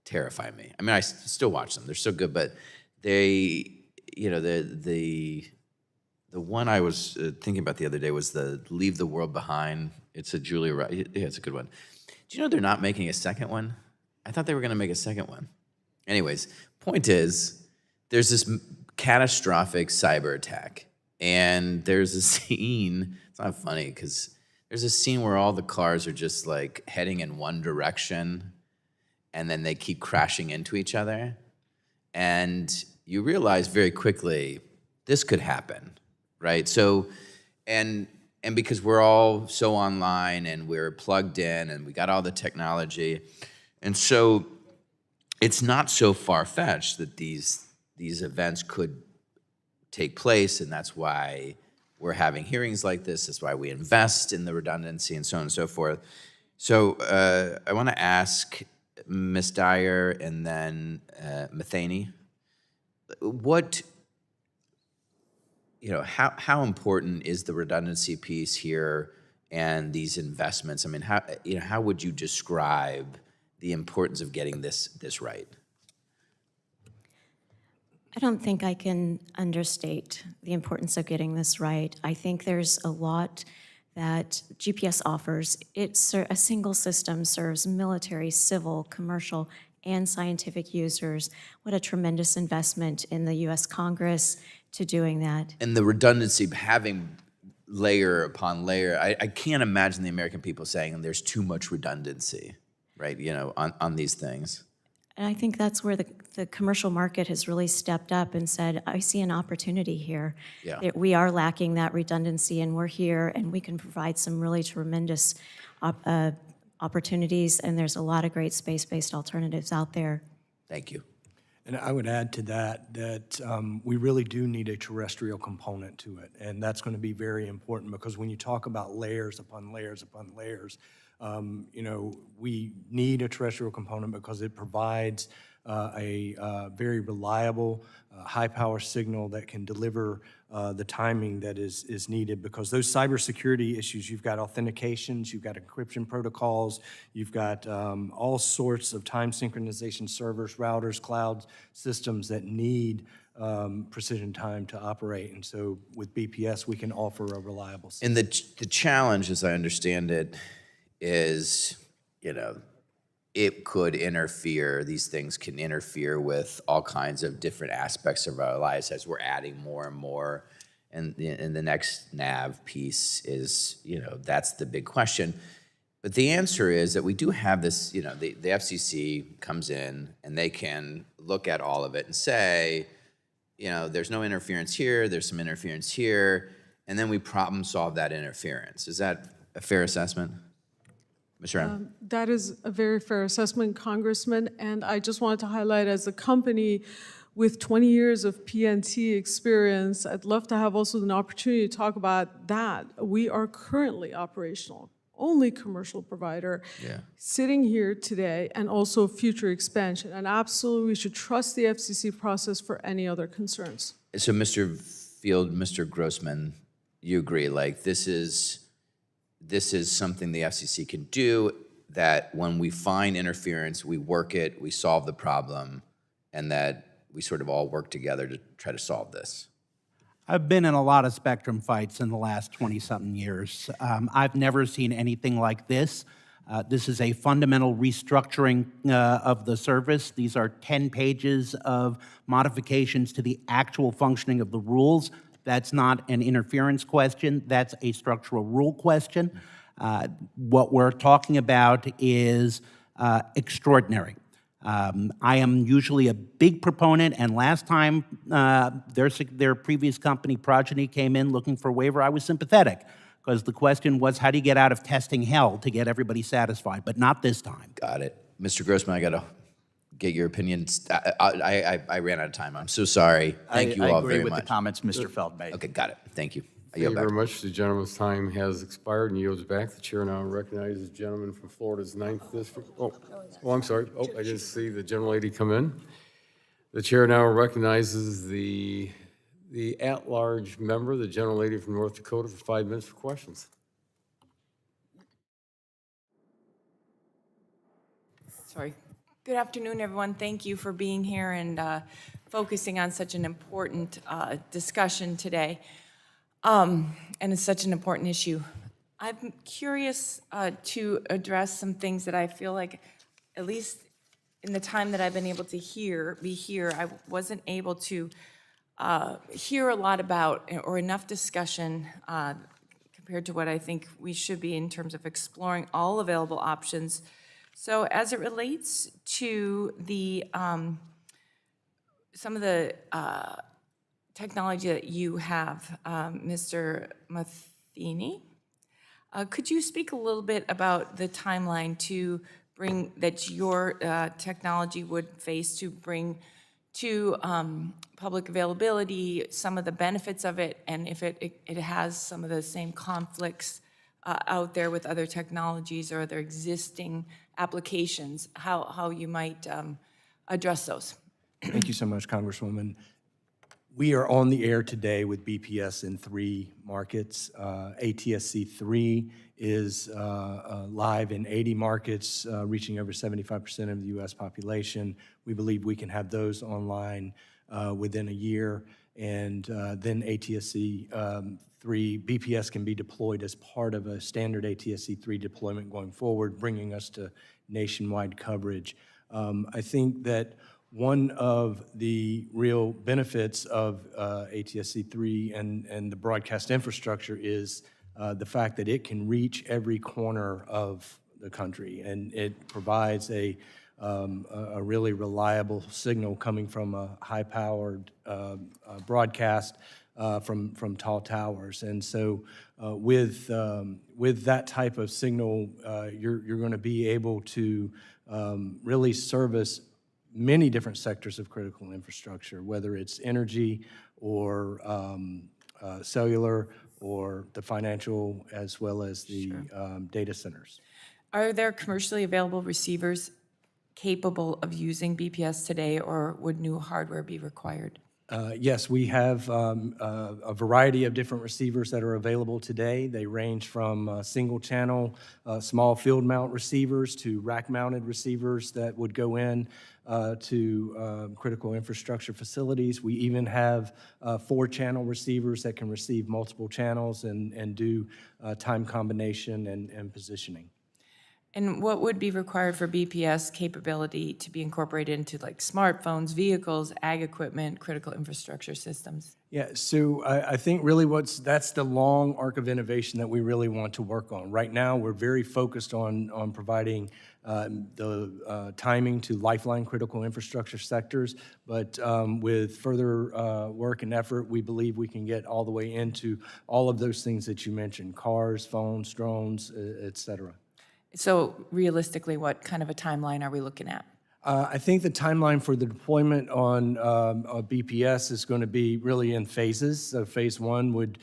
terrify me. I mean, I still watch them. They're so good, but they, the one I was thinking about the other day was the Leave the World Behind. It's a Julia Roberts. Yeah, it's a good one. Do you know they're not making a second one? I thought they were going to make a second one. Anyways, point is, there's this catastrophic cyber attack, and there's a scene. It's not funny because there's a scene where all the cars are just like heading in one direction, and then they keep crashing into each other, and you realize very quickly this could happen. Right? So, and because we're all so online and we're plugged in and we got all the technology, and so it's not so far-fetched that these events could take place, and that's why we're having hearings like this. That's why we invest in the redundancy and so on and so forth. So I want to ask Ms. Dyer and then Matheny, how important is the redundancy piece here and these investments? I mean, how would you describe the importance of getting this right? I don't think I can understate the importance of getting this right. I think there's a lot that GPS offers. A single system serves military, civil, commercial, and scientific users. What a tremendous investment in the U.S. Congress to doing that. And the redundancy, having layer upon layer, I can't imagine the American people saying there's too much redundancy, right, on these things. And I think that's where the commercial market has really stepped up and said, I see an opportunity here. Yeah. That we are lacking that redundancy, and we're here, and we can provide some really tremendous opportunities, and there's a lot of great space-based alternatives out there. Thank you. And I would add to that we really do need a terrestrial component to it, and that's going to be very important because when you talk about layers upon layers upon layers, we need a terrestrial component because it provides a very reliable, high-power signal that can deliver the timing that is needed, because those cybersecurity issues, you've got authentications, you've got encryption protocols, you've got all sorts of time synchronization servers, routers, cloud systems that need precision time to operate. And so with BPS, we can offer a reliable system. And the challenge, as I understand it, is, it could interfere, these things can interfere with all kinds of different aspects of our lives as we're adding more and more. And the next nav piece is, that's the big question. But the answer is that we do have this, the FCC comes in and they can look at all of it and say, there's no interference here, there's some interference here, and then we problem solve that interference. Is that a fair assessment? Ms. Brown? That is a very fair assessment, Congressman, and I just wanted to highlight, as a company with 20 years of PNT experience, I'd love to have also an opportunity to talk about that. We are currently operational, only commercial provider, sitting here today, and also future expansion, and absolutely we should trust the FCC process for any other concerns. So, Mr. Field, Mr. Grossman, you agree, this is something the FCC can do, that when we find interference, we work it, we solve the problem, and that we sort of all work together to try to solve this? I've been in a lot of spectrum fights in the last 20-something years. I've never seen anything like this. This is a fundamental restructuring of the service. These are 10 pages of modifications to the actual functioning of the rules. That's not an interference question, that's a structural rule question. What we're talking about is extraordinary. I am usually a big proponent, and last time their previous company, Progeny, came in looking for a waiver, I was sympathetic, because the question was, how do you get out of testing hell to get everybody satisfied, but not this time. Got it. Mr. Grossman, I got to get your opinion. I ran out of time. I'm so sorry. Thank you all very much. I agree with the comments Mr. Feld made. Okay, got it. Thank you. Thank you very much. The gentleman's time has expired and yields back. The chair now recognizes the gentleman from Florida's 9th District. Oh, I'm sorry. Oh, I didn't see the gentlelady come in. The chair now recognizes the at-large member, the gentlelady from North Dakota, for 5 minutes for questions. Sorry. Good afternoon, everyone. Thank you for being here and focusing on such an important discussion today. And it's such an important issue. I'm curious to address some things that I feel like, at least in the time that I've been able to be here, I wasn't able to hear a lot about, or enough discussion compared to what I think we should be in terms of exploring all available options. So as it relates to the some of the technology that you have, Mr. Matheny, could you speak a little bit about the timeline to bring, that your technology would face to bring to public availability, some of the benefits of it, and if it has some of the same conflicts out there with other technologies or other existing applications, how you might address those? Thank you so much, Congresswoman. We are on the air today with BPS in 3 markets. ATSC 3 is live in 80 markets, reaching over 75% of the U.S. population. We believe we can have those online within a year, and then ATSC 3, BPS can be deployed as part of a standard ATSC 3 deployment going forward, bringing us to nationwide coverage. I think that one of the real benefits of ATSC 3 and the broadcast infrastructure is the fact that it can reach every corner of the country, and it provides a really reliable signal coming from a high-powered broadcast from tall towers. And so with that type of signal, you're going to be able to really service many different sectors of critical infrastructure, whether it's energy or cellular or the financial, as well as the data centers. Are there commercially available receivers capable of using BPS today, or would new hardware be required? Yes, we have a variety of different receivers that are available today. They range from single-channel, small field-mount receivers to rack-mounted receivers that would go in to critical infrastructure facilities. We even have 4-channel receivers that can receive multiple channels and do time combination and positioning. And what would be required for BPS capability to be incorporated into like smartphones, vehicles, ag equipment, critical infrastructure systems? Yeah, so I think really that's the long arc of innovation that we really want to work on. Right now, we're very focused on providing the timing to lifeline critical infrastructure sectors, but with further work and effort, we believe we can get all the way into all of those things that you mentioned: cars, phones, drones, et cetera. So realistically, what kind of a timeline are we looking at? I think the timeline for the deployment on BPS is going to be really in phases. So phase 1 would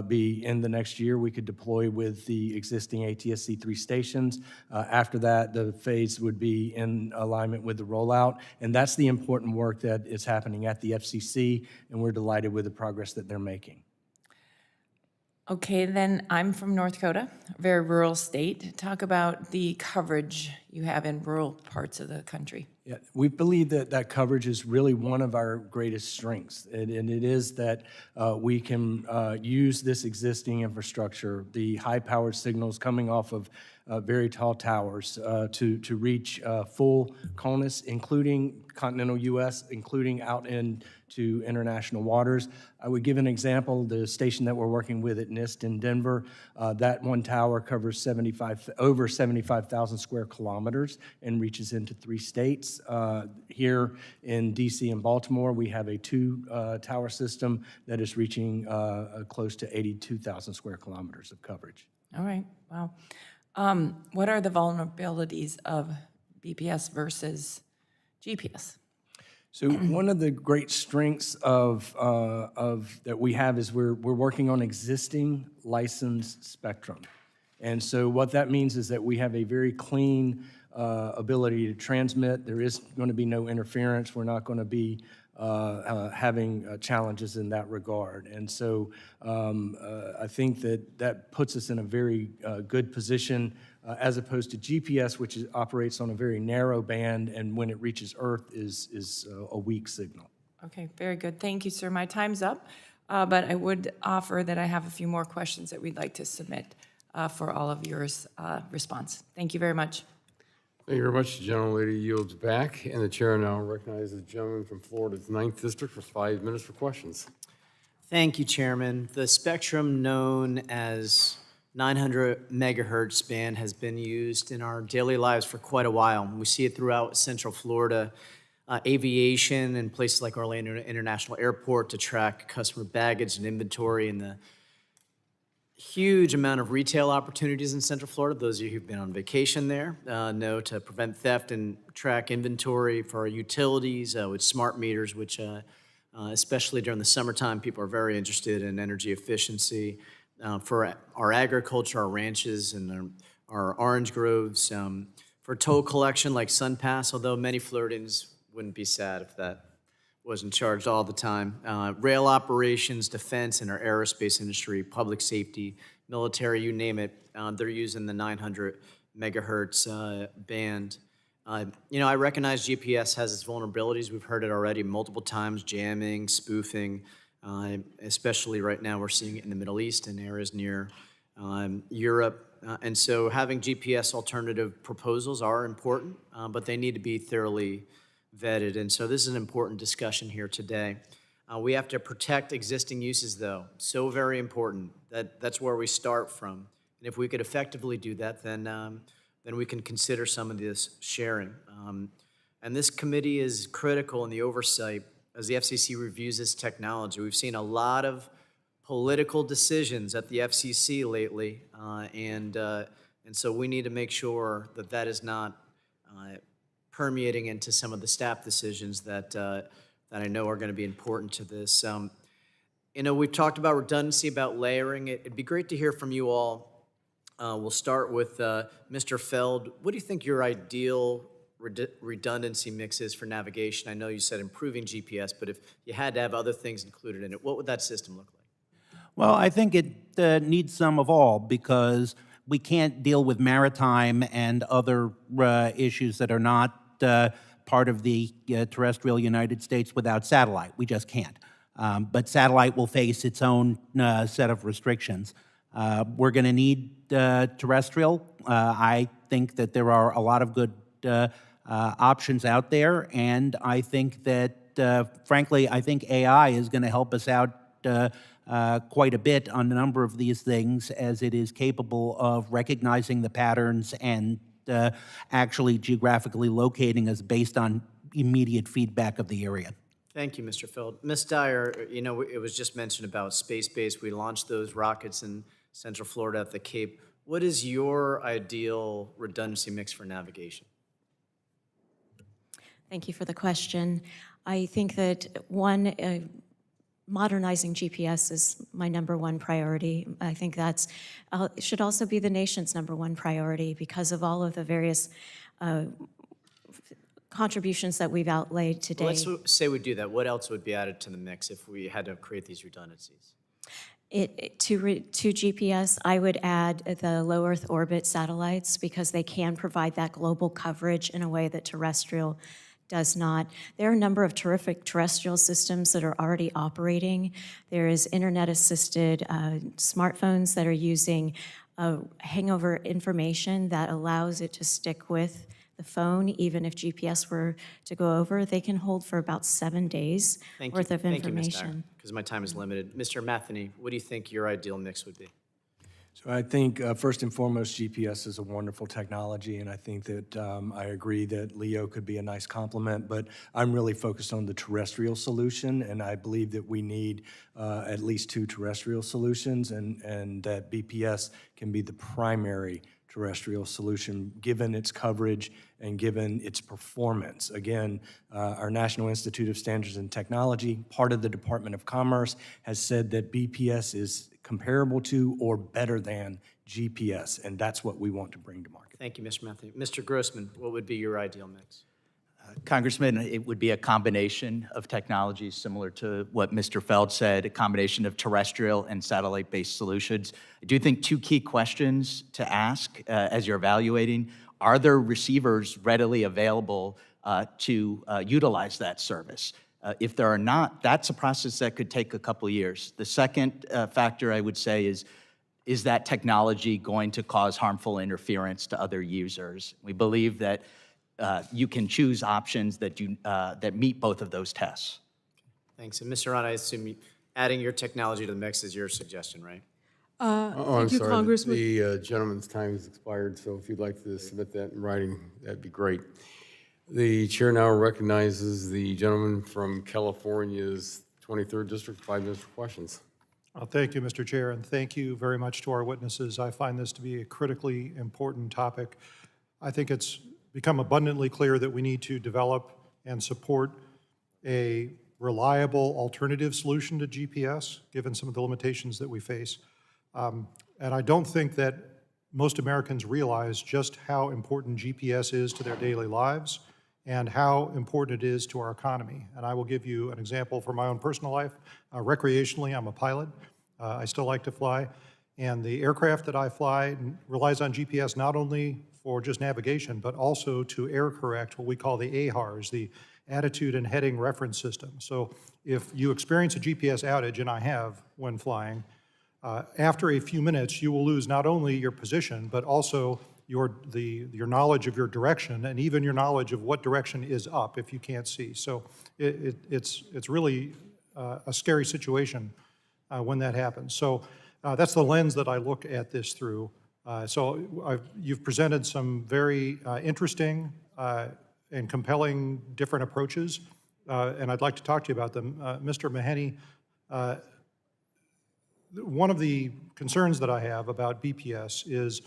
be in the next year. We could deploy with the existing ATSC 3 stations. After that, the phase would be in alignment with the rollout. And that's the important work that is happening at the FCC, and we're delighted with the progress that they're making. Okay, then I'm from North Dakota, a very rural state. Talk about the coverage you have in rural parts of the country. Yeah, we believe that coverage is really one of our greatest strengths, and it is that we can use this existing infrastructure, the high-powered signals coming off of very tall towers to reach full CONUS, including continental U.S., including out into international waters. I would give an example, the station that we're working with at NIST in Denver, that one tower covers over 75,000 square kilometers and reaches into 3 states. Here in DC and Baltimore, we have a 2-tower system that is reaching close to 82,000 square kilometers of coverage. All right, wow. What are the vulnerabilities of BPS versus GPS? So one of the great strengths of that we have is we're working on existing licensed spectrum. And so what that means is that we have a very clean ability to transmit. There is going to be no interference. We're not going to be having challenges in that regard. And so I think that puts us in a very good position as opposed to GPS, which operates on a very narrow band, and when it reaches Earth is a weak signal. Okay, very good. Thank you, sir. My time's up, but I would offer that I have a few more questions that we'd like to submit for all of yours response. Thank you very much. Thank you very much. The gentlelady yields back, and the chair now recognizes the gentleman from Florida's 9th District for 5 minutes for questions. Thank you, Chairman. The spectrum known as 900 megahertz band has been used in our daily lives for quite a while. We see it throughout Central Florida, aviation and places like Orlando International Airport to track customer baggage and inventory, and the huge amount of retail opportunities in Central Florida. Those of you who've been on vacation there know to prevent theft and track inventory for our utilities with smart meters, which especially during the summertime, people are very interested in energy efficiency. For our agriculture, our ranches, and our orange groves. For toll collection like SunPass, although many Floridians wouldn't be sad if that wasn't charged all the time. Rail operations, defense, and our aerospace industry, public safety, military, you name it, they're using the 900 megahertz band. I recognize GPS has its vulnerabilities. We've heard it already multiple times, jamming, spoofing. Especially right now, we're seeing it in the Middle East and areas near Europe. And so having GPS alternative proposals are important, but they need to be thoroughly vetted. And so this is an important discussion here today. We have to protect existing uses, though. So very important. That's where we start from. And if we could effectively do that, then we can consider some of this sharing. And this committee is critical in the oversight as the FCC reviews this technology. We've seen a lot of political decisions at the FCC lately, and so we need to make sure that that is not permeating into some of the staff decisions that I know are going to be important to this. We've talked about redundancy, about layering. It'd be great to hear from you all. We'll start with Mr. Feld. What do you think your ideal redundancy mix is for navigation? I know you said improving GPS, but if you had to have other things included in it, what would that system look like? Well, I think it needs some of all, because we can't deal with maritime and other issues that are not part of the terrestrial United States without satellite. We just can't. But satellite will face its own set of restrictions. We're going to need terrestrial. I think that there are a lot of good options out there, and I think that, frankly, I think AI is going to help us out quite a bit on a number of these things, as it is capable of recognizing the patterns and actually geographically locating us based on immediate feedback of the area. Thank you, Mr. Feld. Ms. Dyer, you know, it was just mentioned about space base. We launched those rockets in Central Florida at the Cape. What is your ideal redundancy mix for navigation? Thank you for the question. I think that modernizing GPS is my #1 priority. I think that's should also be the nation's #1 priority because of all of the various contributions that we've outlaid today. Well, let's say we do that. What else would be added to the mix if we had to create these redundancies? To GPS, I would add the low Earth orbit satellites because they can provide that global coverage in a way that terrestrial does not. There are a number of terrific terrestrial systems that are already operating. There is internet-assisted smartphones that are using hangover information that allows it to stick with the phone, even if GPS were to go over. They can hold for about 7 days worth of information. Because my time is limited. Mr. Matheny, what do you think your ideal mix would be? So I think first and foremost, GPS is a wonderful technology, and I think that I agree that LEO could be a nice complement, but I'm really focused on the terrestrial solution, and I believe that we need at least 2 terrestrial solutions, and that BPS can be the primary terrestrial solution, given its coverage and given its performance. Again, our National Institute of Standards and Technology, part of the Department of Commerce, has said that BPS is comparable to or better than GPS, and that's what we want to bring to market. Thank you, Mr. Matheny. Mr. Grossman, what would be your ideal mix? Congressman, it would be a combination of technologies similar to what Mr. Feld said, a combination of terrestrial and satellite-based solutions. I do think 2 key questions to ask as you're evaluating: are there receivers readily available to utilize that service? If there are not, that's a process that could take a couple of years. The second factor I would say is that technology going to cause harmful interference to other users? We believe that you can choose options that meet both of those tests. Thanks. And Mr. Rod, I assume adding your technology to the mix is your suggestion, right? I'm Thank you, sorry. Congressman. The gentleman's time has expired, so if you'd like to submit that in writing, that'd be great. The chair now recognizes the gentleman from California's 23rd District, 5 minutes for questions. Thank you, Mr. Chair, and thank you very much to our witnesses. I find this to be a critically important topic. I think it's become abundantly clear that we need to develop and support a reliable alternative solution to GPS, given some of the limitations that we face. And I don't think that most Americans realize just how important GPS is to their daily lives and how important it is to our economy. And I will give you an example from my own personal life. Recreationally, I'm a pilot. I still like to fly. And the aircraft that I fly relies on GPS not only for just navigation, but also to air correct what we call the AHARS, the Attitude and Heading Reference System. So if you experience a GPS outage, and I have when flying, after a few minutes, you will lose not only your position, but also your knowledge of your direction, and even your knowledge of what direction is up if you can't see. So it's really a scary situation when that happens. So that's the lens that I look at this through. You've presented some very interesting and compelling different approaches, and I'd like to talk to you about them. Mr. Matheny, one of the concerns that I have about BPS is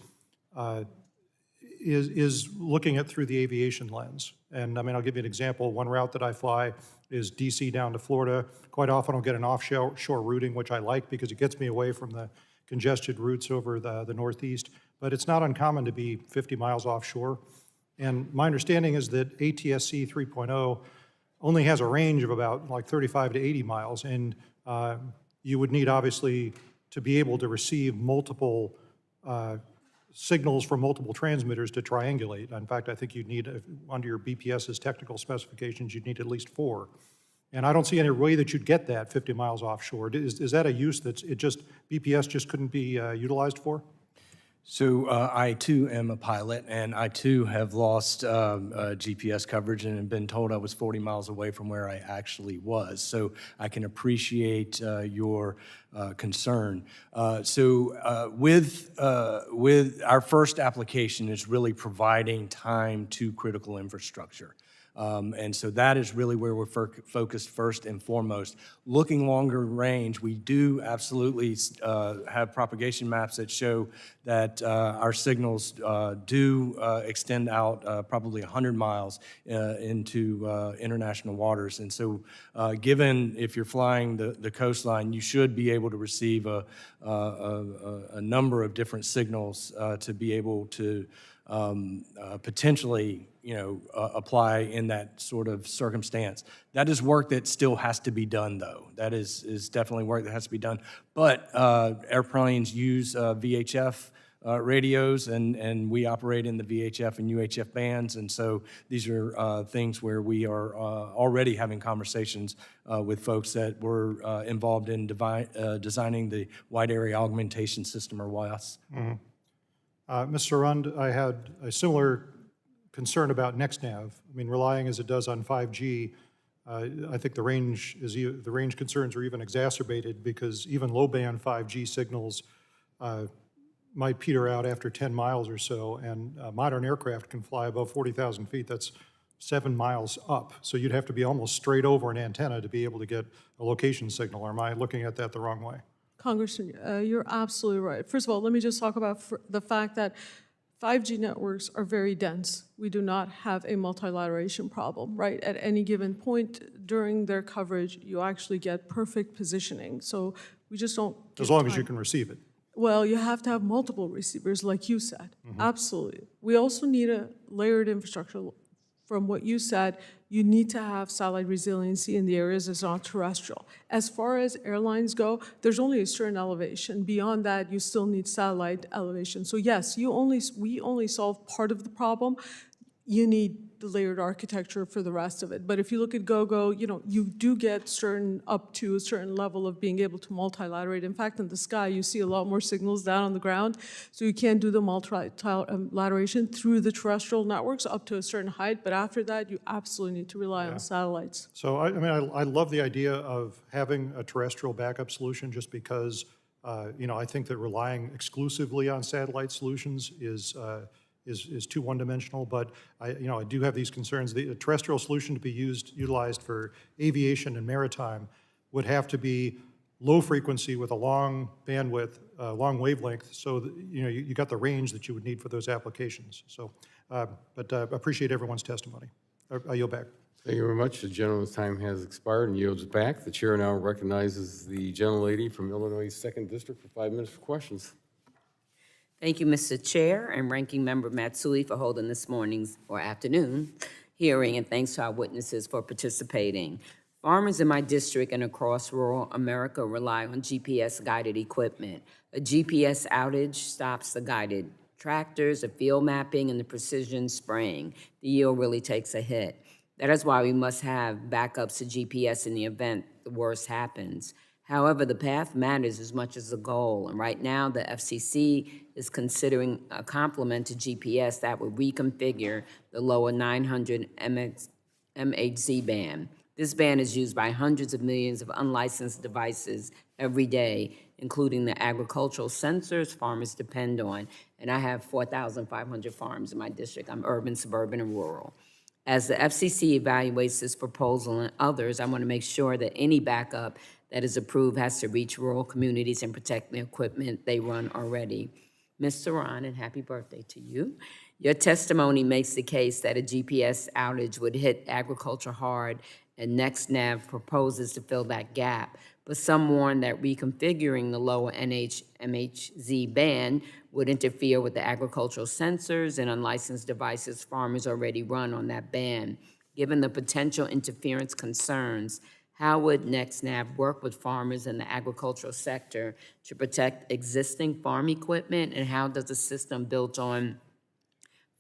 looking at through the aviation lens. And I mean, I'll give you an example. One route that I fly is DC down to Florida. Quite often I'll get an offshore routing, which I like because it gets me away from the congested routes over the Northeast. But it's not uncommon to be 50 miles offshore. And my understanding is that ATSC 3.0 only has a range of about like 35 to 80 miles, and you would need, obviously, to be able to receive multiple signals from multiple transmitters to triangulate. In fact, I think you'd need, under your BPS's technical specifications, you'd need at least 4. And I don't see any way that you'd get that 50 miles offshore. Is that a use that's, BPS just couldn't be utilized for? So I too am a pilot, and I too have lost GPS coverage and have been told I was 40 miles away from where I actually was. So I can appreciate your concern. With our first application is really providing time to critical infrastructure. And so that is really where we're focused first and foremost. Looking longer range, we do absolutely have propagation maps that show that our signals do extend out probably 100 miles into international waters. And so given if you're flying the coastline, you should be able to receive a number of different signals to be able to potentially, apply in that sort of circumstance. That is work that still has to be done, though. That is definitely work that has to be done. But airplanes use VHF radios, and we operate in the VHF and UHF bands, and so these are things where we are already having conversations with folks that were involved in designing the Wide Area Augmentation System, or WAAS. Mm-hmm. Mr. Rund, I had a similar concern about NextNav. I mean, relying as it does on 5G, I think the range concerns are even exacerbated because even low-band 5G signals might peter out after 10 miles or so, and modern aircraft can fly above 40,000 feet. That's 7 miles up. So you'd have to be almost straight over an antenna to be able to get a location signal. Or am I looking at that the wrong way? Congressman, you're absolutely right. First of all, let me just talk about the fact that 5G networks are very dense. We do not have a multilateration problem, right? At any given point during their coverage, you actually get perfect positioning. So we just don't. As long as you can receive it. Well, you have to have multiple receivers, like you said. Absolutely. We also need a layered infrastructure. From what you said, you need to have satellite resiliency in the areas that's not terrestrial. As far as airlines go, there's only a certain elevation. Beyond that, you still need satellite elevation. So yes, we only solve part of the problem. You need the layered architecture for the rest of it. But if you look at GoGo, you do get up to a certain level of being able to multilaterate. In fact, in the sky, you see a lot more signals down on the ground, so you can't do the multilateration through the terrestrial networks up to a certain height, but after that, you absolutely need to rely on satellites. So, I love the idea of having a terrestrial backup solution just because, I think that relying exclusively on satellite solutions is too one-dimensional, but I do have these concerns. The terrestrial solution to be utilized for aviation and maritime would have to be low frequency with a long bandwidth, long wavelength, so that, you got the range that you would need for those applications. So, but appreciate everyone's testimony. I yield back. Thank you very much. The gentleman's time has expired and yields back. The chair now recognizes the gentlelady from Illinois' 2nd District for 5 minutes for questions. Thank you, Mr. Chair and Ranking Member Matsui for holding this morning's or afternoon hearing, and thanks to our witnesses for participating. Farmers in my district and across rural America rely on GPS-guided equipment. A GPS outage stops the guided tractors, the field mapping, and the precision spraying. The yield really takes a hit. That is why we must have backups to GPS in the event the worst happens. However, the path matters as much as the goal, and right now the FCC is considering a complement to GPS that would reconfigure the lower 900 MHz band. This band is used by hundreds of millions of unlicensed devices every day, including the agricultural sensors farmers depend on, and I have 4,500 farms in my district. I'm urban, suburban, and rural. As the FCC evaluates this proposal and others, I want to make sure that any backup that is approved has to reach rural communities and protect the equipment they run already. Mr. Ron, and happy birthday to you. Your testimony makes the case that a GPS outage would hit agriculture hard, and NextNav proposes to fill that gap. But some warn that reconfiguring the lower NHMHZ band would interfere with the agricultural sensors and unlicensed devices farmers already run on that band. Given the potential interference concerns, how would NextNav work with farmers in the agricultural sector to protect existing farm equipment, and how does the system built on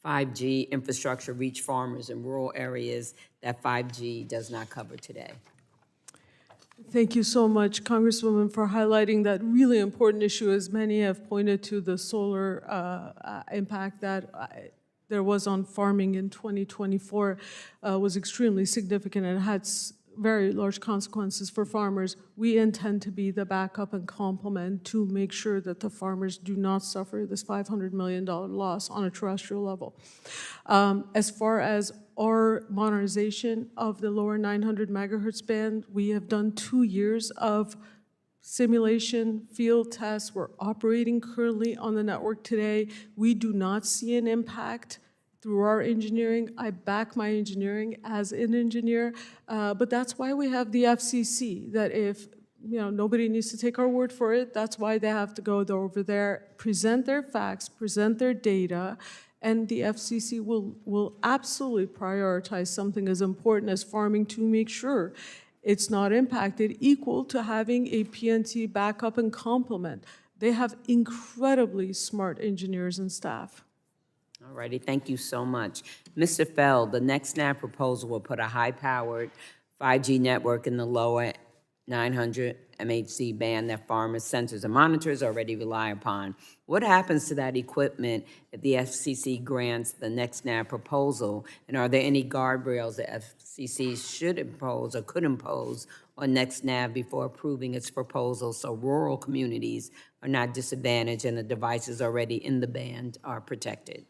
5G infrastructure reach farmers in rural areas that 5G does not cover today? Thank you so much, Congresswoman, for highlighting that really important issue. As many have pointed to, the solar impact that there was on farming in 2024 was extremely significant and had very large consequences for farmers. We intend to be the backup and complement to make sure that the farmers do not suffer this $500 million loss on a terrestrial level. As far as our modernization of the lower 900 megahertz band, we have done 2 years of simulation, field tests. We're operating currently on the network today. We do not see an impact through our engineering. I back my engineering as an engineer, but that's why we have the FCC, that if nobody needs to take our word for it, that's why they have to go over there, present their facts, present their data, and the FCC will absolutely prioritize something as important as farming to make sure it's not impacted, equal to having a PNT backup and complement. They have incredibly smart engineers and staff. All righty, thank you so much. Mr. Feld, the NextNav proposal will put a high-powered 5G network in the lower 900 MHz band that farmers, sensors, and monitors already rely upon. What happens to that equipment if the FCC grants the NextNav proposal? And are there any guardrails the FCC should impose or could impose on NextNav before approving its proposal so rural communities are not disadvantaged and the devices already in the band are protected?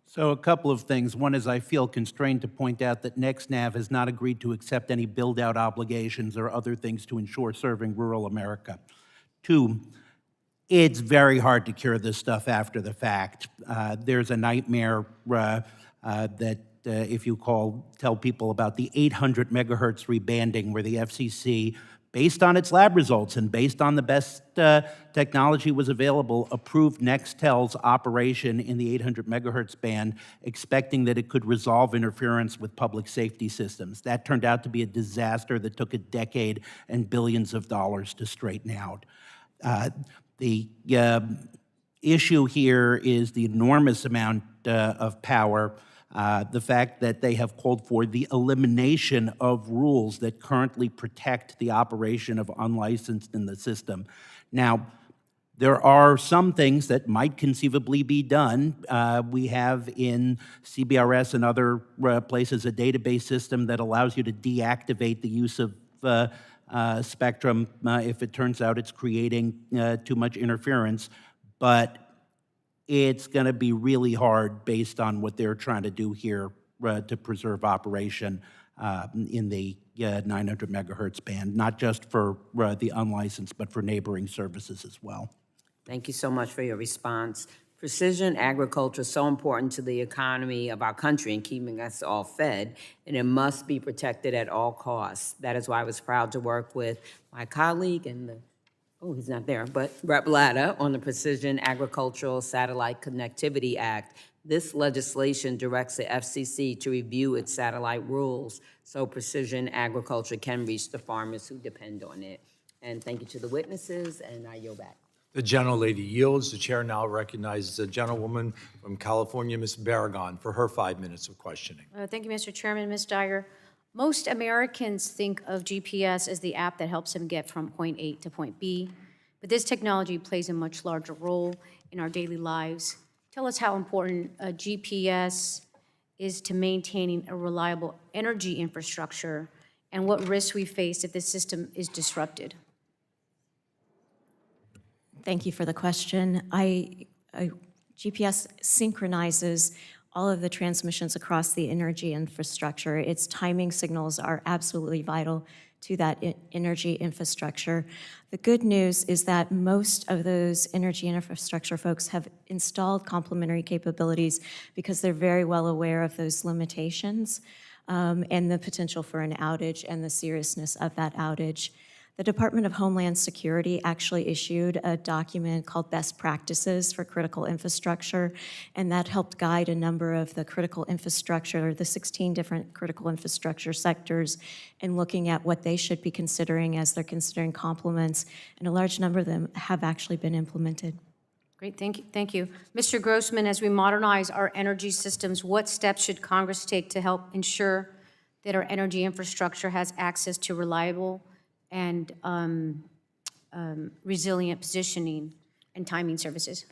So a couple of things. One is I feel constrained to point out that NextNav has not agreed to accept any build-out obligations or other things to ensure serving rural America. 2, it's very hard to cure this stuff after the fact. There's a nightmare that if you tell people about the 800 megahertz rebanding where the FCC, based on its lab results and based on the best technology was available, approved Nextel's operation in the 800 megahertz band, expecting that it could resolve interference with public safety systems. That turned out to be a disaster that took a decade and billions of dollars to straighten out. The issue here is the enormous amount of power. The fact that they have called for the elimination of rules that currently protect the operation of unlicensed in the system. Now, there are some things that might conceivably be done. We have in CBRS and other places a database system that allows you to deactivate the use of spectrum if it turns out it's creating too much interference. But it's going to be really hard based on what they're trying to do here to preserve operation in the 900 megahertz band, not just for the unlicensed, but for neighboring services as well. Thank you so much for your response. Precision agriculture is so important to the economy of our country and keeping us all fed, and it must be protected at all costs. That is why I was proud to work with my colleague and he's not there, but Rep. Latta on the Precision Agricultural Satellite Connectivity Act. This legislation directs the FCC to review its satellite rules so precision agriculture can reach the farmers who depend on it. And thank you to the witnesses, and I yield back. The gentlelady yields. The chair now recognizes the gentlewoman from California, Ms. Barragan, for her 5 minutes of questioning. Thank you, Mr. Chairman. Ms. Dyer, most Americans think of GPS as the app that helps them get from point A to point B, but this technology plays a much larger role in our daily lives. Tell us how important GPS is to maintaining a reliable energy infrastructure and what risks we face if the system is disrupted. Thank you for the question. GPS synchronizes all of the transmissions across the energy infrastructure. Its timing signals are absolutely vital to that energy infrastructure. The good news is that most of those energy infrastructure folks have installed complementary capabilities because they're very well aware of those limitations and the potential for an outage and the seriousness of that outage. The Department of Homeland Security actually issued a document called Best Practices for Critical Infrastructure, and that helped guide a number of the critical infrastructure, the 16 different critical infrastructure sectors, in looking at what they should be considering as they're considering complements, and a large number of them have actually been implemented. Great, thank you. Thank you. Mr. Grossman, as we modernize our energy systems, what steps should Congress take to help ensure that our energy infrastructure has access to reliable and resilient positioning and timing services?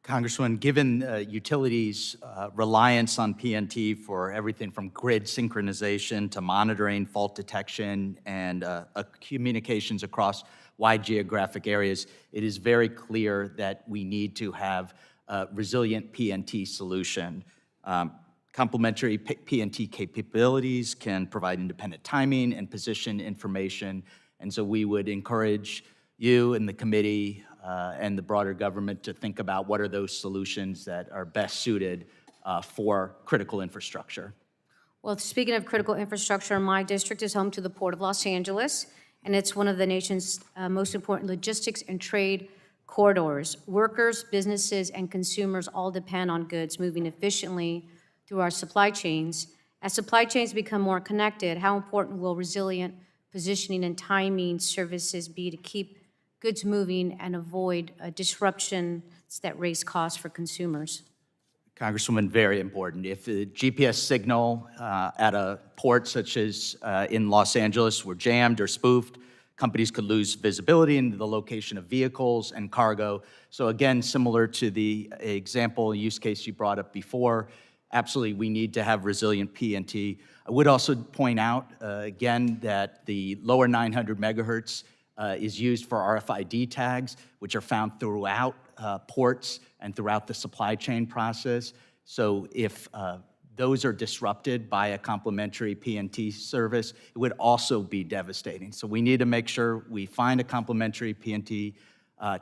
Congressman, given utilities' reliance on PNT for everything from grid synchronization to monitoring, fault detection, and communications across wide geographic areas, it is very clear that we need to have a resilient PNT solution. Complementary PNT capabilities can provide independent timing and position information. And so we would encourage you and the committee and the broader government to think about what are those solutions that are best suited for critical infrastructure. Well, speaking of critical infrastructure, my district is home to the Port of Los Angeles, and it's one of the nation's most important logistics and trade corridors. Workers, businesses, and consumers all depend on goods moving efficiently through our supply chains. As supply chains become more connected, how important will resilient positioning and timing services be to keep goods moving and avoid disruptions that raise costs for consumers? Congresswoman, very important. If the GPS signal at a port such as in Los Angeles were jammed or spoofed, companies could lose visibility into the location of vehicles and cargo. So again, similar to the example use case you brought up before, absolutely we need to have resilient PNT. I would also point out, again, that the lower 900 megahertz is used for RFID tags, which are found throughout ports and throughout the supply chain process. So if those are disrupted by a complementary PNT service, it would also be devastating. So we need to make sure we find a complementary PNT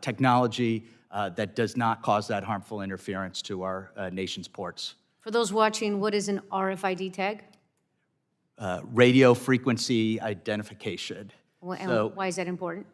technology that does not cause that harmful interference to our nation's ports. For those watching, what is an RFID tag? Radio frequency identification. And why is that important?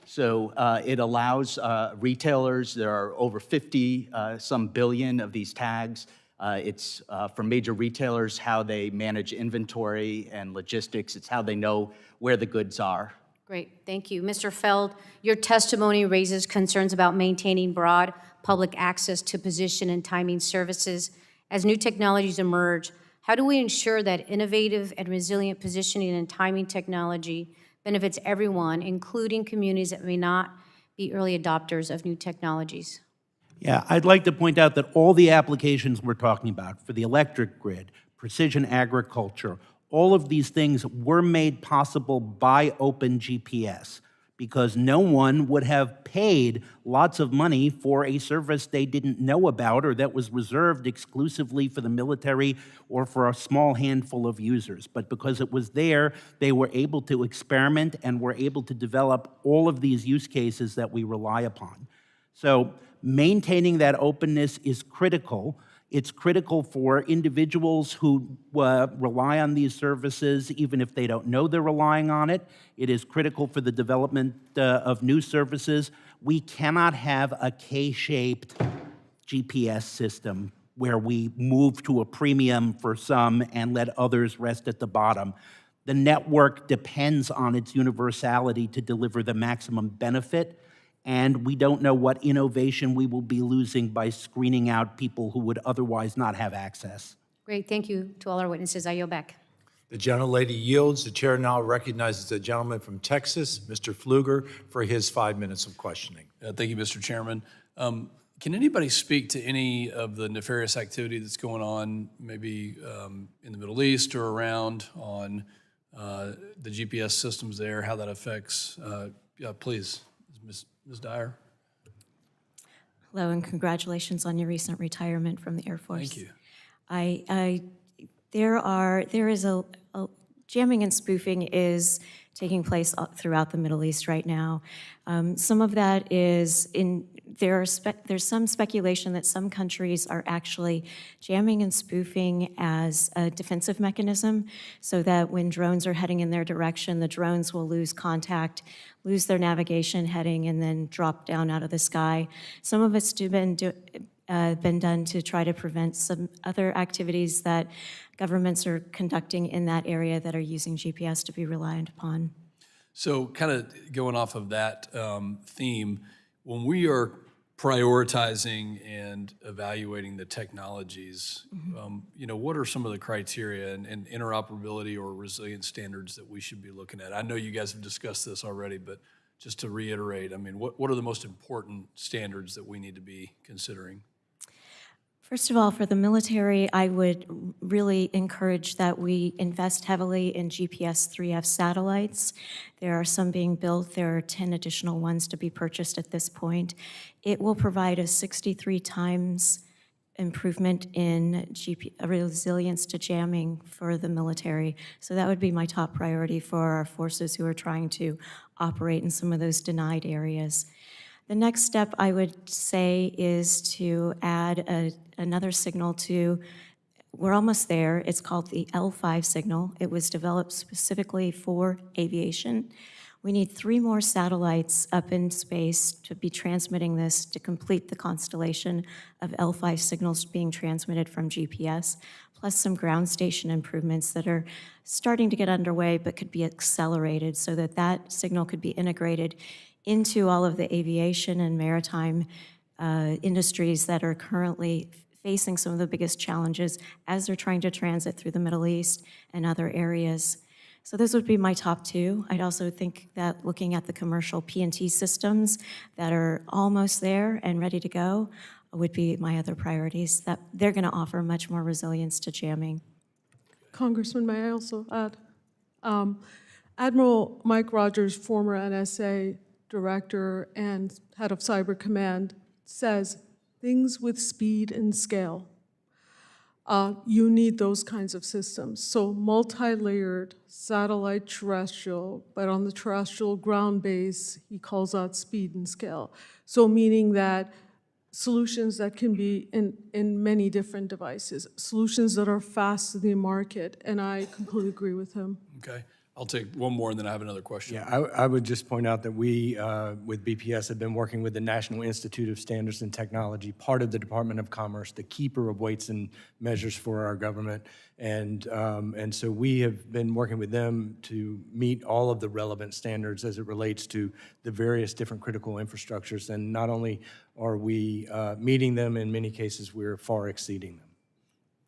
So it allows retailers, there are over 50 some billion of these tags. It's for major retailers, how they manage inventory and logistics. It's how they know where the goods are. Great, thank you. Mr. Feld, your testimony raises concerns about maintaining broad public access to position and timing services. As new technologies emerge, how do we ensure that innovative and resilient positioning and timing technology benefits everyone, including communities that may not be early adopters of new technologies? Yeah, I'd like to point out that all the applications we're talking about for the electric grid, precision agriculture, all of these things were made possible by Open GPS, because no one would have paid lots of money for a service they didn't know about or that was reserved exclusively for the military or for a small handful of users. But because it was there, they were able to experiment and were able to develop all of these use cases that we rely upon. So maintaining that openness is critical. It's critical for individuals who rely on these services, even if they don't know they're relying on it. It is critical for the development of new services. We cannot have a K-shaped GPS system where we move to a premium for some and let others rest at the bottom. The network depends on its universality to deliver the maximum benefit, and we don't know what innovation we will be losing by screening out people who would otherwise not have access. Great, thank you to all our witnesses. I yield back. The gentlelady yields. The chair now recognizes the gentleman from Texas, Mr. Pfluger, for his 5 minutes of questioning. Thank you, Mr. Chairman. Can anybody speak to any of the nefarious activity that's going on, maybe in the Middle East or around on the GPS systems there, how that affects? Yeah, please, Ms. Dyer. Hello, and congratulations on your recent retirement from the Air Force. Thank you. Jamming and spoofing is taking place throughout the Middle East right now. Some of that is there's some speculation that some countries are actually jamming and spoofing as a defensive mechanism, so that when drones are heading in their direction, the drones will lose contact, lose their navigation heading, and then drop down out of the sky. Some of it's been done to try to prevent some other activities that governments are conducting in that area that are using GPS to be reliant upon. So kind of going off of that theme, when we are prioritizing and evaluating the technologies, what are some of the criteria and interoperability or resilience standards that we should be looking at? I know you guys have discussed this already, but just to reiterate, I mean, what are the most important standards that we need to be considering? First of all, for the military, I would really encourage that we invest heavily in GPS 3F satellites. There are some being built. There are 10 additional ones to be purchased at this point. It will provide a 63 times improvement in resilience to jamming for the military. So that would be my top priority for our forces who are trying to operate in some of those denied areas. The next step, I would say, is to add another signal to, we're almost there, it's called the L5 signal. It was developed specifically for aviation. We need 3 more satellites up in space to be transmitting this to complete the constellation of L5 signals being transmitted from GPS, plus some ground station improvements that are starting to get underway but could be accelerated so that that signal could be integrated into all of the aviation and maritime industries that are currently facing some of the biggest challenges as they're trying to transit through the Middle East and other areas. So those would be my top 2. I'd also think that looking at the commercial PNT systems that are almost there and ready to go would be my other priorities, that they're going to offer much more resilience to jamming. Congressman, may I also add? Admiral Mike Rogers, former NSA director and head of Cyber Command, says things with speed and scale. You need those kinds of systems. So multi-layered, satellite, terrestrial, but on the terrestrial ground base, he calls out speed and scale. So meaning that solutions that can be in many different devices, solutions that are fast to the market, and I completely agree with him. Okay. I'll take one more and then I have another question. Yeah, I would just point out that we, with BPS, have been working with the National Institute of Standards and Technology, part of the Department of Commerce, the keeper of weights and measures for our government. And so we have been working with them to meet all of the relevant standards as it relates to the various different critical infrastructures. And not only are we meeting them, in many cases, we're far exceeding them.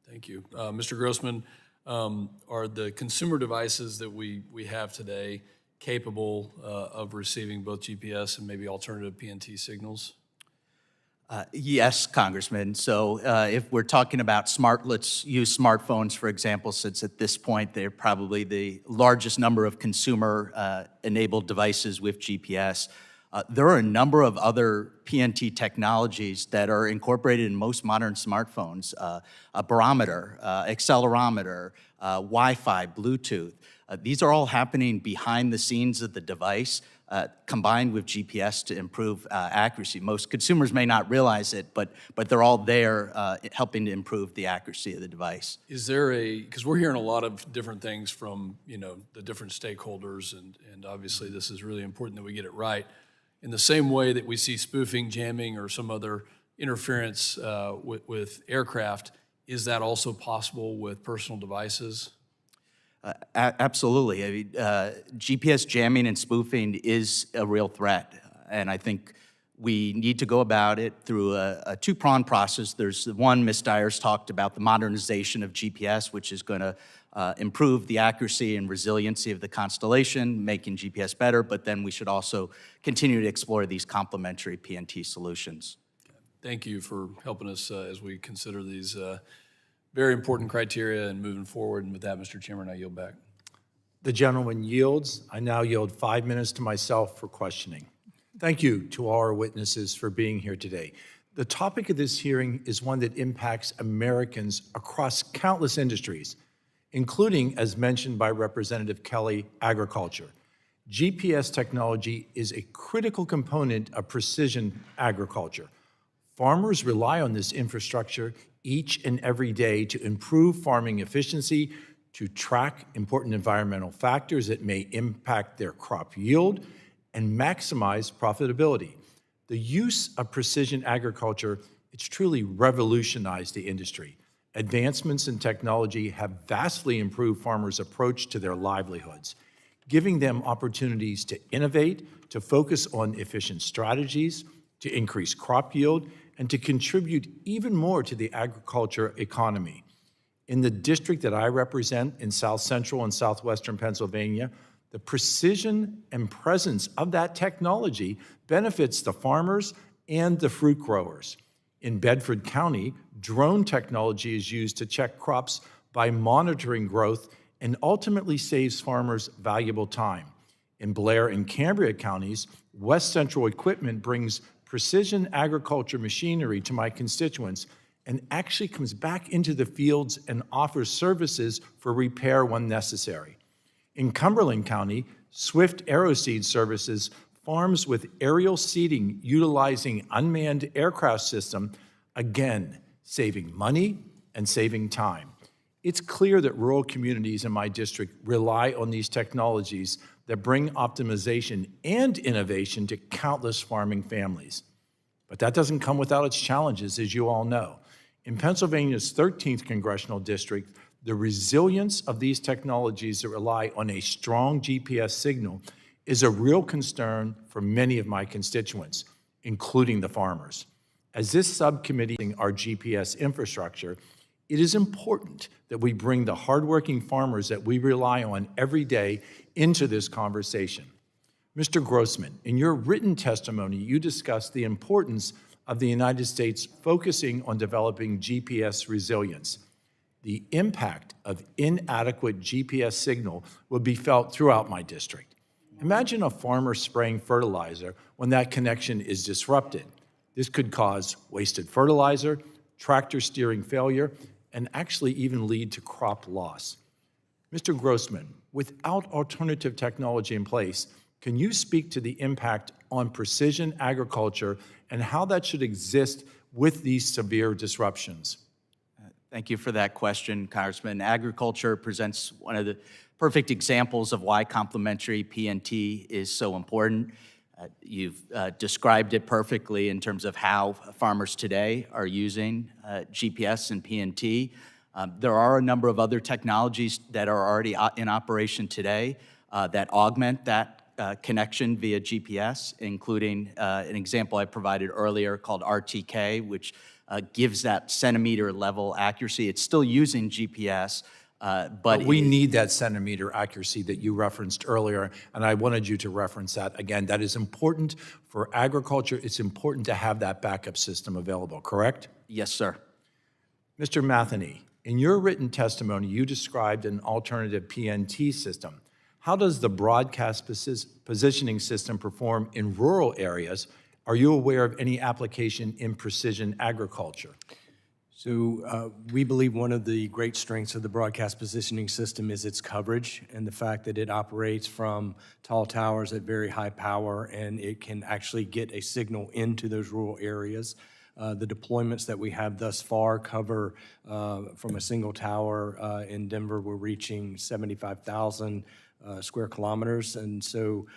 Thank you. Mr. Grossman, are the consumer devices that we have today capable of receiving both GPS and maybe alternative PNT signals? Yes, Congressman. So if we're talking about let's use smartphones, for example, since at this point they're probably the largest number of consumer-enabled devices with GPS. There are a number of other PNT technologies that are incorporated in most modern smartphones, a barometer, accelerometer, Wi-Fi, Bluetooth. These are all happening behind the scenes of the device, combined with GPS to improve accuracy. Most consumers may not realize it, but they're all there helping to improve the accuracy of the device. Is there because we're hearing a lot of different things from, the different stakeholders, and obviously this is really important that we get it right. In the same way that we see spoofing, jamming, or some other interference with aircraft, is that also possible with personal devices? Absolutely. I mean, GPS jamming and spoofing is a real threat, and I think we need to go about it through a two-pronged process. There's the one Ms. Dyer's talked about, the modernization of GPS, which is going to improve the accuracy and resiliency of the constellation, making GPS better, but then we should also continue to explore these complementary PNT solutions. Thank you for helping us as we consider these very important criteria and moving forward. And with that, Mr. Chairman, I yield back. The gentleman yields. I now yield 5 minutes to myself for questioning. Thank you to all our witnesses for being here today. The topic of this hearing is one that impacts Americans across countless industries, including, as mentioned by Representative Kelly, agriculture. GPS technology is a critical component of precision agriculture. Farmers rely on this infrastructure each and every day to improve farming efficiency, to track important environmental factors that may impact their crop yield, and maximize profitability. The use of precision agriculture, it's truly revolutionized the industry. Advancements in technology have vastly improved farmers' approach to their livelihoods, giving them opportunities to innovate, to focus on efficient strategies, to increase crop yield, and to contribute even more to the agriculture economy. In the district that I represent in South Central and Southwestern Pennsylvania, the precision and presence of that technology benefits the farmers and the fruit growers. In Bedford County, drone technology is used to check crops by monitoring growth and ultimately saves farmers valuable time. In Blair and Cambria counties, West Central Equipment brings precision agriculture machinery to my constituents and actually comes back into the fields and offers services for repair when necessary. In Cumberland County, Swift Aeroseed Services farms with aerial seeding utilizing unmanned aircraft system, again, saving money and saving time. It's clear that rural communities in my district rely on these technologies that bring optimization and innovation to countless farming families. But that doesn't come without its challenges, as you all know. In Pennsylvania's 13th congressional district, the resilience of these technologies that rely on a strong GPS signal is a real concern for many of my constituents, including the farmers. As this subcommittee our GPS infrastructure, it is important that we bring the hardworking farmers that we rely on every day into this conversation. Mr. Grossman, in your written testimony, you discussed the importance of the United States focusing on developing GPS resilience. The impact of inadequate GPS signal will be felt throughout my district. Imagine a farmer spraying fertilizer when that connection is disrupted. This could cause wasted fertilizer, tractor steering failure, and actually even lead to crop loss. Mr. Grossman, without alternative technology in place, can you speak to the impact on precision agriculture and how that should exist with these severe disruptions? Thank you for that question, Congressman. Agriculture presents one of the perfect examples of why complementary PNT is so important. You've described it perfectly in terms of how farmers today are using GPS and PNT. There are a number of other technologies that are already in operation today that augment that connection via GPS, including an example I provided earlier called RTK, which gives that centimeter level accuracy. It's still using GPS, but we need that centimeter accuracy that you referenced earlier, and I wanted you to reference that again. That is important for agriculture. It's important to have that backup system available, correct? Yes, sir. Mr. Matheny, in your written testimony, you described an alternative PNT system. How does the broadcast positioning system perform in rural areas? Are you aware of any application in precision agriculture? So we believe one of the great strengths of the broadcast positioning system is its coverage and the fact that it operates from tall towers at very high power, and it can actually get a signal into those rural areas. The deployments that we have thus far cover from a single tower in Denver, we're reaching 75,000 square kilometers, and so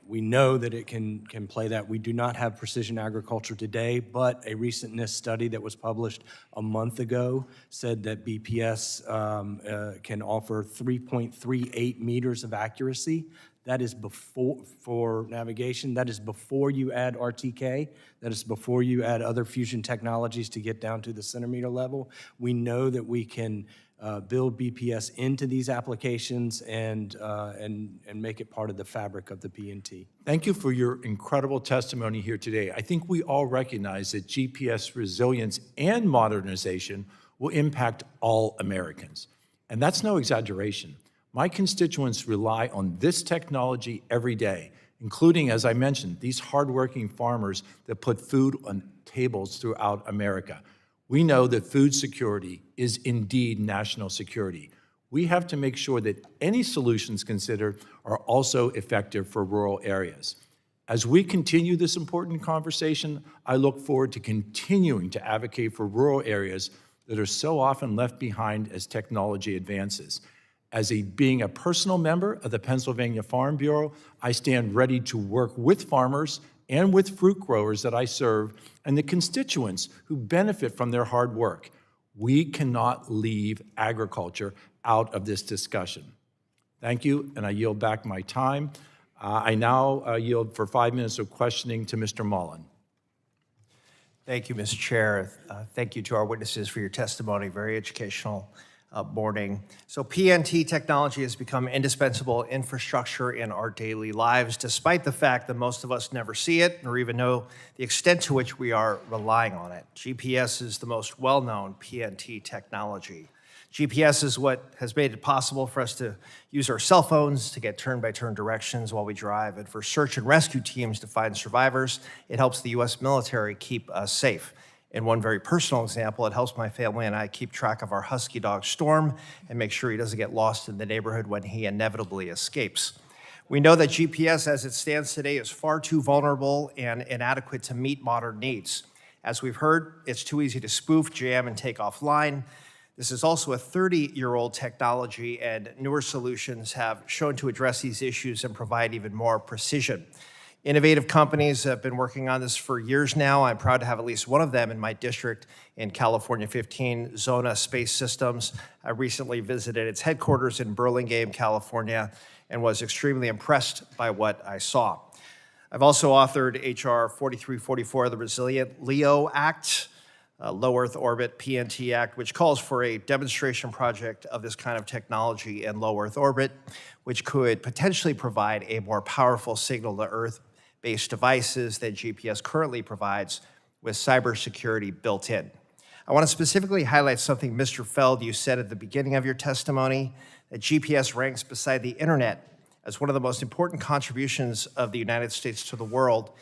we know that it can play that. We do not have precision agriculture today, but a recent NIST study that was published a month ago said that BPS can offer 3.38 meters of accuracy. That is for navigation. That is before you add RTK. That is before you add other fusion technologies to get down to the centimeter level. We know that we can build BPS into these applications and make it part of the fabric of the PNT. Thank you for your incredible testimony here today. I think we all recognize that GPS resilience and modernization will impact all Americans. And that's no exaggeration. My constituents rely on this technology every day, including, as I mentioned, these hardworking farmers that put food on tables throughout America. We know that food security is indeed national security. we have to make sure that any solutions considered are also effective for rural areas. As we continue this important conversation, I look forward to continuing to advocate for rural areas that are so often left behind as technology advances. Being a personal member of the Pennsylvania Farm Bureau, I stand ready to work with farmers and with fruit growers that I serve and the constituents who benefit from their hard work. We cannot leave agriculture out of this discussion. Thank you, and I yield back my time. I now yield for 5 minutes of questioning to Mr. Mullen. Thank you, Mr. Chair. Thank you to our witnesses for your testimony. Very educational morning. So PNT technology has become indispensable infrastructure in our daily lives, despite the fact that most of us never see it nor even know the extent to which we are relying on it. GPS is the most well-known PNT technology. GPS is what has made it possible for us to use our cell phones to get turn-by-turn directions while we drive, and for search and rescue teams to find survivors. It helps the U.S. military keep us safe. In one very personal example, it helps my family and I keep track of our husky dog, Storm, and make sure he doesn't get lost in the neighborhood when he inevitably escapes. We know that GPS, as it stands today, is far too vulnerable and inadequate to meet modern needs. As we've heard, it's too easy to spoof, jam, and take offline. This is also a 30-year-old technology, and newer solutions have shown to address these issues and provide even more precision. Innovative companies have been working on this for years now. I'm proud to have at least one of them in my district in California 15, Zona Space Systems. I recently visited its headquarters in Burlingame, California, and was extremely impressed by what I saw. I've also authored H.R. 4344, the Resilient LEO Act, Low Earth Orbit PNT Act, which calls for a demonstration project of this kind of technology in low Earth orbit, which could potentially provide a more powerful signal to Earth-based devices than GPS currently provides, with cybersecurity built in. I want to specifically highlight something, Mr. Feld, you said at the beginning of your testimony, that GPS ranks beside the internet as one of the most important contributions of the United States to the world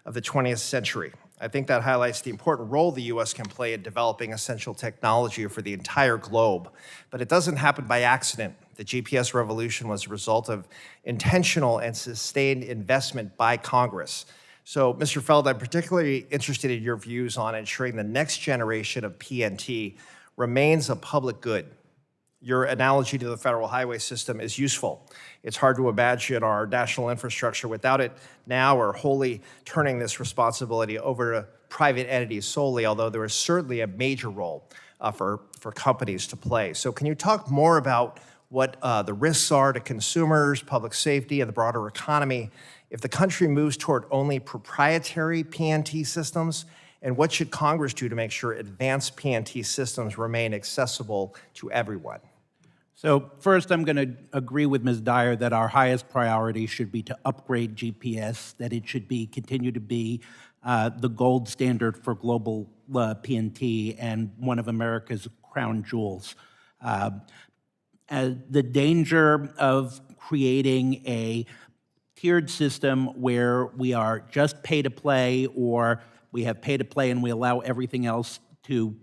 of the 20th century. I think that highlights the important role the U.S. can play in developing essential technology for the entire globe. But it doesn't happen by accident. The GPS revolution was a result of intentional and sustained investment by Congress. So, Mr. Feld, I'm particularly interested in your views on ensuring the next generation of PNT remains a public good. Your analogy to the federal highway system is useful. It's hard to imagine our national infrastructure without it now, or wholly turning this responsibility over to private entities solely, although there is certainly a major role for companies to play. So can you talk more about what the risks are to consumers, public safety, and the broader economy if the country moves toward only proprietary PNT systems? And what should Congress do to make sure advanced PNT systems remain accessible to everyone? So first, I'm going to agree with Ms. Dyer that our highest priority should be to upgrade GPS, that it should continue to be the gold standard for global PNT and one of America's crown jewels. The danger of creating a tiered system where we are just pay to play, or we have pay to play and we allow everything else to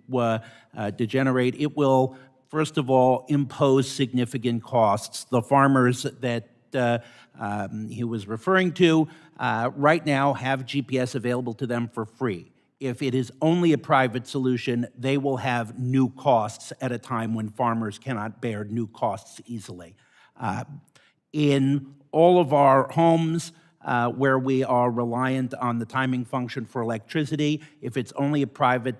degenerate, it will, first of all, impose significant costs. The farmers that he was referring to right now have GPS available to them for free. If it is only a private solution, they will have new costs at a time when farmers cannot bear new costs easily. In all of our homes, where we are reliant on the timing function for electricity, if it's only a private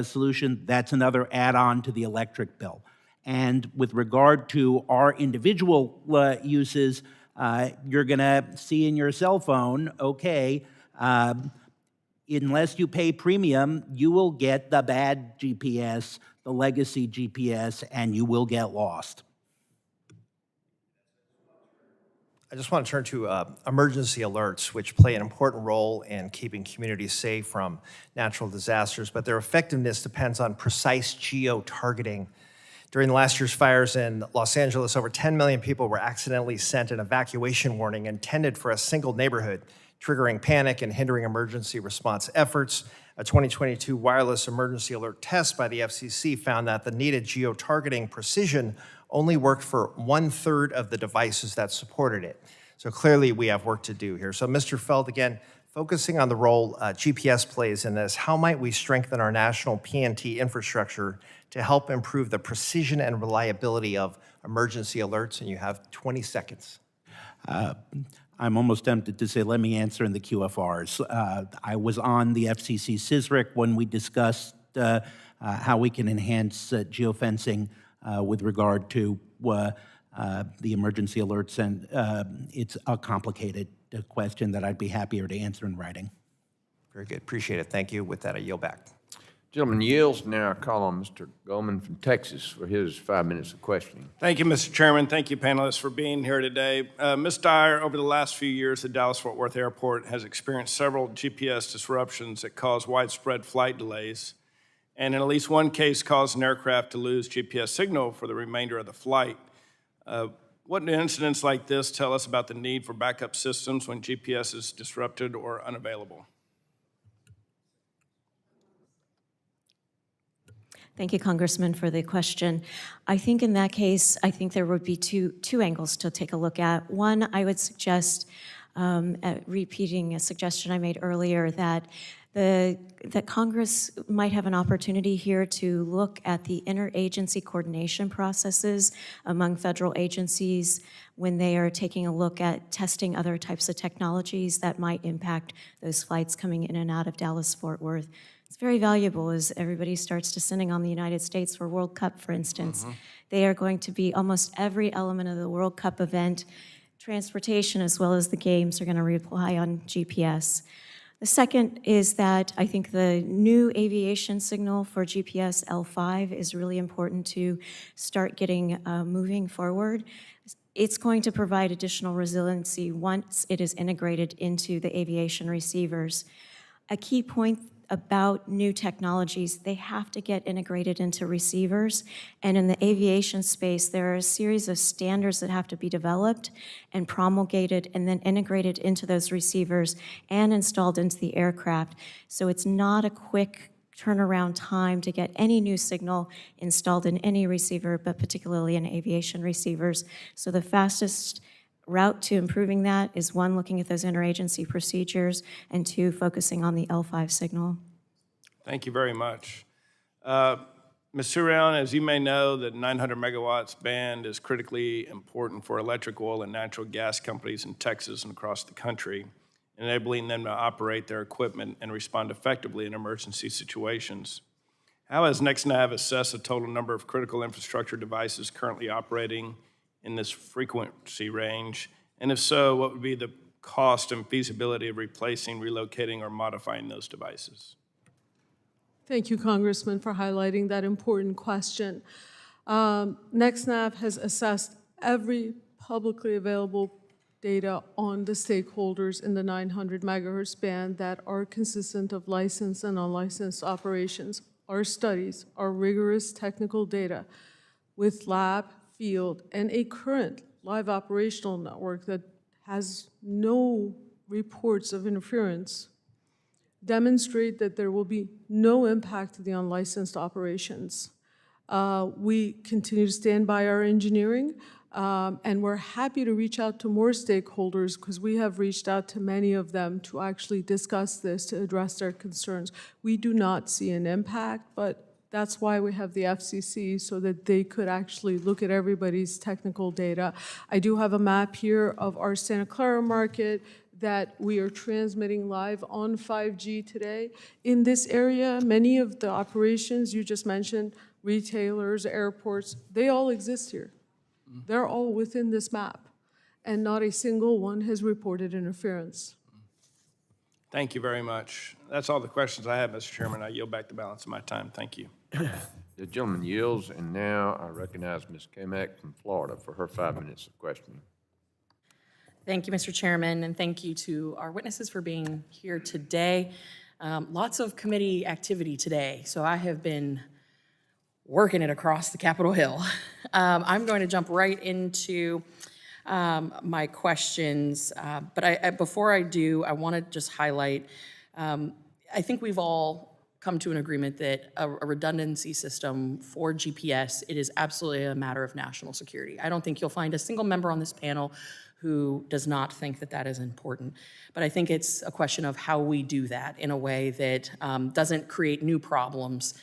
solution, that's another add-on to the electric bill. And with regard to our individual uses, you're going to see in your cell phone, okay, unless you pay premium, you will get the bad GPS, the legacy GPS, and you will get lost. I just want to turn to emergency alerts, which play an important role in keeping communities safe from natural disasters, but their effectiveness depends on precise geo-targeting. During last year's fires in Los Angeles, over 10 million people were accidentally sent an evacuation warning intended for a single neighborhood, triggering panic and hindering emergency response efforts. A 2022 wireless emergency alert test by the FCC found that the needed geo-targeting precision only worked for 1/3 of the devices that supported it. So clearly, we have work to do here. So Mr. Feld, again, focusing on the role GPS plays in this, how might we strengthen our national PNT infrastructure to help improve the precision and reliability of emergency alerts? And you have 20 seconds. I'm almost tempted to say, let me answer in the QFRs. I was on the FCC CISRIC when we discussed how we can enhance geofencing with regard to the emergency alerts, and it's a complicated question that I'd be happier to answer in writing. Very good. Appreciate it. Thank you. With that, I yield back. Gentleman yields. Now I call on Mr. Goldman from Texas for his 5 minutes of questioning. Thank you, Mr. Chairman. Thank you, panelists, for being here today. Ms. Dyer, over the last few years, the Dallas-Fort Worth Airport has experienced several GPS disruptions that caused widespread flight delays, and in at least one case caused an aircraft to lose GPS signal for the remainder of the flight. What do incidents like this tell us about the need for backup systems when GPS is disrupted or unavailable? Thank you, Congressman, for the question. I think in that case, I think there would be two angles to take a look at. One, I would suggest, repeating a suggestion I made earlier, that Congress might have an opportunity here to look at the interagency coordination processes among federal agencies when they are taking a look at testing other types of technologies that might impact those flights coming in and out of Dallas-Fort Worth. It's very valuable as everybody starts descending on the United States for World Cup, for instance. They are going to be almost every element of the World Cup event, transportation as well as the games are going to rely on GPS. The second is that I think the new aviation signal for GPS L5 is really important to start getting moving forward. It's going to provide additional resiliency once it is integrated into the aviation receivers. A key point about new technologies, they have to get integrated into receivers. And in the aviation space, there are a series of standards that have to be developed and promulgated and then integrated into those receivers and installed into the aircraft. So it's not a quick turnaround time to get any new signal installed in any receiver, but particularly in aviation receivers. So the fastest route to improving that is one, looking at those interagency procedures, and two, focusing on the L5 signal. Thank you very much. Ms. Surian, as you may know, the 900 megawatts band is critically important for electric, oil, and natural gas companies in Texas and across the country, enabling them to operate their equipment and respond effectively in emergency situations. How has NextNav assessed the total number of critical infrastructure devices currently operating in this frequency range? And if so, what would be the cost and feasibility of replacing, relocating, or modifying those devices? Thank you, Congressman, for highlighting that important question. NextNav has assessed every publicly available data on the stakeholders in the 900 megahertz band that are consistent of licensed and unlicensed operations. Our studies are rigorous technical data with lab, field, and a current live operational network that has no reports of interference demonstrate that there will be no impact to the unlicensed operations. We continue to stand by our engineering, and we're happy to reach out to more stakeholders because we have reached out to many of them to actually discuss this, to address their concerns. We do not see an impact, but that's why we have the FCC, so that they could actually look at everybody's technical data. I do have a map here of our Santa Clara market that we are transmitting live on 5G today. In this area, many of the operations you just mentioned, retailers, airports, they all exist here. They're all within this map, and not a single one has reported interference. Thank you very much. That's all the questions I have, Mr. Chairman. I yield back the balance of my time. Thank you. The gentleman yields, and now I recognize Ms. Kamek from Florida for her 5 minutes of questioning. Thank you, Mr. Chairman, and thank you to our witnesses for being here today. Lots of committee activity today, so I have been working it across the Capitol Hill. I'm going to jump right into my questions, but before I do, I want to just highlight, I think we've all come to an agreement that a redundancy system for GPS, it is absolutely a matter of national security. I don't think you'll find a single member on this panel who does not think that that is important. But I think it's a question of how we do that in a way that doesn't create new problems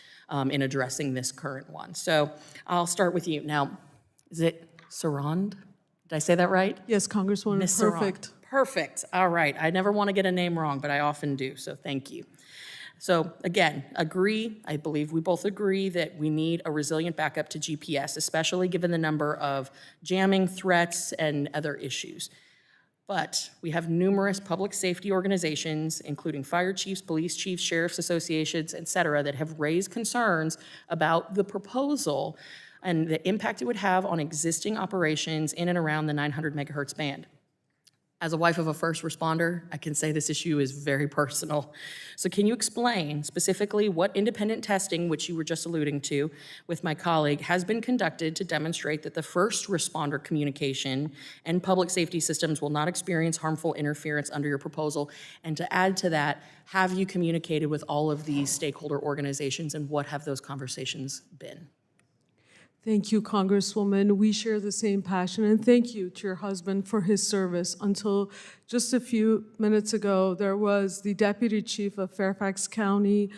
in addressing this current one. So I'll start with you. Now, is it Sarand? Did I say that right? Yes, Congresswoman, Ms. Sarand. perfect. Perfect. All right. I never want to get a name wrong, but I often do, so thank you. So again, I believe we both agree that we need a resilient backup to GPS, especially given the number of jamming threats and other issues. But we have numerous public safety organizations, including fire chiefs, police chiefs, sheriff's associations, et cetera, that have raised concerns about the proposal and the impact it would have on existing operations in and around the 900 megahertz band. As a wife of a first responder, I can say this issue is very personal. So can you explain specifically what independent testing, which you were just alluding to with my colleague, has been conducted to demonstrate that the first responder communication and public safety systems will not experience harmful interference under your proposal? And to add to that, have you communicated with all of these stakeholder organizations, and what have those conversations been? Thank you, Congresswoman. We share the same passion, and thank you to your husband for his service. Until just a few minutes ago, there was the Deputy Chief of Fairfax County,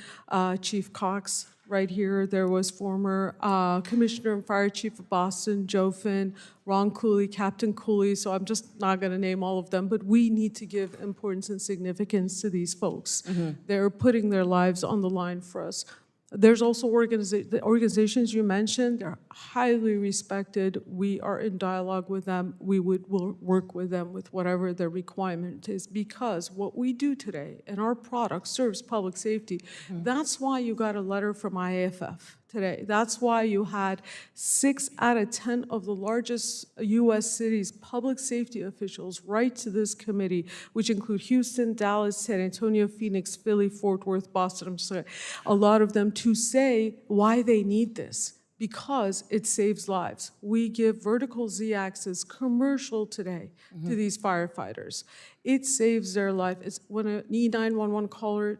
Chief Cox, right here. There was former Commissioner and Fire Chief of Boston, Joe Finn, Ron Cooley, Captain Cooley, so I'm just not going to name all of them, but we need to give importance and significance to these folks. They're putting their lives on the line for us. There's also the organizations you mentioned. They're highly respected. We are in dialogue with them. Will work with them with whatever their requirement is, because what we do today and our product serves public safety. That's why you got a letter from IAFF today. That's why you had 6 out of 10 of the largest U.S. cities' public safety officials write to this committee, which include Houston, Dallas, San Antonio, Phoenix, Philly, Fort Worth, Boston. I'm sorry, a lot of them to say why they need this, because it saves lives. We give vertical Z-axis commercial today to these firefighters. It saves their life. It's when an E911 caller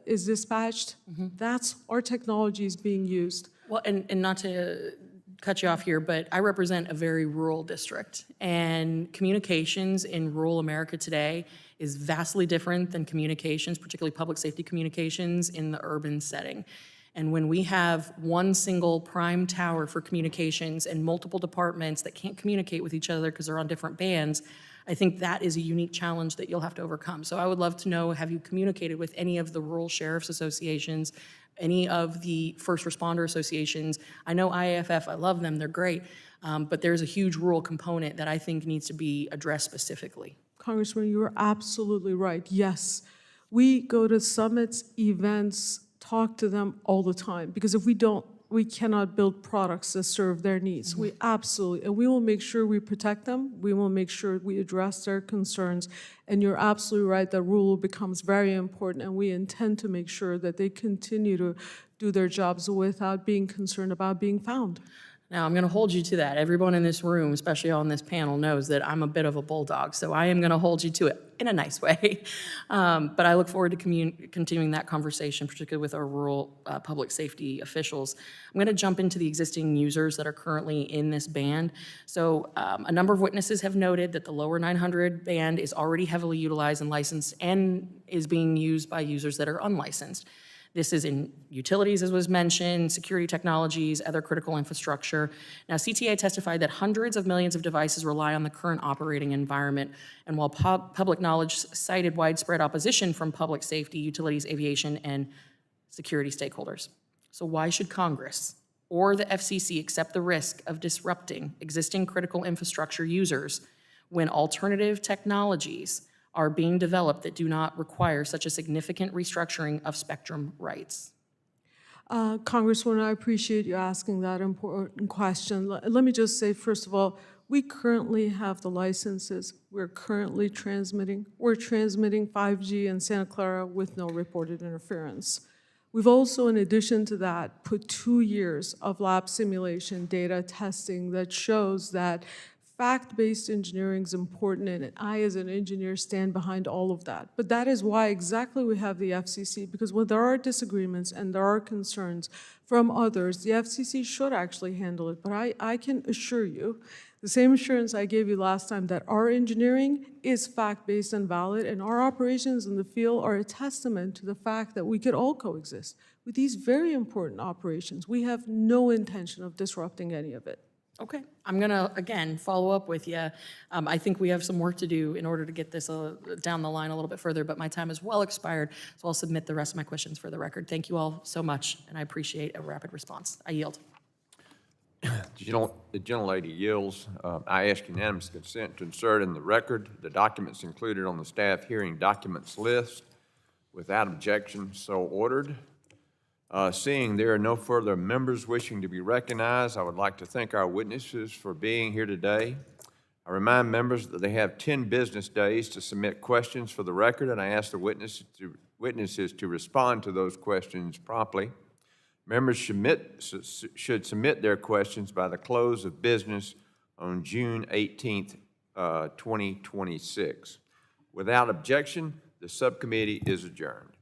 is dispatched, that's our technology is being used. Well, and not to cut you off here, but I represent a very rural district, and communications in rural America today is vastly different than communications, particularly public safety communications, in the urban setting. And when we have one single prime tower for communications and multiple departments that can't communicate with each other because they're on different bands, I think that is a unique challenge that you'll have to overcome. So I would love to know, have you communicated with any of the rural sheriff's associations, any of the first responder associations? I know IAFF, I love them, they're great, but there's a huge rural component that I think needs to be addressed specifically. Congressman, you are absolutely right. Yes, we go to summits, events, talk to them all the time, because if we don't, we cannot build products that serve their needs. We absolutely, and we will make sure we protect them. We will make sure we address their concerns. And you're absolutely right, that rule becomes very important, and we intend to make sure that they continue to do their jobs without being concerned about being found. Now, I'm going to hold you to that. Everyone in this room, especially on this panel, knows that I'm a bit of a bulldog, so I am going to hold you to it in a nice way. But I look forward to continuing that conversation, particularly with our rural public safety officials. I'm going to jump into the existing users that are currently in this band. So a number of witnesses have noted that the lower 900 band is already heavily utilized and licensed and is being used by users that are unlicensed. This is in utilities, as was mentioned, security technologies, other critical infrastructure. Now, CTA testified that hundreds of millions of devices rely on the current operating environment, and while public knowledge cited widespread opposition from public safety, utilities, aviation, and security stakeholders. So why should Congress or the FCC accept the risk of disrupting existing critical infrastructure users when alternative technologies are being developed that do not require such a significant restructuring of spectrum rights? Congresswoman, I appreciate you asking that important question. Let me just say, first of all, we currently have the licenses. We're currently transmitting. We're transmitting 5G in Santa Clara with no reported interference. We've also, in addition to that, put 2 years of lab simulation data testing that shows that Fact-based engineering is important, and I, as an engineer, stand behind all of that. But that is why exactly we have the FCC, because when there are disagreements and there are concerns from others, the FCC should actually handle it. But I can assure you, the same assurance I gave you last time, that our engineering is fact-based and valid, and our operations in the field are a testament to the fact that we could all coexist with these very important operations. We have no intention of disrupting any of it. Okay, I'm gonna, again, follow up with you. I think we have some work to do in order to get this down the line a little bit further, but my time is well expired, so I'll submit the rest of my questions for the record. Thank you all so much, and I appreciate a rapid response. I yield. The gentlelady yields. I ask unanimous consent to insert in the record the documents included on the staff hearing documents list. Without objection, so ordered. Seeing there are no further members wishing to be recognized, I would like to thank our witnesses for being here today. I remind members that they have 10 business days to submit questions for the record, and I ask the witnesses to respond to those questions promptly. Members should submit their questions by the close of business on June 18th, 2026. Without objection, the subcommittee is adjourned.